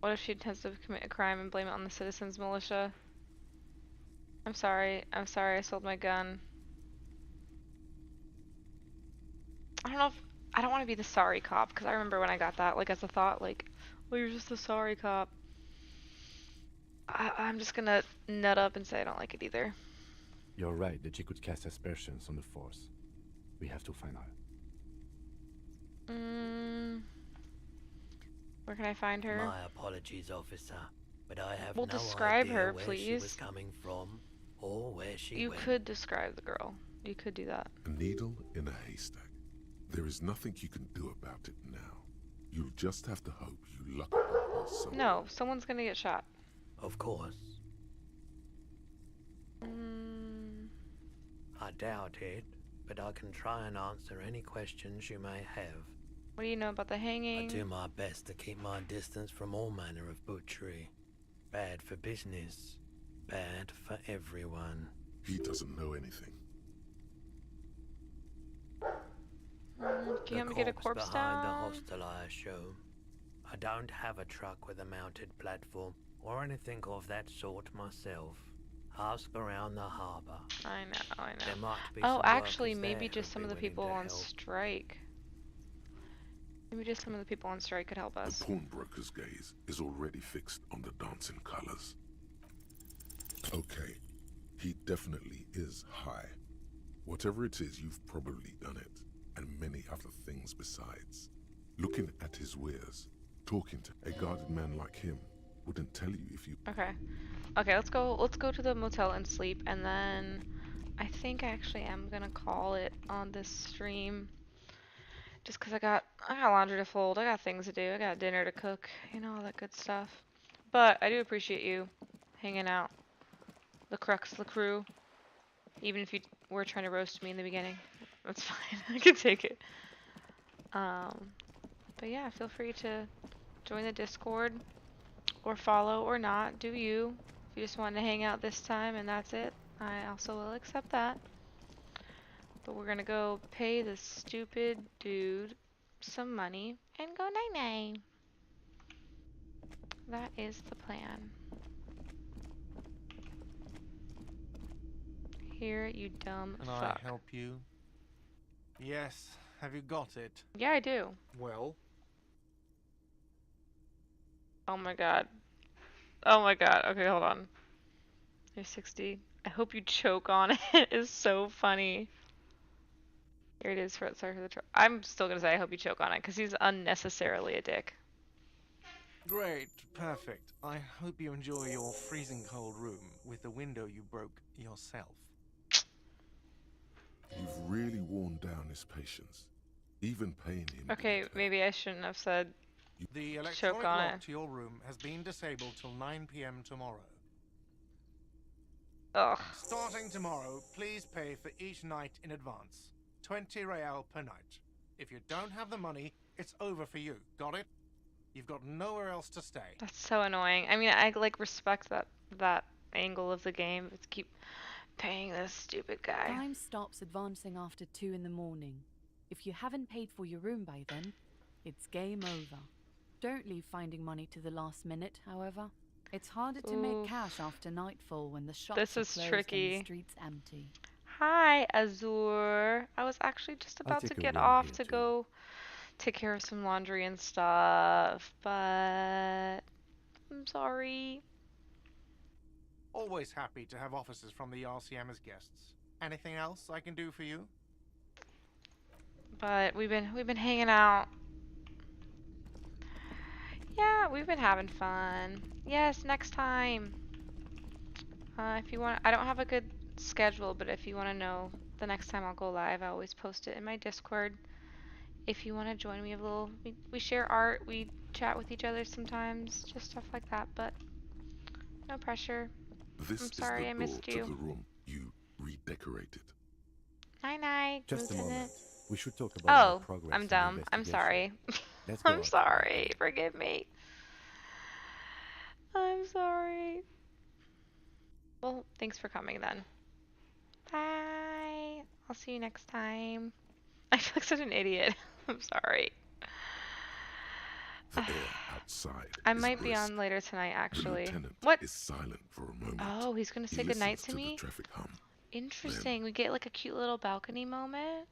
What if she intends to commit a crime and blame it on the citizens' militia? I'm sorry. I'm sorry I sold my gun. I don't know if... I don't want to be the sorry cop, because I remember when I got that, like, as a thought, like, well, you're just a sorry cop. I'm just gonna nut up and say I don't like it either. You're right that she could cast aspersions on the force. We have to find her. Where can I find her? My apologies, officer, but I have Well, no describe idea her, where she please. was coming from or where she You went. could describe the girl. You could do that. A needle in a haystack. There is nothing you can do about it now. You'll just have to hope you luck upon her somewhere. No, someone's gonna get shot. Of course. I doubt it, but I can try and answer any questions you may have. What do you know about the I hanging? do my best to keep my distance from all manner of butchery. Bad for business, bad for everyone. He doesn't know anything. Can you help me get a corpse behind the down? hostel I show. I don't have a truck with a mounted platform or anything of that sort myself. Ask around the harbour. I know. There might be Oh, some actually, workers maybe there just who'd some be of the willing people to on help. strike. Maybe just some of the people on strike could help us. The pawnbroker's gaze is already fixed on the dancing colors. Okay, he definitely is high. Whatever it is, you've probably done it, and many other things besides. Looking at his wares, talking to a guarded man like him wouldn't tell you if you... Okay, let's go to the motel and sleep, and then I think I actually am gonna call it on this stream. Just cause I got laundry to fold, I got things to do, I got dinner to cook, you know, all that good stuff. But I do appreciate you hanging out. The crux, the crew. Even if you were trying to roast me in the beginning. That's fine. I can take it. But yeah, feel free to join the Discord or follow or not. Do you. If you just want to hang out this time and that's it, I also will accept that. But we're gonna go pay this stupid dude some money and go night-night. That is the plan. Here, you dumb Can fuck. I help you? Yes. Have you got it? Yeah, I do. Well? Oh my god. Oh my god. Okay, hold on. You're 60. I hope you choke on it. It's so funny. Here it is. Sorry for the troll. I'm still gonna say I hope you choke on it because he's unnecessarily a dick. Great. Perfect. I hope you enjoy your freezing cold room with the window you broke yourself. You've really worn down his patience. Even paying him... Okay, maybe I shouldn't have said The choke electronic on lock it. to your room has been disabled till 9 p.m. tomorrow. Ugh. Starting tomorrow, please pay for each night in advance. 20 real per night. If you don't have the money, it's over for you. Got it? You've got nowhere else to stay. That's so annoying. I mean, I like respect that angle of the game. But keep paying this stupid guy. Time stops advancing after 2 in the morning. If you haven't paid for your room by then, it's game over. Don't leave finding money to the last minute, however. It's harder to make cash after nightfall when the shops are closed and the streets empty. Hi, Azur. I was actually just about to get off to go take care of some laundry and stuff, but I'm sorry. Always happy to have officers from the RCM as guests. Anything else I can do for you? But we've been hanging out. Yeah, we've been having fun. Yes, next time. If you want, I don't have a good schedule, but if you want to know the next time I'll go live, I always post it in my Discord. If you want to join me, we share art, we chat with each other sometimes, just stuff like that, but no pressure. I'm sorry I missed you. To the room you redecorated. Night-night, Just Lieutenant. a moment. We should talk about our progress. I'm dumb. I'm sorry. I'm sorry. Forgive me. I'm sorry. Well, thanks for coming then. Bye. I'll see you next time. I feel like such an idiot. I'm sorry. The air outside I might be on later tonight, actually. The lieutenant What? is silent for a moment. Oh, he's gonna say goodnight to me? The traffic hum. Interesting. We get like a cute little balcony moment.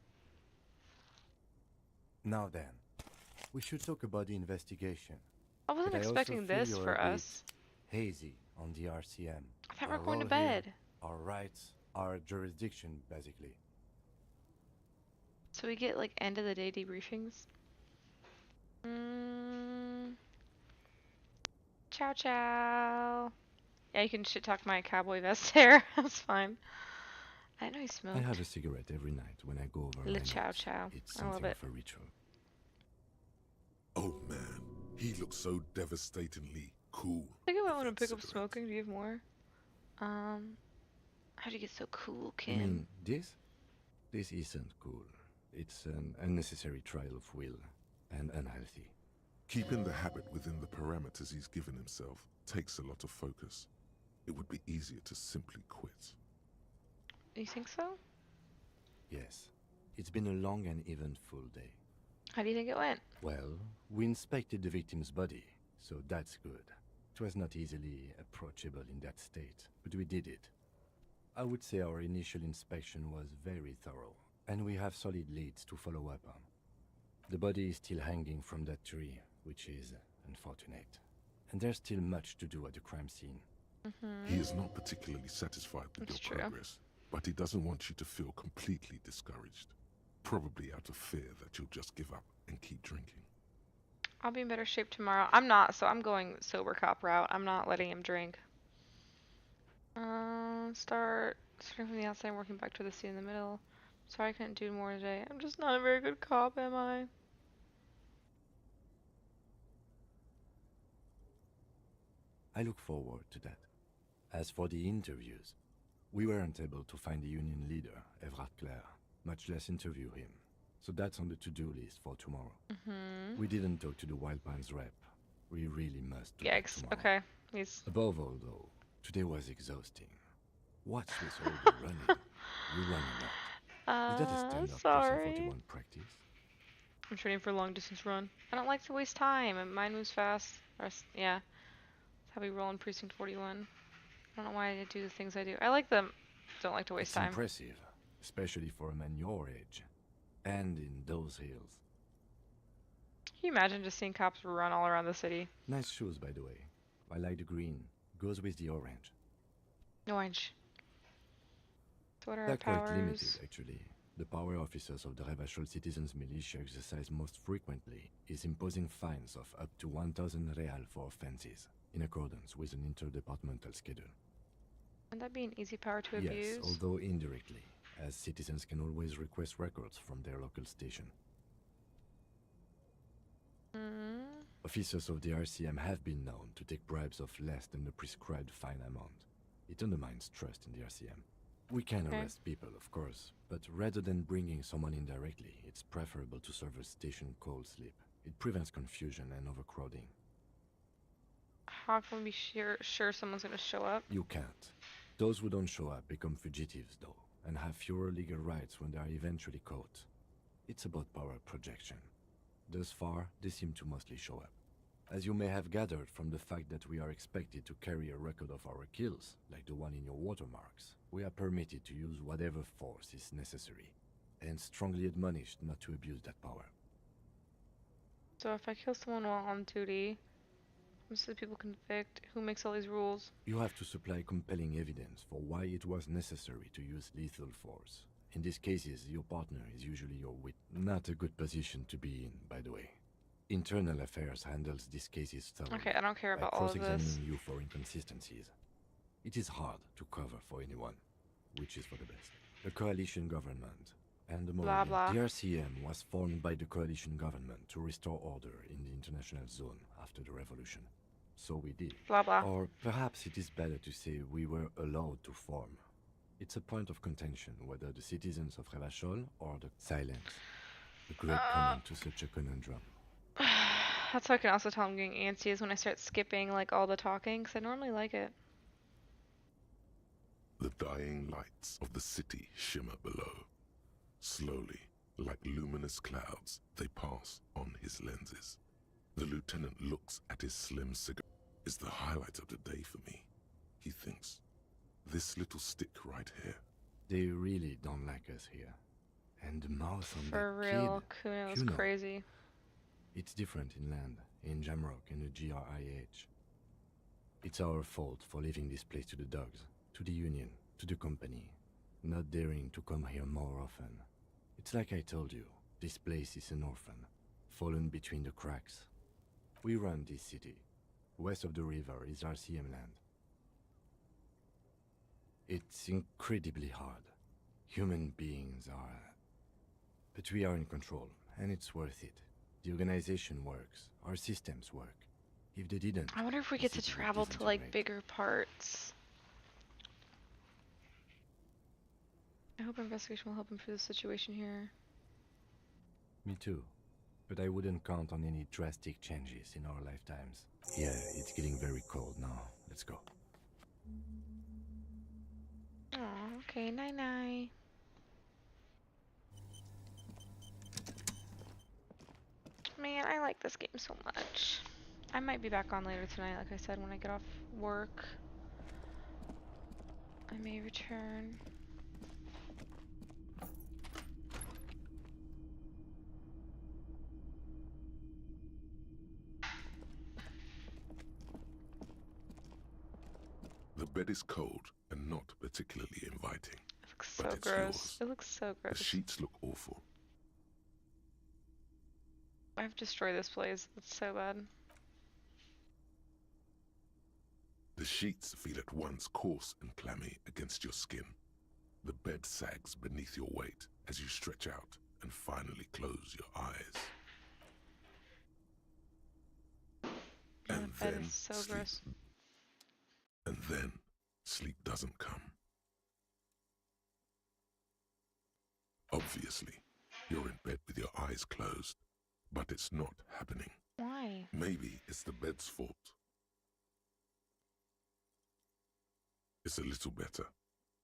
Now then, we should talk about the investigation. I wasn't expecting this for us. Hazy on the RCM. I thought we were going to bed. Here, our rights, our jurisdiction, basically. So we get like end of the day debriefings. Ciao ciao. Yeah, you can shit talk my cowboy vest hair. That's fine. I know he smoked. I have a cigarette every night when I go over. Le ciao ciao. It's I love something it. of a ritual. Oh man, he looks so devastatingly cool. I think I might want to pick up smoking. Do you have more? How'd you get so cool, I Kim? mean, this? This isn't cool. It's an unnecessary trial of will, and unhealthy. Keeping the habit within the parameters he's given himself takes a lot of focus. It would be easier to simply quit. You think so? Yes. It's been a long and eventful day. How do you think it went? Well, we inspected the victim's body, so that's good. It was not easily approachable in that state, but we did it. I would say our initial inspection was very thorough, and we have solid leads to follow up on. The body is still hanging from that tree, which is unfortunate. And there's still much to do at the crime scene. He is not particularly satisfied with That's your true. progress, but he doesn't want you to feel completely discouraged. Probably out of fear that you'll just give up and keep drinking. I'll be in better shape tomorrow. I'm not, so I'm going sober cop route. I'm not letting him drink. Starting from the outside, working back to the scene in the middle. Sorry I couldn't do more today. I'm just not a very good cop, am I? I look forward to that. As for the interviews, we weren't able to find the union leader, Everard Clare, much less interview him. So that's on the to-do list for tomorrow. We didn't talk to the Wild Pines rep. We really must do that Yikes. tomorrow. Okay. He's... Above all, though, today was exhausting. What's with all the running? You run a lot. Is that a stand-up sorry. 41 practice? I'm training for a long distance run. I don't like to waste time, and mine moves fast. Yeah. That's how we roll in Precinct 41. I don't know why I do the things I do. I like them. Don't like to waste It's time. impressive, especially for a man your age. And in those hills. Can you imagine just seeing cops run all around the city? Nice shoes, by the way. I like the green. Goes with the orange. Orange. So what are our They're quite powers? limited, actually. The power officers of the Revachol Citizens Militia exercise most frequently is imposing fines of up to 1,000 real for offenses, in accordance with an interdepartmental schedule. Wouldn't that be an easy power to Yes, abuse? although indirectly, as citizens can always request records from their local station. Officers of the RCM have been known to take bribes of less than the prescribed fine amount. It undermines trust in the RCM. We can arrest people, of course, but rather than bringing someone in directly, it's preferable to serve a station call slip. It prevents confusion and overcrowding. How can we be sure someone's gonna show up? You can't. Those who don't show up become fugitives, though, and have fewer legal rights when they are eventually caught. It's about power projection. Thus far, they seem to mostly show up. As you may have gathered from the fact that we are expected to carry a record of our kills, like the one in your watermarks, we are permitted to use whatever force is necessary, and strongly admonished not to abuse that power. So if I kill someone while on duty, most of the people convict. Who makes all these rules? You have to supply compelling evidence for why it was necessary to use lethal force. In these cases, your partner is usually your wit. Not a good position to be in, by the way. Internal Affairs handles these cases thoroughly. Okay, I don't care by about all of this. cross-examining you for inconsistencies. It is hard to cover for anyone, which is for the best. The coalition government and the Blah, blah. The RCM was formed by the coalition government to restore order in the international zone after the revolution. So we did. Blah, blah. Or perhaps it is better to say we were allowed to form. It's a point of contention whether the citizens of Revachol or the silence. A great comment to such a conundrum. That's how I can also tell I'm getting antsy is when I start skipping like all the talking, because I normally like it. The dying lights of the city shimmer below. Slowly, like luminous clouds, they pass on his lenses. The lieutenant looks at his slim cigar. It's the highlight of the day for me, he thinks. This little stick right here. They really don't like us here. And the mouth on For that real, kid. Kuno's Kuno. crazy. It's different inland, in Jamrock and the GRIH. It's our fault for leaving this place to the dogs, to the union, to the company, not daring to come here more often. It's like I told you, this place is an orphan, fallen between the cracks. We run this city. West of the river is RCM land. It's incredibly hard. Human beings are... But we are in control, and it's worth it. The organization works. Our systems work. If they didn't... I wonder if we the get to city would travel to like disintegrate. bigger parts. I hope investigation will help improve the situation here. Me too. But I wouldn't count on any drastic changes in our lifetimes. Yeah, it's getting very cold now. Let's go. Oh, okay, night-night. Man, I like this game so much. I might be back on later tonight, like I said, when I get off work. I may return. The bed is cold and not particularly inviting. It looks but so it's gross. yours. It looks so gross. The sheets look awful. I've destroyed this place. It's so bad. The sheets feel at once coarse and clammy against your skin. The bed sags beneath your weight as you stretch out and finally close your eyes. And That then is so sleep. gross. And then sleep doesn't come. Obviously, you're in bed with your eyes closed, but it's not happening. Why? Maybe it's the bed's fault. It's a little better.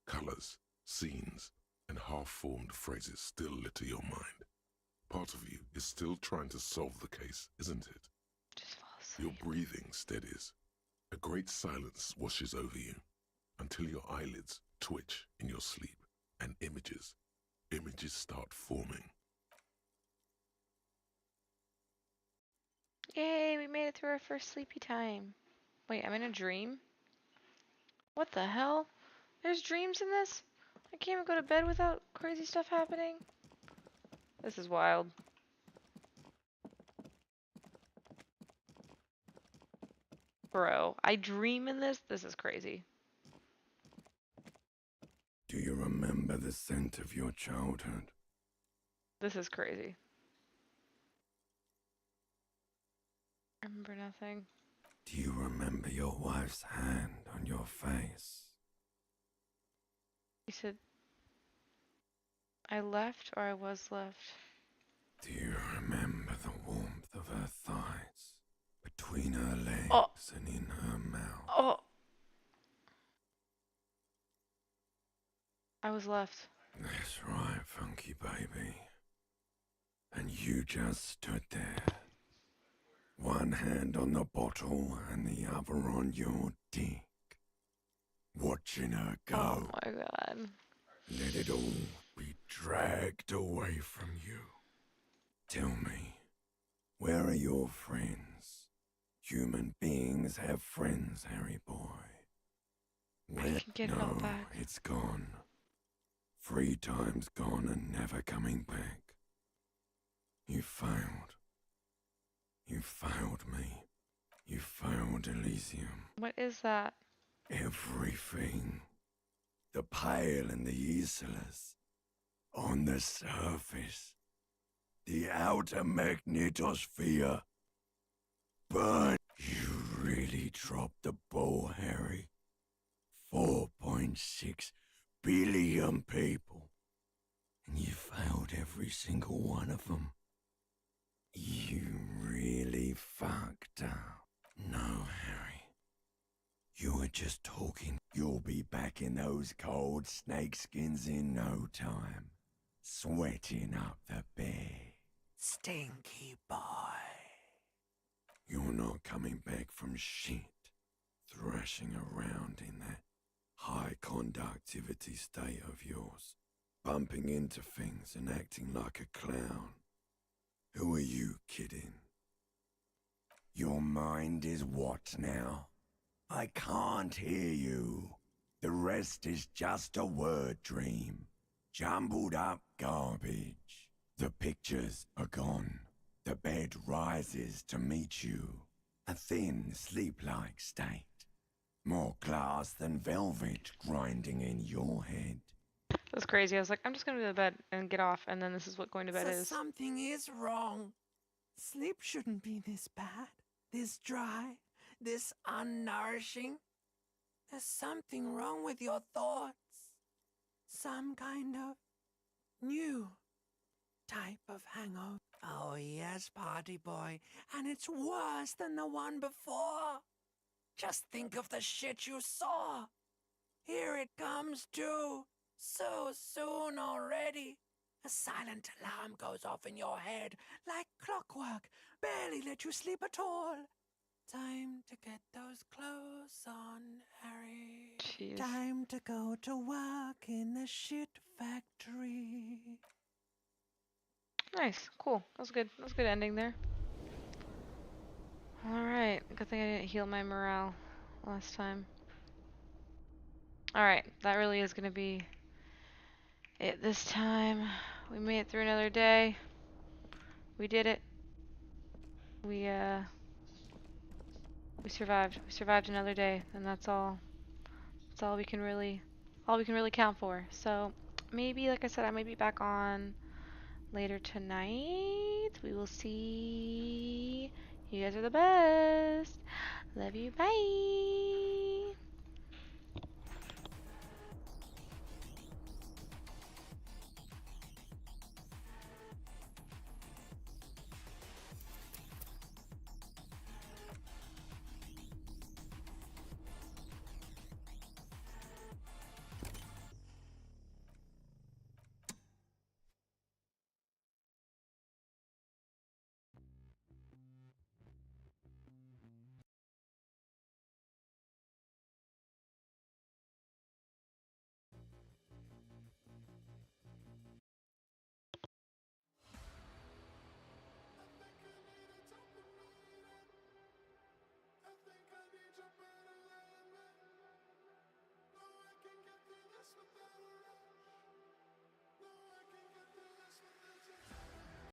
Colors, scenes, and half-formed phrases still litter your mind. Part of you is still trying to solve the case, isn't it? Just fall asleep. Your breathing steadies. A great silence washes over you until your eyelids twitch in your sleep and images start forming. Yay, we made it through our first sleepy time. Wait, I'm in a dream? What the hell? There's dreams in this? I can't even go to bed without crazy stuff happening? This is wild. Bro, I dream in this? This is crazy. Do you remember the scent of your childhood? This is crazy. I remember nothing. Do you remember your wife's hand on your face? You said I left or I was left? Do you remember the warmth of her thighs between her legs and in her mouth? Oh! I was left. That's right, funky baby. And you just stood there. One hand on the bottle and the other on your dick. Watching her go. Oh my god. Let it all be dragged away from you. Tell me, where are your friends? Human beings have friends, Harry boy. I can get it all back. It's gone. 3 times gone and never coming back. You failed. You failed me. You failed Elysium. What is that? Everything. The Pale and the Isolas. On the surface. The outer magnetosphere. But you really dropped the ball, Harry. 4.6 billion people. And you failed every single one of them. You really fucked up. No, Harry. You were just talking. You'll be back in those cold snakeskins in no time. Sweating up the bed. Stinky boy. You're not coming back from shit. Thrashing around in that high conductivity state of yours. Bumping into things and acting like a clown. Who are you kidding? Your mind is what now? I can't hear you. The rest is just a word dream. Jumbled up garbage. The pictures are gone. The bed rises to meet you. A thin, sleep-like state. More glass than velvet grinding in your head. That's crazy. I was like, I'm just gonna go to bed and get off, and then this is what going to bed is. Something is wrong. Sleep shouldn't be this bad, this dry, this unnourishing. There's something wrong with your thoughts. some kind of new type of hangover. Oh, yes, party boy, and it's worse than the one before. Just think of the shit you saw. Here it comes, too. So soon already. A silent alarm goes off in your head like clockwork, barely let you sleep at all. Time to get those clothes on, Harry. Jeez. Time to go to work in the shit factory. Nice, cool. That was good. That was a good ending there. Alright, good thing I didn't heal my morale last time. Alright, that really is gonna be it this time. We made it through another day. We did it. We survived. We survived another day, and that's all. That's all we can really count for. So maybe, like I said, I might be back on later tonight. We will see. You guys are the best. Love you. Bye.